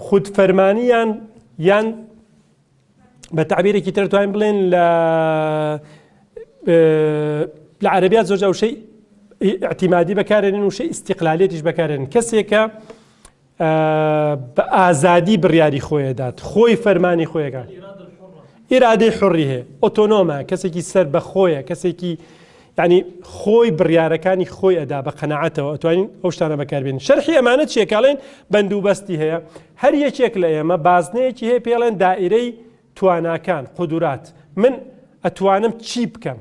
خودفەرمانیان یان بە تعبیرێکی تر توانین بڵێن لە عەرەبیات زۆرجار وشەی اعتیمادی بەکارێنن و شەی ئیستیقلالێتیش بەکارێنن کەسێکە بە ئازادی بڕیاری خۆیەدات خۆی فەرمانی خۆیەکات ئیرادەی حوڕی هەیە ئۆتۆنۆمە کەسێکی سەر بە خۆیە کەسێکی ینی خۆی بڕیارەکانی خۆی ئەدا بە قەناعەتەوە ئەتوانین ئەو شتانە بەکاربێنین شەرحی ئەمانە چێکاڵێن بەندوبەستی هەیە هەر یەکێک لە ئێمە بازنەیەکی هەیە پێڵێن دائیرەی تواناکان قودورات من ئەتوانم چی بکەم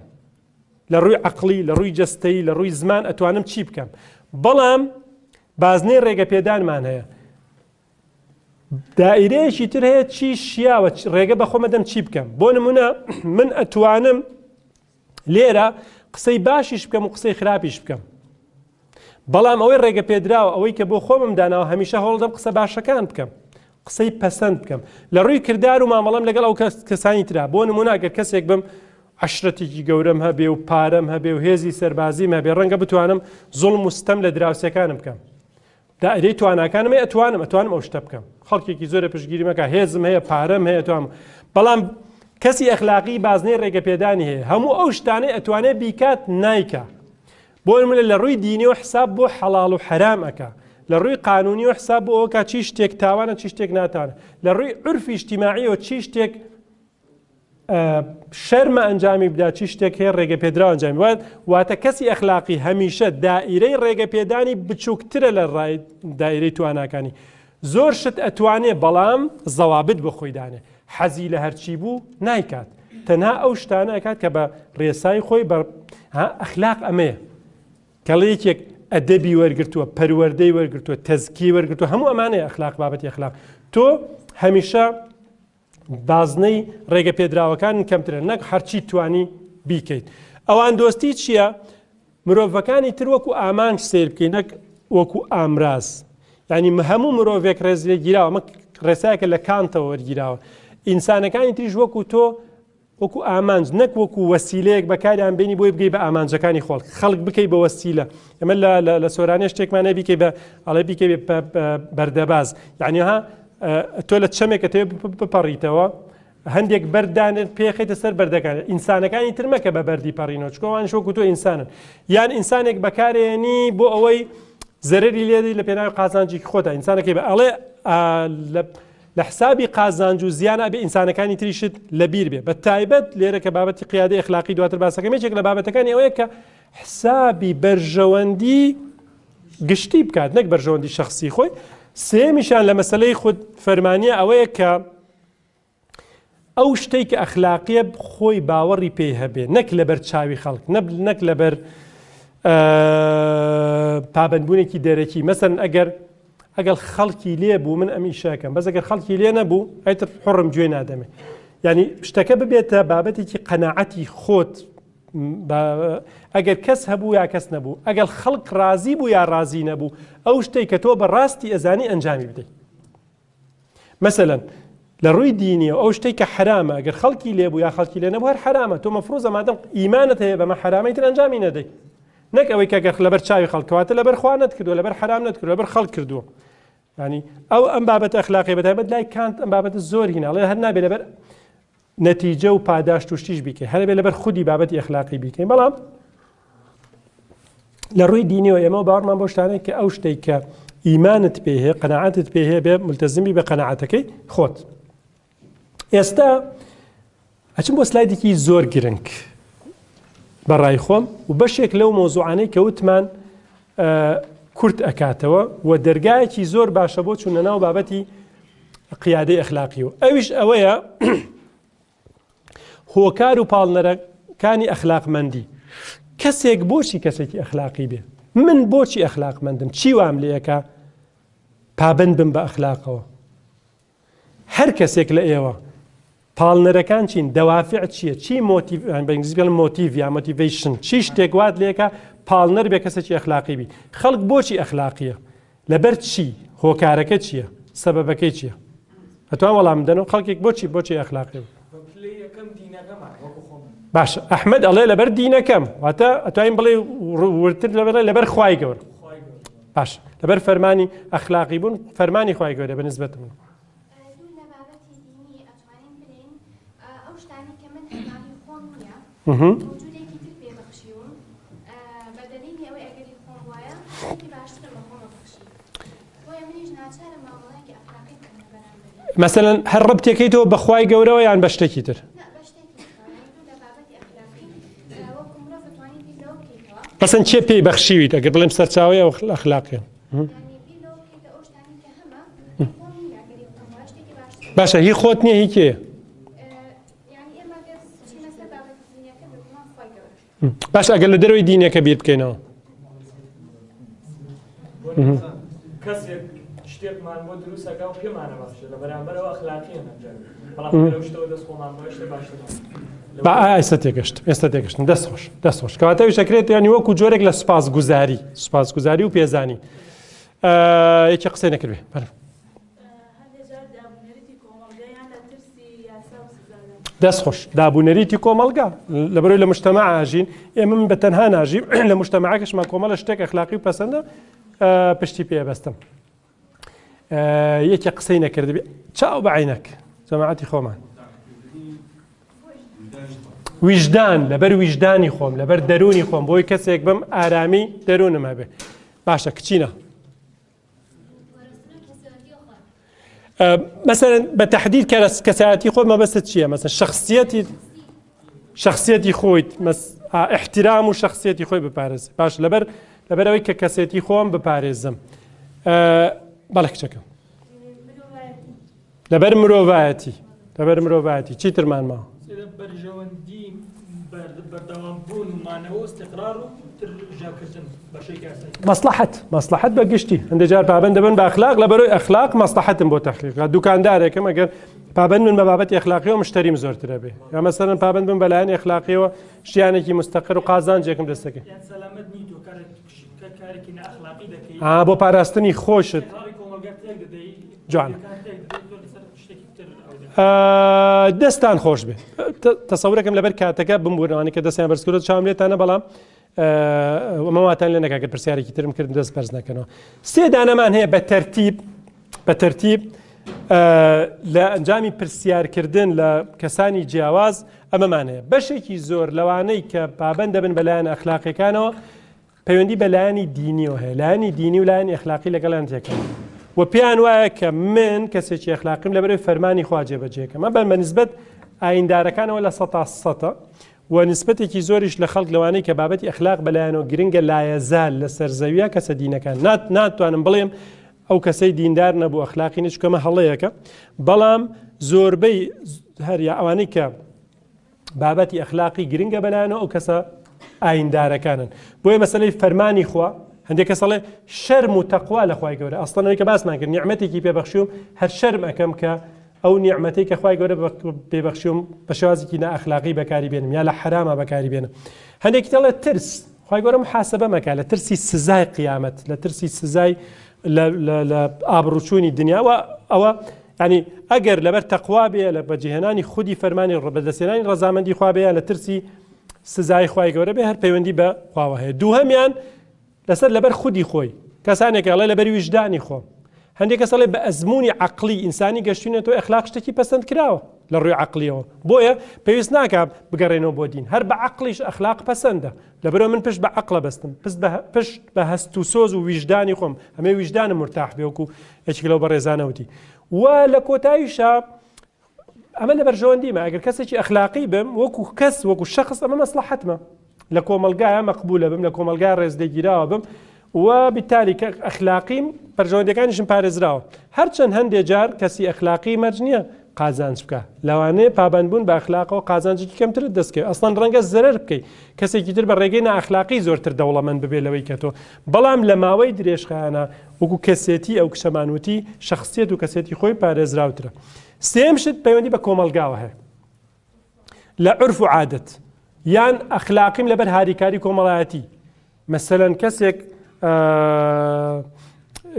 لە ڕووی عەقڵی لە ڕووی جەستەیی لە ڕووی زمان ئەتوانم چی بکەم بەڵام بازنەی ڕێگەپێدانمان هەیە دائیرەیەکی تر هەیە چی شیاوە ڕێگە بە خۆمەدەم چی بکەم بۆ نمونە من ئەتوانم لێرە قسەی باشیش بکەم و قسەی خراپیش بکەم بەڵام ئەوەی ڕێگە پێدراوە ئەوەی کە بۆ خۆمم داناوە هەمیشە هەوڵدەم قسە باشەکان بکەم قسەی پەسەند بکەم لە ڕووی کردار و مامەڵەم لەگەڵ ئەو کەسانی ترا بۆ نمونە ئەگەر کەسێک بم عەشرەتێکی گەورەم هەبێ و پارەم هەبێ و هێزی سەربازیم هەبێ ڕەنگە بتوانم زوڵم و ستەم لە دراوسەکانم بکەم دائیرەی تواناکانم هەیە ئەتوانم ئەو شتە بکەم خەڵکێکی زۆرە پشتگیری مەکە هێزم هەیە پارەم هەیە توانم بەڵام کەسی ئەخلاقی بازنەی ڕێگەپێدانی هەیە هەموو ئەو شتانەی ئەتوانێت بیکات نایکە بۆ نمونە لە ڕووی دینی و حساب بۆ حەڵاڵ و حەرام ئەکا لە ڕووی قانونی و حساب بۆ ئەوکە چی شتێک تاوانە چی شتێک ناتوانە لە ڕووی عورفی ئیجتیماعی و چی شتێک شەرمە ئەنجامی بدا چی شتێک هەیە ڕێگەپێدراوە ئەنجامی واتە کەسی ئەخلاقی هەمیشە دائیرەی ڕێگەپێدانی بچووکترە لە ڕای دائیرەی تواناکانی زۆر شت ئەتوانێ بەڵام زەوابت بە خۆی دانێ حەزی لە هەرچی بوو نایکات تەنها ئەو شتانە ئەکات کە بە ڕێسای خۆی ئەخلاق ئەمەیە کەڵێ یەکێک ئەدەبی وەرگرتووە پەروەردەی وەرگرتووە تەزکی وەرگرتووە هەموو ئەمانەیە ئەخلاق بابەتی ئەخلاق تۆ هەمیشە بازنەی ڕێگە پێدراوەکان کەمترە نەک هەرچی توانی بیکەیت ئەوان دۆستی چییە؟ مرۆڤەکانی تر وەکو ئامانج سیر بکەین نەک وەکو ئامراز یعنی هەموو مرۆڤێک ڕێز لێگیراوە ئەمە ڕێسایەکە لە کانتەوە وەرگیراوە ئینسانەکانی تریش وەکو تۆ وەکو ئامانج نەک وەکو وەسیلەیەک بەکاریان بینی بۆی بگەی بە ئامانجەکانی خەڵک بکەی بە وەسیلە ئەمە لە سۆرانێ شتێکمانە بیکەی بە ئەڵێ بیکەی بەردەباز یعنی ها تۆ لە چەمێکە تێ بپەڕیتەوە هەندێک بەردانت پێخیتە سەر بەردەکان ئینسانەکانی ترمەکە بە بەردی پەڕینەوە چکۆوان شۆکو تۆ ئینسانن یان ئینسانێک بەکارێنی بۆ ئەوەی زەرری لێدی لە پێناوی قازانجی خۆتە ئینسانەکەی بە ئەڵێ لە حسابی قازانج و زیانە بێ ئینسانەکانی تریشت لەبیر بێ بە تایبەت لێرە کە بابەتی قیادەی ئەخلاقی دواتر باسەکەم یەکێک لە بابەتەکانی ئەوەیە کە حسابی بەرژەوەندی گشتی بکات نەک بەرژەوەندی شخصی خۆی سێمیشان لە مەسلەی خود فەرمانیە ئەوەیە کە ئەو شتەی کە ئەخلاقیە خۆی باوەڕی پێی هەبێ نەک لەبەر چاوی خەڵک نەک لەبەر پابندبوونێکی دەرەکی مەسەن ئەگەر خەڵکی لێ بوو من ئەم ئیشاکەم بەس ئەگەر خەڵکی لێ نەبوو ئەیتر حڕم گوێ نادەمێ یعنی شتەکە ببێتە بابەتێکی قەناعەتی خۆت ئەگەر کەس هەبوو یا کەس نەبوو ئەگەر خەڵک رازی بوو یا رازی نەبوو ئەو شتەی کە تۆ بەڕاستی ئەزانی ئەنجامی بدەیت مەسەلەن لە ڕووی دینیە ئەو شتەی کە حرامە ئەگەر خەڵکی لێ بوو یا خەڵکی لێ نەبوو هەر حرامە تۆ مەفروزە مادەم ئیمانت هەیە بەمە حرامەی تر ئەنجامی نەدەیت نەک ئەوەی کە گەر لەبەر چاوی خەڵکەواتە لەبەر خوا نەتکردووە لەبەر حرام نەتکردووە لەبەر خەڵک کردووە ینی ئەو ئەم بابەت ئەخلاقی بەتایبەت لای کانت ئەم بابەت زۆر هیناڵێ هەر نابێت لەبەر نەتیجە و پاداش توشتیش بیکەین هەر بێت لەبەر خودی بابەتی ئەخلاقی بیکەین بەڵام لە ڕووی دینیەوە ئێمە باوەڕمان بۆ شتانەیە کە ئەو شتەی کە ئیمانت پێ هەیە قەناعەتت پێ هەیە بێ ملتەزمی بە قەناعەتەکەی خۆت ئێستا ئەچم بۆ سلایدێکی زۆر گرنگ بەڕای خۆم و بەشێک لەو مۆزوعانەی کە وتمان کورت ئەکاتەوە و دەرگایەکی زۆر باشە بۆ چوونە ناو بابەتی قیادەی ئەخلاقیەوە ئەویش ئەوەیە هۆکار و پاڵنەرەکانی ئەخلاقمەندی کەسێک بۆچی کەسێکی ئەخلاقی بێ من بۆچی ئەخلاقمەندم چی وام لێیەکە پابند بم بە ئەخلاقەوە هەر کەسێک لە ئێوە پاڵنەرەکان چین دەوافع چییە چی بەنگلیزی بڵێن مۆتیڤ یا مۆتیڤیشن چی شتێک وات لێکە پاڵنەر بێ کەسێکی ئەخلاقی بی خەڵک بۆچی ئەخلاقیە لەبەر چی هۆکارەکە چییە سەبەبەکەی چییە ئەتوان وەڵام بدەنەوە خەڵکێک بۆچی ئەخلاقی باشە ئەحمەد ئەڵێ لەبەر دینەکەم واتە ئەتوانین بڵێ ورتر لەبەر خوای گەورە باش لەبەر فەرمانی ئەخلاقی بوون فەرمانی خوای گەورە بەنسبەت من موجودێکی تر پێبەخشیوم بە دەلیلی ئەوەی ئەگەری خۆم وایە خۆی باشترە بە خۆمە بەخشی بۆیە منیش ناچارە مامەڵەیەکی ئەخلاقی بکەم لە بەرامبەری مەسەلەن هەر ڕەبتێکەکەیتەوە بە خوای گەورەوە یان بە شتێکی تر بە شتێکی لە بابەتی ئەخلاقی وەکو مرۆڤ دەتوانیت بیر لەوە بکەیتەوە مەسەن چێ پێی بەخشیویت ئەگەر بڵێم سەرچاوەیە ئەخلاقیە یعنی بیر لەوە بکەیتە ئەو شتانی کە هەمە خۆم نییە ئەگەری خۆم وایە شتێکی باشترە باشە هی خۆت نییە هی کێیە باش ئەگەر لە دەروی دینەکە بیر بکەینەوە کەسێک شتێکمان بۆ دروستەکە و پێمانە باشە لە بەرامبەرەوە ئەخلاقیە نەنجام بەڵام لەو شتەوە دەست خۆمان بۆ شتێ باشترە ئێستا تێگەشتن دەست خۆش کەواتەویش ئەکرێت ینی وەکو جۆرێک لە سوپاسگوزاری و پێزانی یەکی قسەی نەکردوێ دەست خۆش دابوونەریتی کۆمەڵگا لەبەرەوەی لە مجتەمع ئاژین ئێمە من بە تەنها ناژیم لە مجتەمعەکەشمان کۆمەڵە شتێک ئەخلاقی و پەسەندە پشتی پێبەستم یەکی قسەی نەکردبێ چاو بەعینەک جەماعەتی خۆمان ویژدان لەبەر ویژدانی خۆم لەبەر دەرونی خۆم بۆی کەسێک بم ئارامی دەرونم هەبێ باشە کچینە مثلا بتحديد كساتي خود ما بس تشيء مثلا شخصيتي خويت احترام وشخصيتي خوي ببارز باش لبر ويك كساتي خوم ببارزم بالك شكل لبر مروفاتي چی تر من ما بەرژەوەندی بەردەوامبوون و مانەوە استقرار و ڕژاکردن بەشەی کاسایی مەسلحەت بەگشتی هەندێک جار پابەند دەبن بە ئەخلاق لەبەرەوەی ئەخلاق مەسلحەتم بۆ تەحقیق دوکاندارێکم ئەگەر پابەند من بە بابەتی ئەخلاقیەوە مشتریم زۆرترە بێ یا مەسەڵەن پابەند بن بەلایەن ئەخلاقیەوە شتیانێکی مستەقر و قازانجێکم دەستەکەی سەلامەت نیت و کارێکی نەئەخلاقی دەکەی بۆ پاراستنی خۆشت جوان دەستان خۆش بێ تەسەورەکەم لەبەر کاتەکە بمبوونەوانی کە دەستیان بەرزکردۆ چاوم لێتانە بەڵام مەواتان لێ نەکاکە پرسیارێکی ترم کرد دەست بەرز نەکەنەوە سێ دانەمان هەیە بە تەرتیب لە ئەنجامی پرسیارکردن لە کەسانی جیاواز ئەمەمان هەیە بەشێکی زۆر لەوانەی کە پابەند دەبن بەلایەن ئەخلاقیەکانەوە پەیوەندی بە لایەنی دینیەوە هەیە لایەنی دینی و لایەنی ئەخلاقی لەگەڵیان تێکەوە و پێیان وایە کە من کەسێکی ئەخلاقیم لەبەرەوەی فەرمانی خوا جێبەجێکەم ئەمە بە نسبەت ئایندارەکانەوە لە 100% و نسبەتێکی زۆریش لە خەڵک لەوانەی کە بابەتی ئەخلاق بەلایەنەوە گرنگە لایەزال لە سەرزەویە کەسە دینەکان ناتوانم بڵێم ئەو کەسەی دیندار نەبوو ئەخلاقی نچکەمە هەڵەیەکە بەڵام زۆربەی هەریا ئەوانەی کە بابەتی ئەخلاقی گرنگە بەلایەنەوە ئەو کەسە ئایندارەکانن بۆیە مەسەلەی فەرمانی خوا هەندێک کەس ئەڵێ شەرم و تەقوا لە خوای گەورە ئەستانەوەی کە باسمان کرد نیعمەتێکی پێبەخشیوم هەر شەرم ئەەکەم کە ئەو نیعمەتەی کە خوای گەورە پێبەخشیوم بە شێوازێکی نائەخلاقی بەکاری بێنم یا لە حرامە بەکاری بێنم هەندێکی دەڵێ ترس خوای گەورە محاسبە مەکە لە ترسی سزای قیامەت لە ترسی سزای لە ئابڕوچوونی دنیا و ئەوە ینی ئەگەر لەبەر تەقوا بێ لە بەجێهێنانی خودی فەرمانی بەدەستێنانی ڕەزامەندی خوا بێ لە ترسی سزای خوای گەورە بێ هەر پەیوەندی بە خواوە هەیە دووهەمیان لەسەر لەبەر خودی خۆی کەسانێک ئەڵێ لەبەر ویژدانی خۆم هەندێک کەس ئەڵێ بە ئەزمموی عقلی ئینسانی گەشتوونێتەوە ئەخلاق شتێکی پەسەند کراوە لە ڕووی عقلیەوە بۆیە پێویست ناکە بگەڕێنەوە بۆ دین هەر بە عقلیش ئەخلاق پەسەندە لەبەرەوە من پشت بە عقلە بەستم پشت بە هەست و سۆز و ویژدانی خۆم ئەمێ ویژدانم مرتاح بێ وەکو یەکێک لەو بەڕێزانەوتی و لە کۆتاییشە ئەمە لە بەرژەوەندیمە ئەگەر کەسێکی ئەخلاقی بم وەکو کەس وەکو شەخص ئەمە مەسلحەتمە لە کۆمەلگایە مەقبولە بم لە کۆمەلگای ڕێزدەگیراوە بم و بالتالي کە ئەخلاقیم بەرژەوەندەکانیشم پارێزراوە هەرچەند هەندێک جار کەسی ئەخلاقی مەرج نییە قازانج بکە لەوانەیە پابەندبوون بە ئەخلاقەوە قازانجێکی کەمترت دەستکەوێت ئەسڵەن ڕەنگە زەرەر بکەیت کەسێکی تر بە ڕێگەی نائەخلاقی زۆرتر دەوڵەمەند ببێت لەوەی کە تۆ بەڵام لە ماوەی درێژخایانە وەکو کەسێتی ئەو کشەمانوتی شخصیت و کەسێتی خۆی پارێزراوترە سێم شت پەیوەندی بە کۆمەلگاوە هەیە لە عورف و عادەت یان ئەخلاقیم لەبەر هاریکاری کۆمەڵایەتی مەسەلەن کەسێک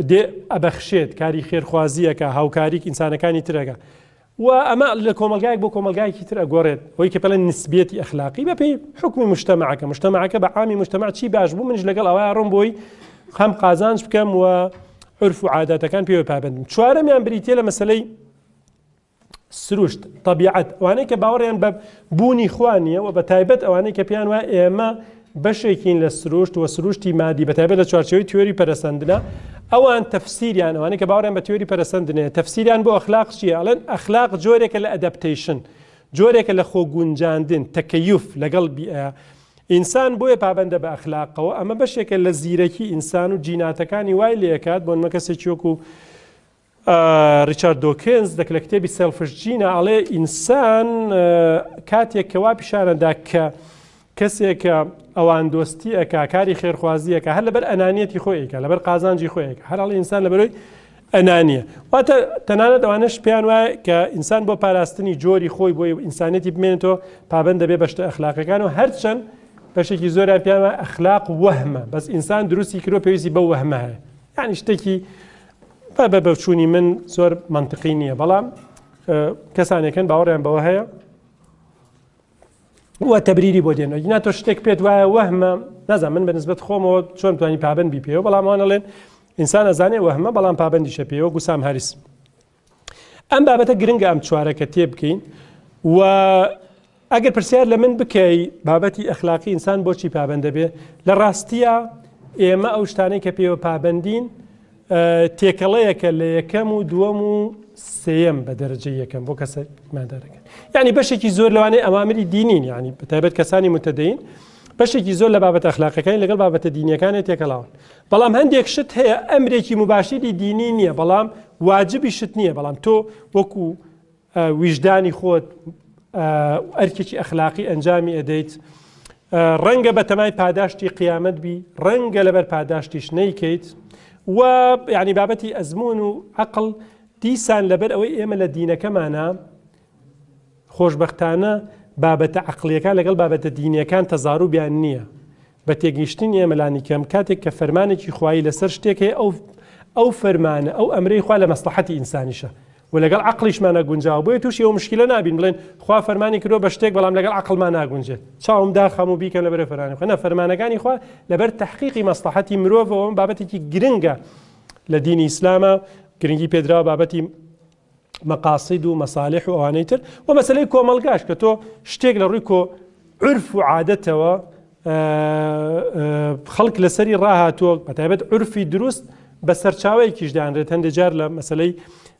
دێ ئەبەخشێت کاری خێرخوازیەکە هاوکاریک ئینسانەکانی ترەکە و ئەمە لە کۆمەلگایك بۆ کۆمەلگایکی تر ئەگۆڕێت ئەوەی کە پێڵێن نسبێتی ئەخلاقی بەپێی حکمی مجتەمەعەکە بە عامی مجتەمەع چی باش بوو منش لەگەڵ ئەوەیە ڕۆم بۆی خەم قازانج بکەم و عورف و عادەتەکان پێوە پابندم چوارەمیان بریتێ لە مەسەلەی سروشت طبیعەت ئەوانەی کە باوەڕیان بە بوونی خوانیە و بە تایبەت ئەوانەی کە پیان وایە ئێمە بەشێکین لە سروشت و سروشتی مادی بە تایبەت لە چوارچێوەی تیۆری پەرەسەندنە ئەوان تەفسیریان ئەوانەی کە باوەڕیان بە تیۆری پەرەسەندنێ تەفسیریان بۆ ئەخلاق چیە ئەڵێن ئەخلاق جۆرێکە لە ئەدەپتیشن جۆرێکە لە خۆگونجاندن تەکەیوف لەگەڵ بیئە ئینسان بۆیە پابەندە بە ئەخلاقەوە ئەمە بەشێکە لە زیرەکی ئینسان و جیناتەکانی وای لێکات بۆ نمە کەسێکی وەکو ریچارد دۆکینز لە کتێبی سێلفش جینە ئەڵێ ئینسان کاتێک کەوا پیشانەدا کە کەسێکە ئەوان دۆستی ئەکا کاری خێرخوازیەکە هەر لەبەر ئەنانیەتی خۆیەکە لەبەر قازانجی خۆیەکە هەراڵی ئینسان لەبەرەوەی ئەنانیە واتە تەنانەت ئەوانەش پێیان وایە کە ئینسان بۆ پاراستنی جۆری خۆی بۆی ئینسانێتی بمێنێتەوە پابەند دەبێ بەشتە ئەخلاقەکان و هەرچەند بەشێکی زۆریان پێیان وایە ئەخلاق وەهمە بەس ئینسان دروستی کردو پێویستی بەو وەهمە هەیە یعنی شتێکی بە بەچوونی من زۆر منطقی نییە بەڵام کەسانێکن باوەڕیان بەوە هەیە وە تەبریری بۆ دێنەوە ینا تۆ شتێک پێت وایە وەهمە نازانم من بەنسبەت خۆمەوە چۆن توانی پابەند بی پێوە بەڵام ئەوانە ئەڵێن ئینسان ئەزانێ وەهمە بەڵام پابەندیشە پێوە گوسام هەریس ئەم بابەتە گرنگە ئەم چوارەکە تێ بکەین و ئەگەر پرسیار لە من بکەی بابەتی ئەخلاقی ئینسان بۆچی پابەندە بێ لە ڕاستیە ئێمە ئەو شتانەی کە پێوە پابەندین تێکەڵەیەکە لە یەکەم و دووەم و سێم بە دەرەجەی یەکەم بۆ کەسە مادارەکەن یعنی بەشێکی زۆر لەوانەیە ئەوامری دینین یعنی بەتایبەت کەسانی متەدەین بەشێکی زۆر لە بابەتە ئەخلاقەکانی لەگەڵ بابەتە دینیەکانی تێکەڵاون بەڵام هەندێک شت هەیە ئەمرێکی مباشری دینی نییە بەڵام واجبی شت نییە بەڵام تۆ وەکو ویژدانی خۆت ئەرکێکی ئەخلاقی ئەنجامی ئەدەیت ڕەنگە بە تەمای پاداشتی قیامەت بی ڕەنگە لەبەر پاداشتیش نەیکەیت و یعنی بابەتی ئەزمون و عەقڵ دیسان لەبەر ئەوەی ئێمە لە دینەکەمانە خۆشبەختانە بابەتە عەقڵیەکان لەگەڵ بابەتە دینیەکان تەزاروبیان نییە بە تێگەیشتنی ئێمەلانی کەم کاتێک کە فەرمانێکی خوایی لەسەر شتێک هەیە ئەو فەرمانە ئەو ئەمرەی خوا لە مەسلحەتی ئینسانیشە و لەگەڵ عەقڵیشمان نەگونجاوە بۆیە تووشی ئەو مشکلە نابین بڵێن خوا فەرمانی کردووە بە شتێک بەڵام لەگەڵ عەقڵمان ناگونجێت چاوم داخەم و بیکەم لەبەر فەرمانی خوا فەرمانەکانی خوا لەبەر تەحقیقی مەسلحەتی مرۆڤەوە بابەتێکی گرنگە لە دینی ئیسلامە گرنگی پێدراوە بابەتی مەقاصد و مەصالح و ئەوانەی تر و مەسەلەی کۆمەڵگاش کە تۆ شتێک لە ڕووی کۆ عرف و عادەتەوە خەڵک لەسەری ڕاهاتووە بەتایبەت عرفی دروست بە سەرچاوەیەکیش دانرێت هەندێک جار لە مەسەلەی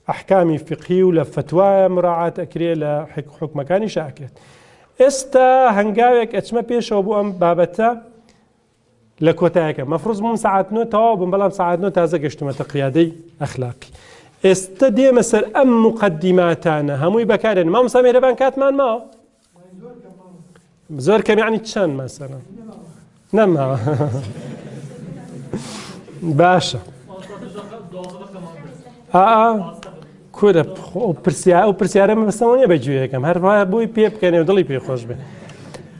ئەحکامی فقهی و لە فتوایە مراعات ئەکرێ لە حکمەکانی شاکرێت ئێستا هەنگاوێک ئەچمە پێشەوە بۆ ئەم بابەتە لە کۆتایەکە مەفروض بووم ساعت 9 تەواو بم بەڵام ساعت 9 تازە گەشتومەتە قیادەی ئەخلاقی ئێستا دێمە سەر ئەم مقدماتانە هەمووی بەکارێن مامۆستا میهرەبان کاتمان ماوە زۆر کەم یعنی چەند مەسەڵەن نەماوە باشە کورە ئەو پرسیارە بەستەوە نیە بەگوێیەکەم هەر بووی پێ بکەنێ و دڵی پێخۆش بێ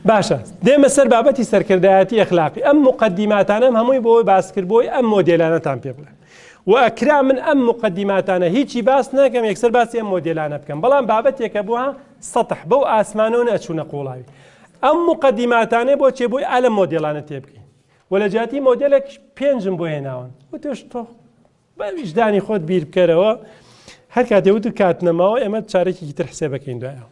باشە دێمە سەر بابەتی سەرکردایەتی ئەخلاقی ئەم مقدماتانەم هەمووی بۆی باسکردبووی ئەم مۆدێلانەتان پێ بڵێن و ئەکرا من ئەم مقدماتانە هیچی باس ناکەم یەکسەر باسی ئەم مۆدێلانە بکەم بەڵام بابەتێکە بووە سەطح بەو ئاسمانەوە نەچوونە قوڵاوی ئەم مقدماتانێ بۆچێ بۆی ئالە مۆدێلانە تێبکەین و لە جاتی مۆدێلێک پێنجم بۆ هێناون وتۆش تۆ بە ویژدانی خۆت بیر بکەرەوە هەر کاتێوت کات نەماوە ئێمە چارێکی تر حسێ بکەین دوایەوە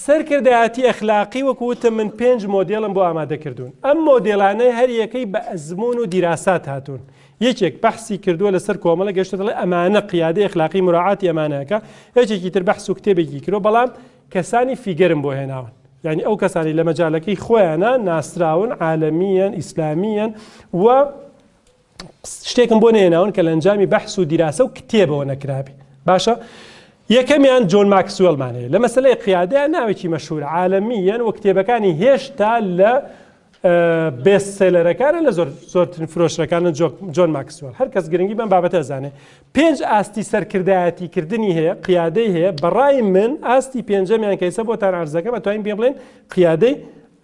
سەرکردایەتی ئەخلاقی وەکوتە من 5 مۆدێڵم بۆ ئامادەکردوون ئەم مۆدێلانەی هەر یەکەی بە ئەزمون و دیراسات هاتوون یەکێک بەحسی کردووە لەسەر کۆمەڵە گەشتە دەڵێ ئەمانە قیادەی ئەخلاقی مراعاتی ئەمانەکە یەکێکی تر بەحس و کتێبێکی کردو بەڵام کەسانی فیگەرم بۆ هێناون یعنی ئەو کەسانی لە مەجالەکەی خۆیانە ناسراون عالەمیەن ئیسلامیەن و شتێکم بۆ نێناون کە لە ئەنجامی بەحس و دیراسە و کتێبەوە نەکرابی باشە یەکەمیان جۆن ماکسوێڵمان هەیە لە مەسەلەی قیادەیە ناوێکی مەشهور عالەمیەن و کتێبەکانی هێشتا لە بێستسێلەرەکانە لە زۆرترین فرۆشتەکانە جۆن ماکسوێڵ هەر کەس گرنگی بەم بابەتە ئەزانێ 5 ئاستی سەرکردایەتیکردنی هەیە قیادەی هەیە بەڕای من ئاستی پێنجەمیان کەیسە بۆتان عەرزەکە بەتوانین پێ بڵێن قیادەی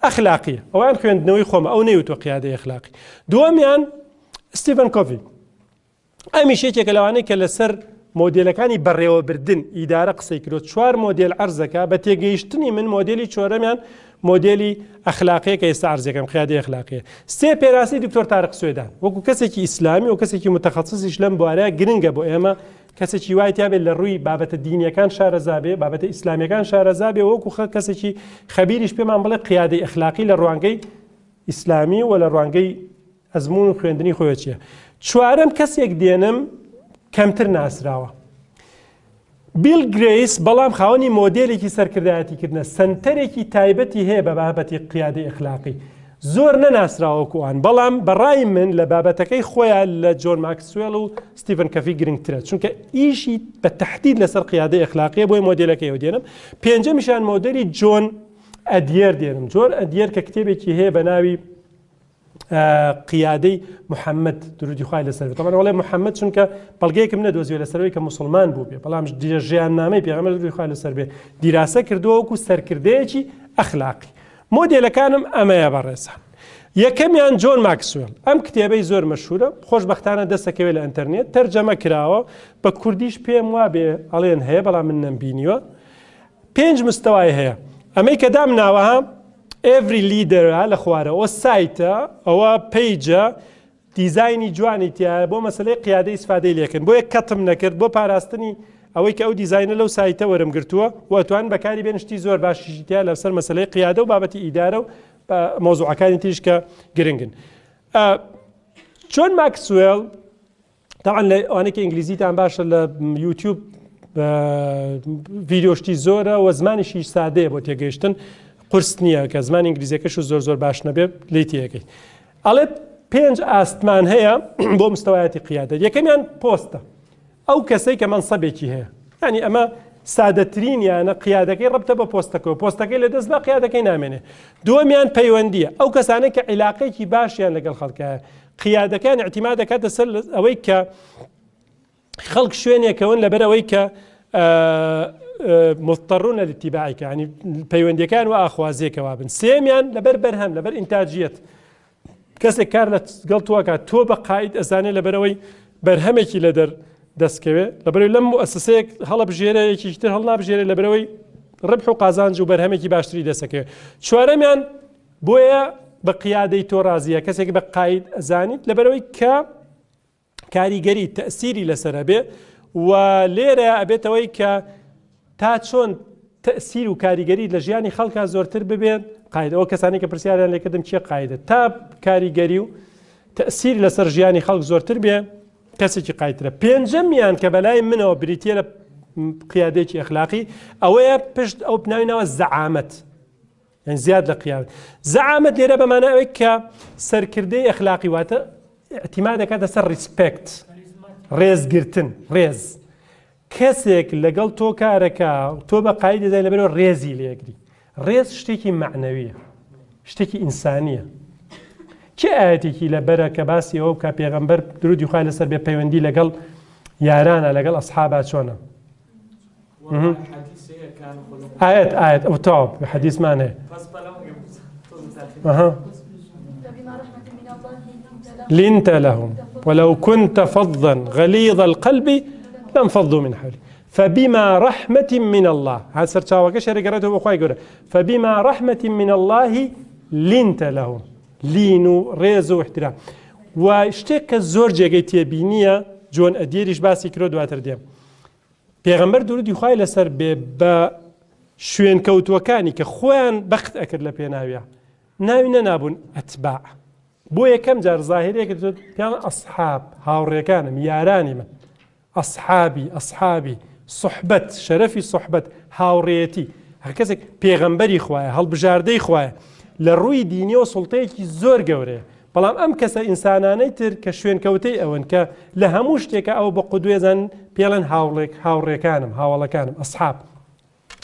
ئەخلاقیە ئەویان خوێندنەوەی خۆمە ئەو نەیوتوە قیادەی ئەخلاقی دووەمیان ستیڤن کۆڤی ئەمیش یەکێکە لەوانەی کە لەسەر مۆدێلەکانی بەڕێوەبردن ئیدارە قسەی کرۆ 4 مۆدێل عەرزەکە بە تێگەیشتنی من مۆدێلی چۆرەمیان مۆدێلی ئەخلاقیە کە ئێستا عەرزەکەم قیادەی ئەخلاقیە سێ پێراسی دکتۆر تارق سوێدان وەکو کەسێکی ئیسلامی و کەسێکی متەخەسیسیش لەم بوارەیە گرنگە بۆ ئێمە کەسێکی وای تیابێت لە ڕووی بابەتە دینیەکان شارەزابێ بابەتە ئیسلامیەکان شارەزابێ وەکو کەسێکی خەبیریش پێمان بڵێ قیادەی ئەخلاقی لە ڕوانگەی ئیسلامی و لە ڕوانگەی ئەزمون و خوێندنی خۆی چییە چوارەم کەسێک دێنم کەمتر ناسراوە بیل گریس بەڵام خاوەنی مۆدێلێکی سەرکردایەتیکردنە سنتەرێکی تایبەتی هەیە بە بابەتی قیادەی ئەخلاقی زۆر نەناسراوەکوان بەڵام بەڕای من لە بابەتەکەی خۆیان لە جۆن ماکسوێڵ و ستیڤن کەفی گرنگترە چونکە ئیشی بە تەحدید لەسەر قیادەی ئەخلاقیە بۆی مۆدێلەکەیەوە دێنم پێنجەمیشان مۆدێلی جۆن ئەدیەر دێنم جۆن ئەدیەر کە کتێبێکی هەیە بە ناوی قیادەی محەممەد درودی خوای لەسەر بێت وڵێ محەممەد چونکە بەڵگەیەکم نەدۆزیوە لەسەرەوەی کە مسلمان بوو بێ بەڵام ژیاننامەی پێغەمبەر درودی خوای لەسەر بێ دیراسە کردووە وەکو سەرکردەیەکی ئەخلاقی مۆدێلەکانم ئەمەیە بەڕێزان یەکەمیان جۆن ماکسوێڵ ئەم کتێبەی زۆر مەشهورە خۆشبەختانە دەستەکەوێت لە ئینتەرنێت تەرجەمە کراوە بە کوردیش پێم وابێ ئەڵێن هەیە بەڵام من نەمبینیوە 5 مستەوای هەیە ئەمەی کە دامناوەها every leader لە خوارەوە سایتە ئەوە پیجە دیزایانی جوانی تایە بۆ مەسلەی قیادەی ئیسفادەی لێکن بۆ یەک کەتم نەکرد بۆ پاراستنی ئەوەی کە ئەو دیزاینە لەو سایتە وەرم گرتووە و ئەتوان بەکاری بێنشتی زۆر باشیتیا لەسەر مەسلەی قیادە و بابەتی ئیدارە و مۆزوعەکانی تریش کە گرنگن جۆن ماکسوێڵ طبعا لە ئەوانەی کە ئینگلیزیتان باشە لە یوتیوب ڤیدیۆشتی زۆرە و زمانیشی سادەیە بۆ تێگەیشتن قورس نییە کە زمانی ئینگلیزیەکەش زۆر باش نەبێ لی تێەکەی ئەڵێ 5 ئاستمان هەیە بۆ مستەوایەتی قیادە یەکەمیان پۆستە ئەو کەسەی کە مەنسەبێکی هەیە ینی ئەمە سادەترینیانە قیادەکەی ڕبتە بە پۆستەکەەوە پۆستەکەی لە دەست بە قیادەکەی نامێنێ. دووەمیان پەیوەندیە ئەو کەسانەی کە عیلاقەیەکی باشیان لەگەڵ خەڵکایە قیادەکان اعتیماد دەکاتە سەر ئەوەی کە خەڵک شوێنێکەون لەبەر ئەوەی کە مضطرون لاتباعیکە ینی پەیوەندیەکان و ئاخوازیەکەوا بن. سێمیان لەبەر بەرهەم لەبەر ئینتاجیەت کەسێک کار لەگەڵ تۆکات تۆ بە قاید ئەزانێ لەبەرەوەی بەرهەمێکی لە دەستکەوێ لەبەرەوەی لەم مؤسسەیەک هەڵە بژێرە یەکیشتر هەڵ نابژێرە لەبەرەوەی ڕبح و قازانج و بەرهەمێکی باشتری دەسەکەوێت. چوارەمیان بۆیە بە قیادەی تۆ ڕازیە کەسێک بە قاید ئەزانیت لەبەرەوەی کە کاریگەری تەسیری لەسەر بێ و لێرە ئەبێتەوەی کە تا چۆن تەسیر و کاریگەری لە ژیانی خەڵکە زۆرتر ببێن قاید ئەوە کەسانی کە پرسیاریان لێکردم چیە قایدە تا کاریگەری و تەسیر لەسەر ژیانی خەڵک زۆرتر بێ کەسێکی قایدترە. پێنجەمیان کە بەلای منەوە بریتە لە قیادێکی ئەخلاقی ئەوەیە پشت ئەو بناوینەوە زەعامەت یعنی زیاد لە قیادەت. زەعامەت لێرە بەمانە ئەوەی کە سەرکردەی ئەخلاقی واتە اعتیماد دەکاتە سەر ریسپێکت ڕێزگرتن ڕێز کەسێک لەگەڵ تۆ کارەکە تۆ بە قاید دەزای لەبەرەوە ڕێزی لێگری. ڕێز شتێکی معنەویە شتێکی ئینسانیە. چه ئاەتێکی لەبەرە کە باسی ئەوە کە پێغەمبەر درودی خوای لەسەر بێ پەیوەندی لەگەڵ یارانە لەگەڵ ئەسحابا چۆنە ئاەت ئەو تاو حەدیثمان هەیە لنت لهم ولو كنت فظا غليظ القلب لانفضوا من حولك فبما رحمة من الله هذا سرچاوەکە شەرێگەڕێتەوە بۆ خوای گەورە فبما رحمة من الله لنت لهم لین و ڕێز و احترام و شتێک کە زۆر جێگەی تێبینیە جۆن ئەدیێریش باسی کرۆ دواتر دێم. پێغەمبەر درودی خوای لەسەر بێ بە شوێن کەوتوەکانی کە خۆیان بەخت ئەکرد لە پێناویە ناوی نەنابوون ئەتباع بۆ یەکەم جار زاهرەیەکە پیان ئەسحاب هاوڕێکانم یارانی من ئەسحابی سوحبەت شەرەفی سوحبەت هاوڕێتی هەر کەسێک پێغەمبەری خوایە هەڵبژاردەی خوایە لە ڕووی دینی و سوڵتەیەکی زۆر گەورەیە. بەڵام ئەم کەسە ئینسانانەی تر کە شوێن کەوتەی ئەوەن کە لە هەموو شتێکە ئەو بە قودوێزان پێڵەن هاوڕێکانم هاوڵەکانم ئەسحاب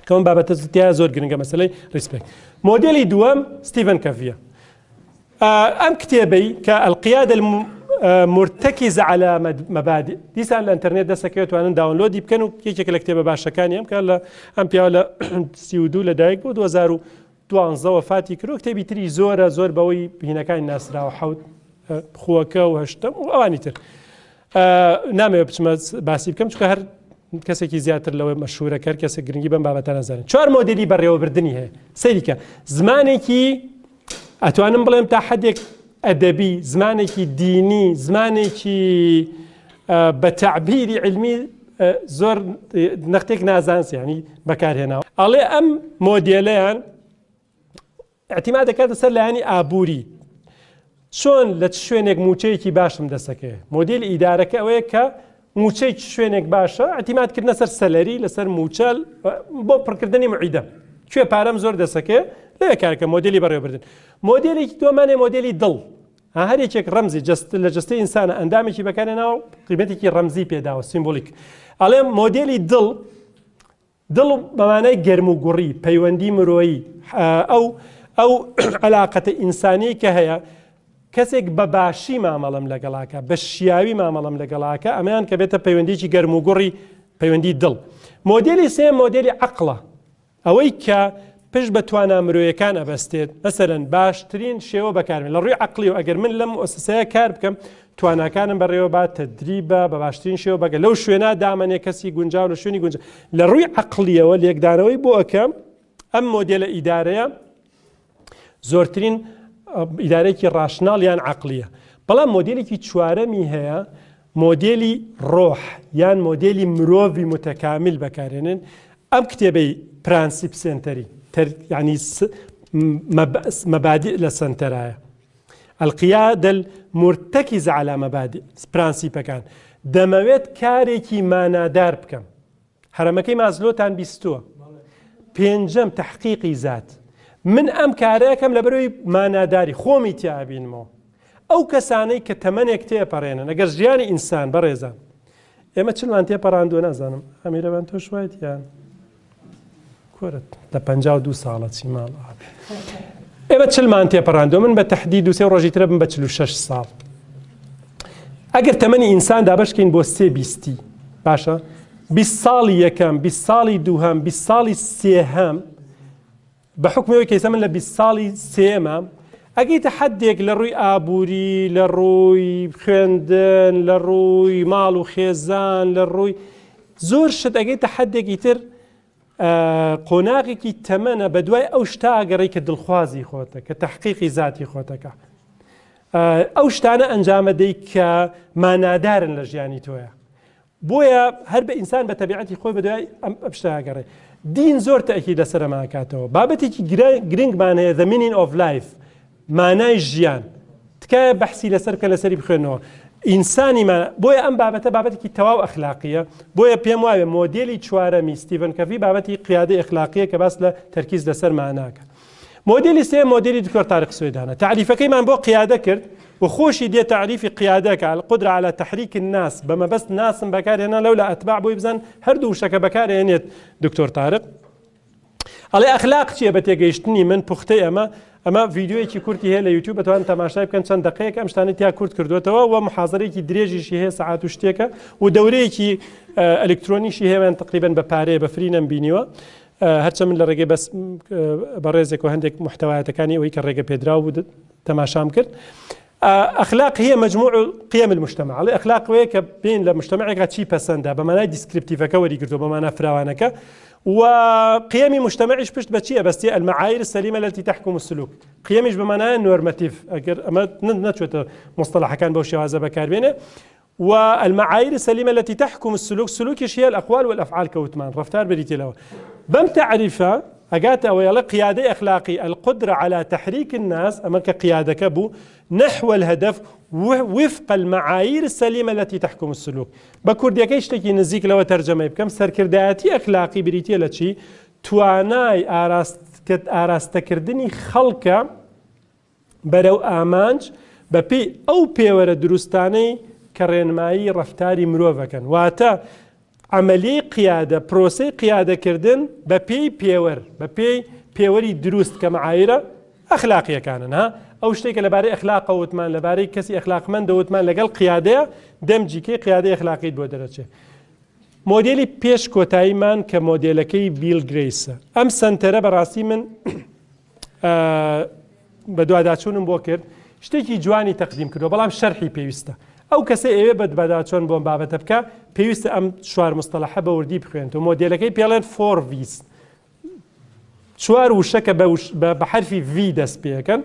کەون بابەتە زتیا زۆر گرنگە مەسەلەی ریسپێکت. مۆدێلی دووەم ستیڤن کەڤیە. ئەم کتێبەی کە القیادە مرتكزة على مبادئ دیسان لە ئینتەرنێت دەسەکەوێت توانن داونلۆدی بکەن و یەکێک لە کتێبە باشەکانی ئەم کە لە ئەم پیاوە لە 32 لەدایک بوو 2012 وفاتی کرد و کتێبی تری زۆر بەوەی بینەکانی ناسراوە حەوت خووەکە و هەشتم و ئەوانی تر نامەوێت بچمە باسی بکەم چونکە هەر کەسێکی زیاتر لەوەی مەشهورە کرد کەسێک گرنگی بەم بابەتە نەزانێت. 4 مۆدێلی بەڕێوەبردنی هەیە سەیریکە زمانێکی ئەتوانم بڵێم تا حدێک ئەدەبی زمانێکی دینی زمانێکی بە تعبیری علمی زۆر نەختێک نازانس ینی بەکارهێناوە. ئەڵێ ئەم مۆدێلەیان اعتیماد دەکاتە سەر لایەنی ئابووری چۆن لە شوێنێک موچەیەکی باشم دەسەکەوێت. مۆدێلی ئیدارەکە ئەوەیە کە موچەی شوێنێک باشە اعتیمادکردنە سەر سەلەری لەسەر موچەل بۆ پڕکردنی معیدە کوێ پارەم زۆر دەسەکەوێت لەوێ کارەکە مۆدێلی بەڕێوەبردن. مۆدێلێکی دووەمانێ مۆدێلی دڵ هەر یەکێک ڕەمزی لە جستەی ئینسانە ئەندامێکی بەکارهێناوە قیمەتێکی ڕەمزی پێداوە سیمبۆلیک. ئەڵێ مۆدێلی دڵ بەمانای گەرم و گوڕی پەیوەندی مرۆیی ئەو عەلاقەتە ئینسانی کە هەیە کەسێک بە باشی مامەڵەم لەگەڵاکە بە شیاوی مامەڵەم لەگەڵاکە ئەمەیان کە بێتە پەیوەندیی گەرم و گوڕی پەیوەندی دڵ. مۆدێلی سێم مۆدێلی عەقڵە ئەوەی کە پشت بە توانە مرۆیەکان ئەبەستێت مەسەرەن باشترین شێوە بەکاربێن لە ڕووی عەقلی و ئەگەر من لەم مؤسسەیە کار بکەم تواناکانم بەڕێوە با تەدریبە بە باشترین شێوە بەگە لەو شوێنە دامەنێ کەسی گونجاو لە شوێنی گونجاو لە ڕووی عەقلیەوە لێکدانەوەی بۆ ئەەکەم ئەم مۆدێلە ئیدارەیە زۆرترین ئیدارەیەکی ڕاشناڵ یان عەقلیە. بەڵام مۆدێلێکی چوارەمی هەیە مۆدێلی ڕۆح یان مۆدێلی مرۆڤی متەکامل بەکارهێنن. ئەم کتێبەی پرانسیپ سنتەری يعني مبادئ لسنترايا القيادة المرتكزة على مبادئ برانسيبا كان دمويت كاريكي مانادار بكم هرمكي مازلوتان بيستوى بينجم تحقيقي ذات من أم كاريكم لبروي ماناداري خومي تيابين مو أو كساني كتمنيك تيبارينا نقر جياني إنسان بريزان إما تشلوان تيباران دو نازانم أميرا بانتو شويت يعني خۆرت لە 52 ساڵە چی ماڵ ئێمە چلمان تێپەڕاندۆ من بە تەحدید و 3 ڕۆژی ترە بم بە 46 ساڵ ئەگەر تەمەنی ئینسان دابەشکەین بۆ 3 باشە 20 ساڵی یەکەم 20 ساڵی دووهەم 20 ساڵی سێهەم بە حکمەوەی کەیسە من لە 20 ساڵی سێمە ئەگەیتە حەدێک لە ڕووی ئابووری لە ڕووی خوێندن لە ڕووی ماڵ و خێزان لە ڕووی زۆر شت ئەگەیتە حەدێکی تر قۆناغێکی تەمەنە بە دوای ئەو شتا ئەگەڕی کە دڵخوازی خۆتە کە تەحقیقی ذاتی خۆتەکە ئەو شتانە ئەنجامەدەی کە مانادارن لە ژیانی تۆیە بۆیە هەر بە ئینسان بە تەبیعەتی خۆی بە دوای ئەم شتاگەڕێ دین زۆر تەکی لەسەرماکاتەوە بابەتێکی گرنگمان هەیە the meaning of life مانای ژیان تکایە بەحسی لەسەر کە لەسەری بخوێنەوە ئینسانیمان بۆیە ئەم بابەتە بابەتێکی تەواو ئەخلاقیە بۆیە پێم وایە مۆدێلی چوارەمی ستیڤن کەڤی بابەتی قیادەی ئەخلاقیە کە باس لە تەرکیز لەسەر ماناکە مۆدێلی سێ مۆدێلی دکتۆر تارق سوێدانە تعریفەکەیمان بۆ قیادە کرد وخۆشی دێ تعریفی قیادەکە القدرة على تحريك الناس بەمە بەست ناسم بەکارهێنا لەو لە ئەتباع بۆی بزان هەردوو شەکە بەکارهێنێت دکتۆر تارق ئەڵێ ئەخلاق چییە بە تێگەیشتنی من پوختەی ئەمە ڤیدیۆیەکی کورتی هەیە لە یوتیوب بەتوان تەماشای بکەن چەند دقەیەک ئەم شتانە تیا کورت کردوێتەوە و محاضرێکی درێژیشی هەیە سەعات و شتێکە و دەورەیەکی ئەلکترۆنیشی هەیەیان تقریبن بە پارەیە بە فری نەمبینیوە هەرچە من لە ڕێگەی بەس بەڕێزێک و هەندێک محتەوایەتەکانی ئەوەی کە ڕێگە پێدراو بوو تەماشام کرد أخلاق هي مجموع قيم المجتمع على أخلاق ويك بين المجتمع كشيء بسنده بمعنى ديسكريبتيف كوري كرتو بمعنى فراوانك وقيم مجتمعش بشت بشيء بس المعايير السليمة التي تحكم السلوك قيمش بمعنى نورماتيف أما نتشوت مصطلح كان بوشي هذا بكار بينه والمعايير السليمة التي تحكم السلوك سلوكش هي الأقوال والأفعال كوتمان رفتار بريتي له بم تعرفها أجات ويلا قيادة أخلاقي القدرة على تحريك الناس أما كقيادة كبو نحو الهدف وفق المعايير السليمة التي تحكم السلوك بكردي كيشتكي نزيك لو ترجمة بكم سركرداتي أخلاقي بريتي لشي تواناي آراستكردني خلقة برو آمانج ببي أو بيورة دروستاني كرينمائي رفتاري مروفكن واتا عملية قيادة بروسي قيادة كردن ببي بيوري دروست كمعايرة أخلاقية كانن أو شتيك لباري أخلاق وتمان لباري كسي أخلاق من دوتمان لقل قيادة دمجي كي قيادة أخلاقية بودرتشه موديلي بيش كوتايمان كموديلكي بيل جريس أم سنترة براسي من بدواداتشون بوكر شتيكي جواني تقديم كردو بلام شرحي بيوستا أو كسي إيه بدواداتشون بوم بابا تبكا بيوستا أم شوار مصطلحة بوردي بخوينتو موديلكي بيالين 4 فيز شوار وشكا بحرفي في دس بيكن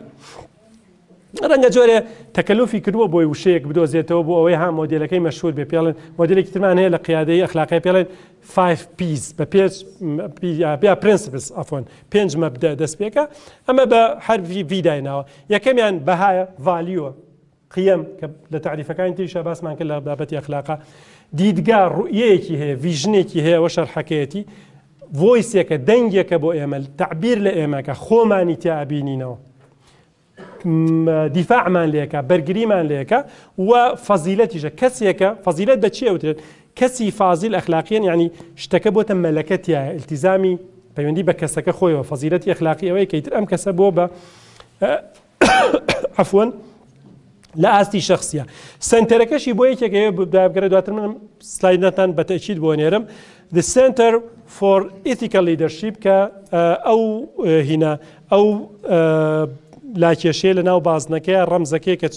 رنگا جوره تكلفي كدو بوي وشيك بدو زيتو بو اوي ها موديلكي مشهور بيالين موديلكي ترمان هي لقياديه اخلاقيه بيالين 5 بيز بيا برينسيبلز عفوا بينج مبدا دس بيكا اما بحرفي في داينا يا كمان بهايا فاليو قيم لتعريف كان انت شباس مان كلها بابتي اخلاقه ديدگار رؤيتي هي فيجنيكي هي وشر حكيتي فويسيك دنجك بو امل تعبير لامك خوماني تابينينو دفاع مان ليك برگري مان ليك وفضيلتي كسيك فضيلة بتشي او كسي فاضل اخلاقيا يعني اشتكبوت ملكتي التزامي بيوندي بكسك خوي وفضيلتي اخلاقيه وي كيتر ام كسبوبه عفوا لا أستي شخصية سنتركشي بويك كي بقدر دواتر من سلايداتان بتأكيد بونيرم the Center for Ethical Leadership ك أو هنا أو لاكيشي لنا وبازنك رمزك ك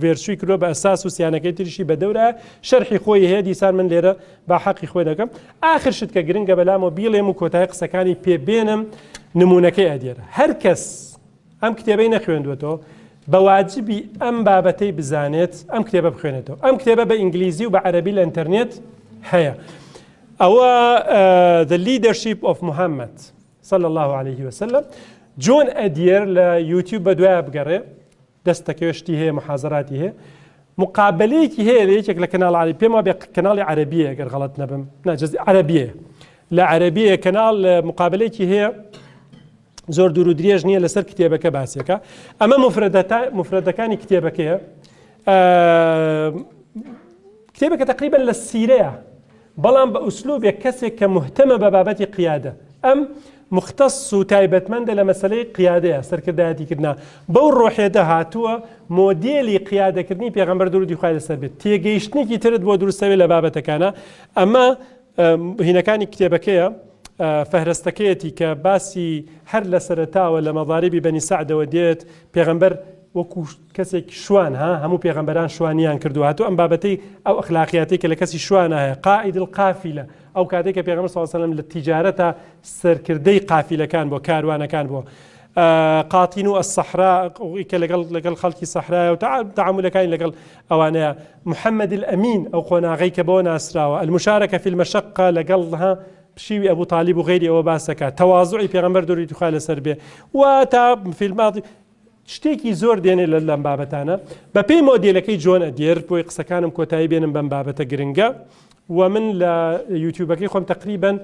فيرشوي كلو بأساس وسيانك تريشي بدورة شرحي خوي هادي صار من ليرة بحقي خوي دكم آخر شت كجرينجا بلا موبيل مكوتايق سكاني بينم نمونك أدير هركس أم كتابين خويندوتو بواجبي أم بابتي بزانيت أم كتابة بخوينتو أم كتابة بإنجليزي وبعربي الانترنت هيا أو The Leadership of Muhammad صلى الله عليه وسلم جون أدير ليوتيوب بدوها بقري دستكيشتي هي محاضراتي هي مقابليتي هي ليك لكنال عربي ما بكنال عربية أجر غلط نبم نجز عربية لا عربية كنال مقابليتي هي زۆر دوور و درێژ نییە لەسەر کتێبەکە باسیەکە ئەمە مفرەدەکانی کتێبەکەیە کتێبەکە تقریبا لە سیرەیە بەڵام بە ئوسلوبێک کەسێک کە مهتەمە بە بابەتی قیادە ئەم مختص و تایبەتمەندە لە مەسلەی قیادەیە سەرکردایەتیکردنا بەو ڕۆحێدە هاتووە مۆدێلی قیادەکردنی پێغەمبەر درودی خوای لەسەر بێت تێگەیشتنێکی ترت بۆ دروستەوێت لە بابەتەکانە ئەمە هینەکانی کتێبەکەیە فەهرەستەکەیەتی کە باسی هەر لە سەرەتاوە لە مەضاریبی بەنی سەعدەوە دێت پێغەمبەر وەکو کەسێک شوان هەموو پێغەمبەران شوانیان کردو هاتوو ئەم بابەتەی ئەو ئەخلاقیاتی کە لە کەسی شوانە هەیە قائد القافلە ئەو کاتێک کە پێغەمبەر صلی الله علیه و سلم لە تیجارەتە سەرکردەی قافلەکان بۆ کاروانەکان بۆ قاتین و الصحراء کە لەگەڵ خەڵکی سەحرایە و تعاملەکانی لەگەڵ ئەوانەیە محەممەد الئەمین ئەو قۆناغەی کە بۆ ناسراوە المشارەکە فی المەشەقە لەگەڵ پشیوی ئەبوو طالیب و غیری ئەوە باسەکە تەواضعی پێغەمبەر درودی خوای لەسەر بێ و تا فیلماتی شتێکی زۆر دێنێ لەم بابەتانە بە پێی مۆدێلەکەی جۆن ئەدێر بۆی قسەکانم کۆتایی بێنم بەم بابەتە گرنگە و من لە یوتیوبەکەی خۆم تقریبەن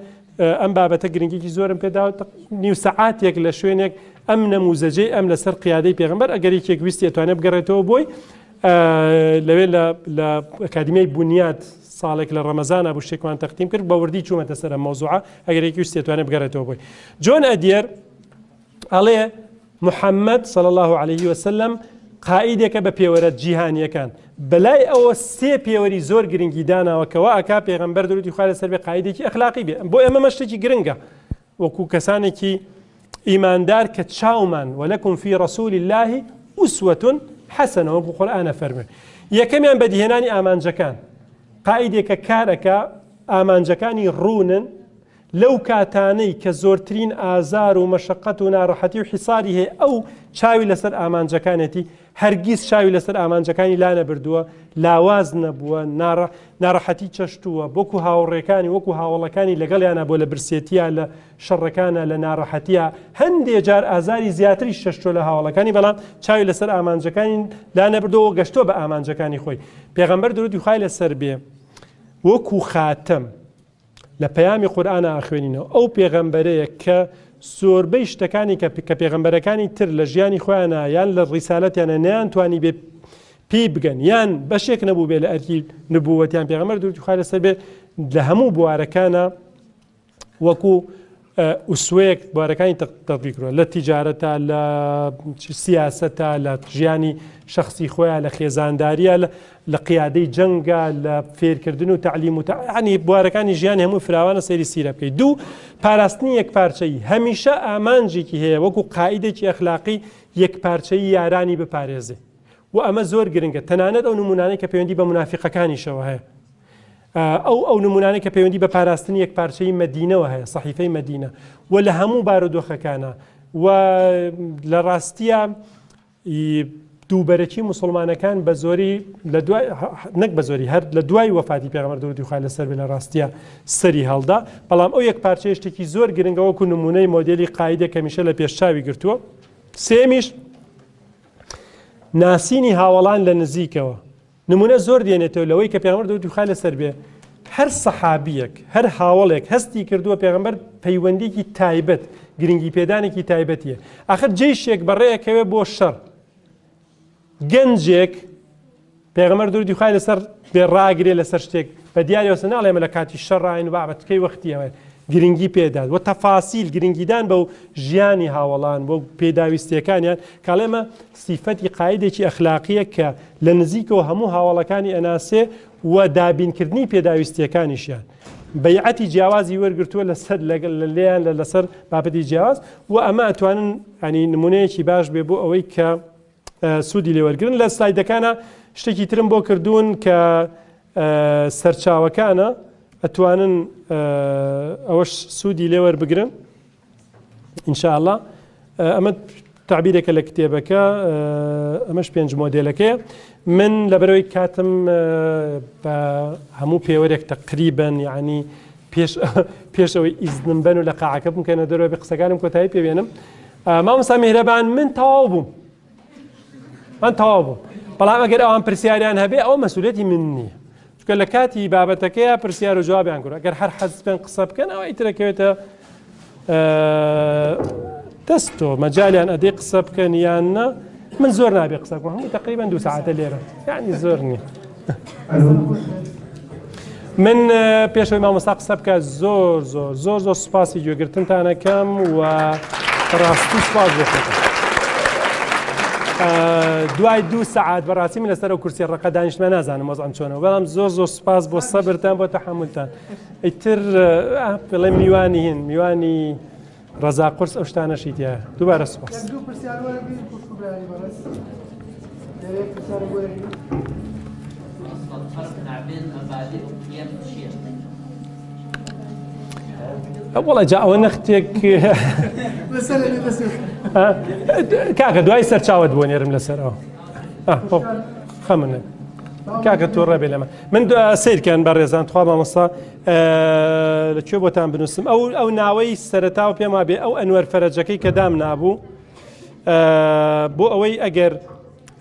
ئەم بابەتە گرنگێکی زۆرم پێداوە نیو سەعاتێک لە شوێنێک ئەم نەموزەجەی ئەم لەسەر قیادەی پێغەمبەر ئەگەر یەکێک ویستی ئەتوانێت بگەڕێتەوە بۆی لەوێ لە ئەکادیمیای بنیاد ساڵێک لە ڕەمەزانە بۆ شتێکمان تەقدیم کرد بە وردی چوومەتە سەر ئەم مەوزوعە ئەگەر یەکی ویستی ئەتوانێت بگەڕێتەوە بۆی جۆن ئەدێر ئەڵێ محەممەد صلی الله عليه وسلم قائیدێکە بە پێوەرە جیهانیەکان بەلای ئەوە سێ پێوەری زۆر گرنگی داناوە کەوا ئەکا پێغەمبەر درودی خوای لەسەر بێ قائیدێکی ئەخلاقی بێ بۆ ئێمە شتێکی گرنگە وەکو کەسانێکی ئیماندار کە چاومان وەلەکم فی رەسوول الله ئوسوەة حەسەنە وەکو قورئانە فەرمێ یەکەمیان بەدیهێنانی ئامانجەکان قائیدێکە کارەکە ئامانجەکانی ڕوونن لەو کاتانەی کە زۆرترین ئازار و مەشەقەت و ناڕەحەتی و حیساری هەیە ئەو چاوی لەسەر ئامانجەکانێتی هەرگیز چاوی لەسەر ئامانجەکانی لا نەبردووە لاواز نەبووە ناڕەحەتی چەشتووە بۆکو هاوڕێکانی وەکو هاوڵەکانی لەگەڵیانە بۆ لە برسێتیە لە شەڕەکانە لە ناڕەحەتیە هەندێک جار ئازاری زیاتری شەشتۆ لە هاوڵەکانی بەڵام چاوی لەسەر ئامانجەکانی لا نەبردەوە گەشتۆ بە ئامانجەکانی خۆی پێغەمبەر درودی خوای لەسەر بێ وەکو خاتەم لە پەیامی قورئانە ئاخوێنینەوە ئەو پێغەمبەرەیە کە زۆربەی شتەکانی کە پێغەمبەرەکانی تر لە ژیانی خۆیانە یان لە ڕیسالەتیانە نەیانتوانی بێ پێی بگەن یان بەشێک نەبوو بێ لە ئەرکی نبووەتیان پێغەمبەر درودی خوای لەسەر بێ لە هەموو بوارەکانە وەکو ئوسوەیەک بوارەکانی تەطبیق کردووە لە تیجارەتە لە سیاسەتە لە ژیانی شخصی خۆیان لە خێزانداریە لە قیادەی جەنگە لە فێرکردن و تعلیم و ینی بوارەکانی ژیانی هەموو فراوانە سەیری سیرە بکەیت دوو پاراستنی یەکپارچەیی هەمیشە ئامانجێکی هەیە وەکو قائیدێکی ئەخلاقی یەکپارچەیی یارانی بپارێزێ و ئەمە زۆر گرنگە تەنانەت ئەو نمونانەی کە پەیوەندی بە منافقەکانیشەوە هەیە ئەو نمونانەی کە پەیوەندی بە پاراستنی یەکپارچەیی مەدینەوە هەیە سەحیفەی مەدینە و لە هەموو بارودۆخەکانە و لە ڕاستیە دووبەرەکی مسلمانەکان بە زۆری نەک بە زۆری هەر لە دوای وەفاتی پێغەمبەر درودی خوای لەسەر بێ لە ڕاستیە سەری هەڵدا بەڵام ئەو یەکپارچەیە شتێکی زۆر گرنگە وەکو نمونەی مۆدێلی قائیدێک کە میشە لە پێشچاوی گرتووە سێمیش ناسینی هاوڵان لە نزیکەوە نمونە زۆر دێنێتەوە لەوەی کە پێغەمبەر درودی خوای لەسەر بێ هەر سەحابیەک هەر هاوڵێک هەستی کردووە پێغەمبەر پەیوەندێکی تایبەت گرنگی پێدانێکی تایبەتیە ئاخر جێیشێک بەڕێیەکەوێ بۆ شەڕ گەنجێک پێغەمبەر درودی خوای لەسەر بێ ڕاگرێ لەسەر شتێک بە دیاریەوە ناڵێمە لە کاتی شەڕاین و بابەتکەی وەختیەوە گرنگی پێداد و تەفاسیل گرنگیدان بەو ژیانی هاوڵان بۆ پێداویستیەکانیان کاڵێمە سیفەتی قائیدێکی ئەخلاقیە کە لە نزیکەوە هەموو هاوڵەکانی ئەناسێ و دابینکردنی پێداویستیەکانیشیان بەیعەتی جیاوازی وەرگرتووە لەسەر لەلێیان لەسەر بابەتی جیاواز و ئەمە ئەتوانن ینی نمونەیەکی باش بێ بۆ ئەوەی کە سوودی لێوەرگرن لە سلایدەکانە شتێکی ترم بۆ کردوون کە سەرچاوەکانە ئەتوانن ئەوەش سوودی لێوەربگرن ئینشاءالله ئەمە تعبیرێکە لە کتێبەکە ئەمەش پێنج مۆدێلەکەیە من لەبەرەوەی کاتم بە هەموو پێوەرێک تقریبەن یعنی پێش ئەوەی ئیزنم بن و لە قاعەکە بکەنە دەرەوە بە قسەکانم کۆتایی پێوێنم مامۆستا میهرەبان من تەواو بووم بەڵام ئەگەر ئەوان پرسیاریان هەبێ ئەوە مەسئولێتی من نییە چونکە لە کاتی بابەتەکەیە پرسیار و جوابیان کورد ئەگەر هەر حەز بن قسە بکەن ئەوە ئیترەکەوێتە دەستۆ مەجالیان ئەدەی قسە بکەن یان نە من زۆر نابێ قسە بکەم هەموو تقریبا 2 ساعتە لێرە یعنی زۆر نییە من پێشەوەی مامۆستا قسە بکە زۆر زۆر زۆر زۆر سوپاسی گوێگرتنتانەکەم و ڕاستی سوپاس بۆ خۆتان. دوای 2 سەعات بەڕاستی من لەسەر ئەو کورسی ڕقە دانیشتمە نازانم وەزعم چۆنەوە، بەڵام زۆر زۆر سوپاس بۆ سەبرتان بۆ تەحملتان. ئیتر بڵێ میوانی هین میوانی ڕەزا قورس ئەو شتانەشی تایە. دووبارە سوپاس. وڵا جا ئەوە نەختێک کاکە دوای سەرچاوت بۆ نێرم لەسەرەوە خەمنە کاکە تۆ ڕێبێ لەمە من سیرکەن بە ڕێزان تخوا مامۆستا لەکوێ بۆتان بنووسم ئەو ناوەی سەرەتاو پێما بێ ئەو ئەنوەر فەرەجەکەی کە دام نابوو بۆ ئەوەی ئەگەر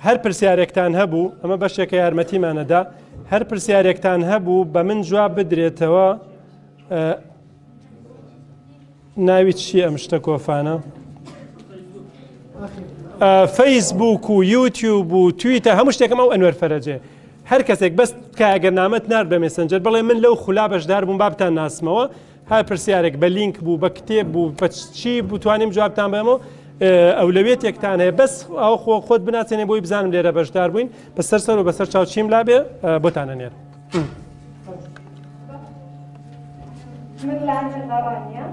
هەر پرسیارێکتان هەبوو ئەمە بەشێکە یارمەتیمانەدا هەر پرسیارێکتان هەبوو بە من جواب بدرێتەوە ناوی چی ئەم شتە کۆفانە فەیسبوک و یوتیوب و تویتە هەموو شتێکم ئەو ئەنوەر فەرەجێ هەر کەسێک بەس کە ئەگەر نامەت نار بە مێسنجەر بڵێ من لەو خولا بەشدار بووم بابتان ناسمەوە هەر پرسیارێک بە لینک بوو بە کتێب بوو بە چی بتوانیم جوابتان بەمەوە ئەولەوێتێکتان هەیە بەس ئەو خۆت بناچێنێ بۆی بزانم لێرە بەشدار بووین بەسەر سەر و بەسەر چاوچیم لابێ بۆتانە نێر من لعنة الغرانية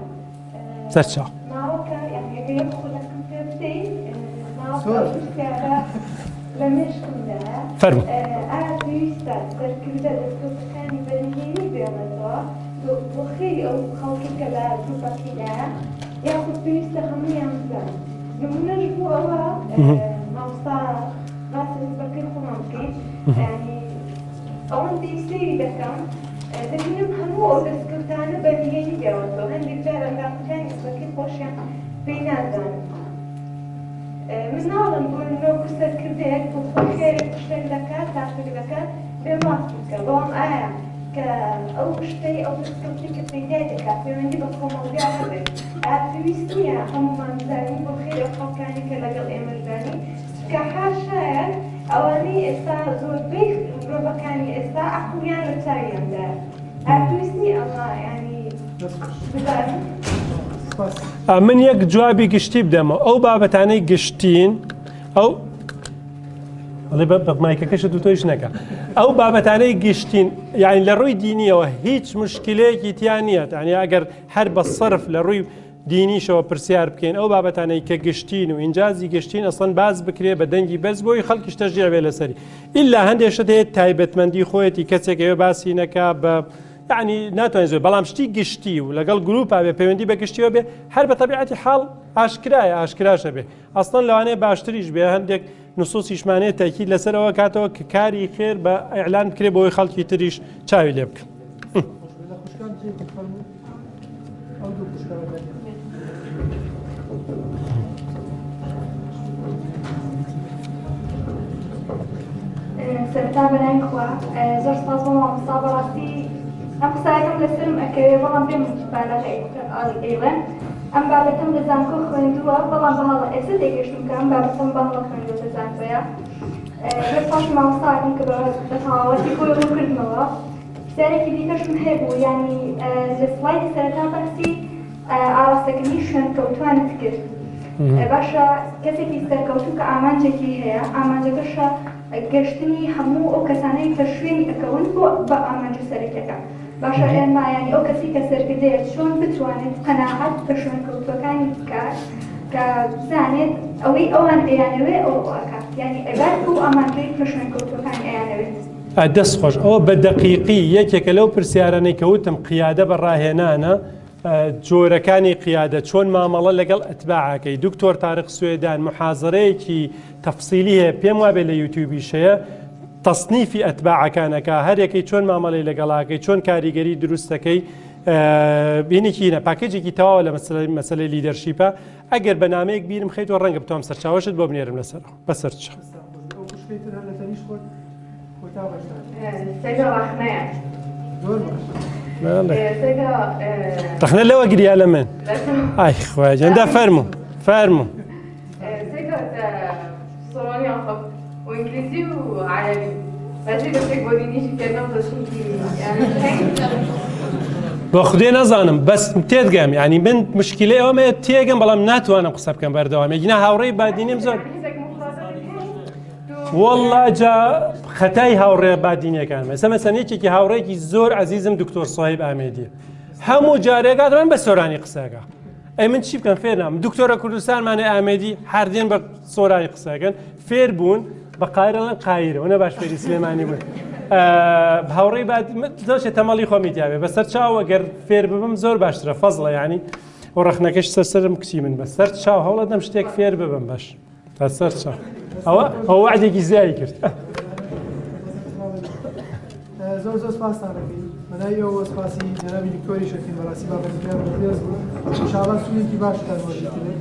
سرچا معروكة يعني يدخل الكمبيوتر معروكة مشكلة لمش كلها فرمو أنا بيستاذ كذا دكتور كان يبنيني بيرضا وخير أو خلقي كلا جوبا كلا ياخذ بيستاذ همية مزان يوم نجبو أوا موصى راس البكر خمامكي يعني أون ديستي دكام دەبینم هەموو ئەو دەستکەوتانە بەنیێنی دێوەتەوە هەندێک جار ئەندامەکانی سبەکەی خۆشیان پێی نازانم من ناڵم بۆ سەرکردەیەک بۆ خۆخێرێک شتێک دەکات تاشتێک دەکات بێ ماست بکە بەڵام ئایا کە ئەو شتەی ئەو دەستکەوتی کە پەیدای دەکات پەیوەندی بە کۆمەڵگا هەبێت ئایا پێویست نییە هەمومان بزانین بۆ خێر ئەو خەڵکانی کە لەگەڵ ئێمەشدانی کە حاشایە ئەوانەی ئێستا زۆربەی مرۆڤەکانی ئێستا عەقڵیان لە چاویاندایە ئاپویستنی ئەمە ینی بزانین من یەک جوابی گشتی بدەمەوە ئەو بابەتانەی گشتین ئەو ئەڵێ بەمایکەکەشت و تۆیش نەکە ئەو بابەتانەی گشتین یعنی لە ڕووی دینیەوە هیچ مشکلەیەکی تیان نییە یعنی ئەگەر هەر بە سەرف لە ڕووی دینیشەوە پرسیار بکەین ئەو بابەتانەی کە گشتین و ئینجازی گشتین ئەسڵەن باز بکرێ بە دەنگی بەس بۆی خەڵکیش تەشجیع بێ لەسەری ئیلا هەندێک شت هەیە تایبەتمەندی خۆیەتی کەسێک ئەوێ باسی نەکا بە یعنی ناتوانین زۆر بەڵام شتی گشتی و لەگەڵ گروپا بێ پەیوەندی بە گشتیەوە بێ هەر بە تەبیعەتی حاڵ ئاشکرایە ئاشکراشە بێ ئەسڵەن لەوانەیە باشتریش بێ هەندێک نصوصیشمانەیە تاکید لەسەرەوە کاتەوە کە کاری خێر بە ئیعلان بکرێ بۆی خەڵکی تریش چاوی لێ بکە سەرتا بەلایەن خوا زۆر سپاس بۆ مامۆستا بەڕاستی ئەم قسایەکەم لەسرم ئەکەوێ بەڵام پێم ئێڵێن ئەم بابەتم لە زانکۆ خوێندووە بەڵام بەهاڵە ئێستا تێگەشتم کە ئەم بابەتم بەهاڵە خوێندووە لە زانکۆیە زۆر سپاس مامۆستاکەم کە بە تەواوەتی خۆی ڕووکردنەوە پرسیارێکی دیکەشم هەیەبوو یعنی لە سڵایدی سەرەتا بەسی ئاراستەکردنی شوێنکەوتوانت کرد باشە کەسێکی سەرکەوتوو کە ئامانجێکی هەیە ئامانجەکەشە گەشتنی هەموو ئەو کەسانەی کە شوێنی ئەکەون بە ئامانج سەرەکیەکە باشە ئێمە ینی ئەو کەسی کە سەرکردەیە چۆن بتوانێت قەناعەت بە شوێنکەوتوەکانی بکات کە بزانێت ئەوەی ئەوان ئەیانەوێ ئەو ئەکات ینی ئەبات بۆ ئامانجەی کە شوێنکەوتوەکان ئەیانەوێت دەست خۆش ئەوە بە دەقیقی یەکێکە لەو پرسیارانەی کەوتم قیادە بەڕاهێنانە جۆرەکانی قیادە چۆن مامەڵە لەگەڵ ئەتباعەکەی دکتۆر تارق سوێدان محازەرەیەکی تەفسیلی هەیە پێم وابێ لە یوتیوبیش هەیە تەصنیفی ئەتباعەکانەکە هەرێکی چۆن مامەڵەی لەگەڵاکەی چۆن کاریگەری دروستەکەی بینێکینە پاکێجێکی تەواوە لە مەسەلەی لیدەرشیپە ئەگەر بە نامەیەک بیرم خەیتەوە ڕەنگە بتوانم سەرچاوەشت بۆ بنێرم لەسەرەوە بەسەرچ رحنا لو أجري على من؟ أي خواجة عندها فرمو صومالي وإنجليزي وعربي بەزی دەستێک بۆ دینیشی کردنەوە بۆ خودێ نەزانم بەس تێدگەم ینی من مشکلەی ئەومە تێگەم بەڵام ناتوانم قسە بکەم بەردەوامێکینا هاوڕێی بادینیم زۆر والله جا خەتای هاوڕێ بادینیەکان مەسە مەسەنێکێکی هاوڕێکی زۆر عزیزم دکتۆر سۆهیب ئامێدیە هەموو جارێکات من بە سۆرانی قسەکە ئەی من چی بکەم فێر نام دکتۆرە کوردستانمانە ئامێدی هەردێن بە سۆرانی قسەکەن فێر بوون بە قایرەڵەن قایرە وەنە باش فێری سلێمانی بوون هاوڕێی دەشێت تەمەڵی خۆمی دیاوێ بەسەر چاو ئەگەر فێر ببم زۆر باشترە فەزڵە ینی و ڕەخنەکەش سەرسرم کچی من بەسەر چاو هەوڵە دەم شتێک فێر ببم باش تا سەر چاو ئەوە وعدێکی زیایی کرد زۆر زۆر سپاسان دەکەین بەلایەوە سپاسی جەنابی دکتۆری شەکین بەڕاستی بابەتەکەیان بەهێز بوو ئینشاڵڵا سوودێکی باش دەرمەژیترێت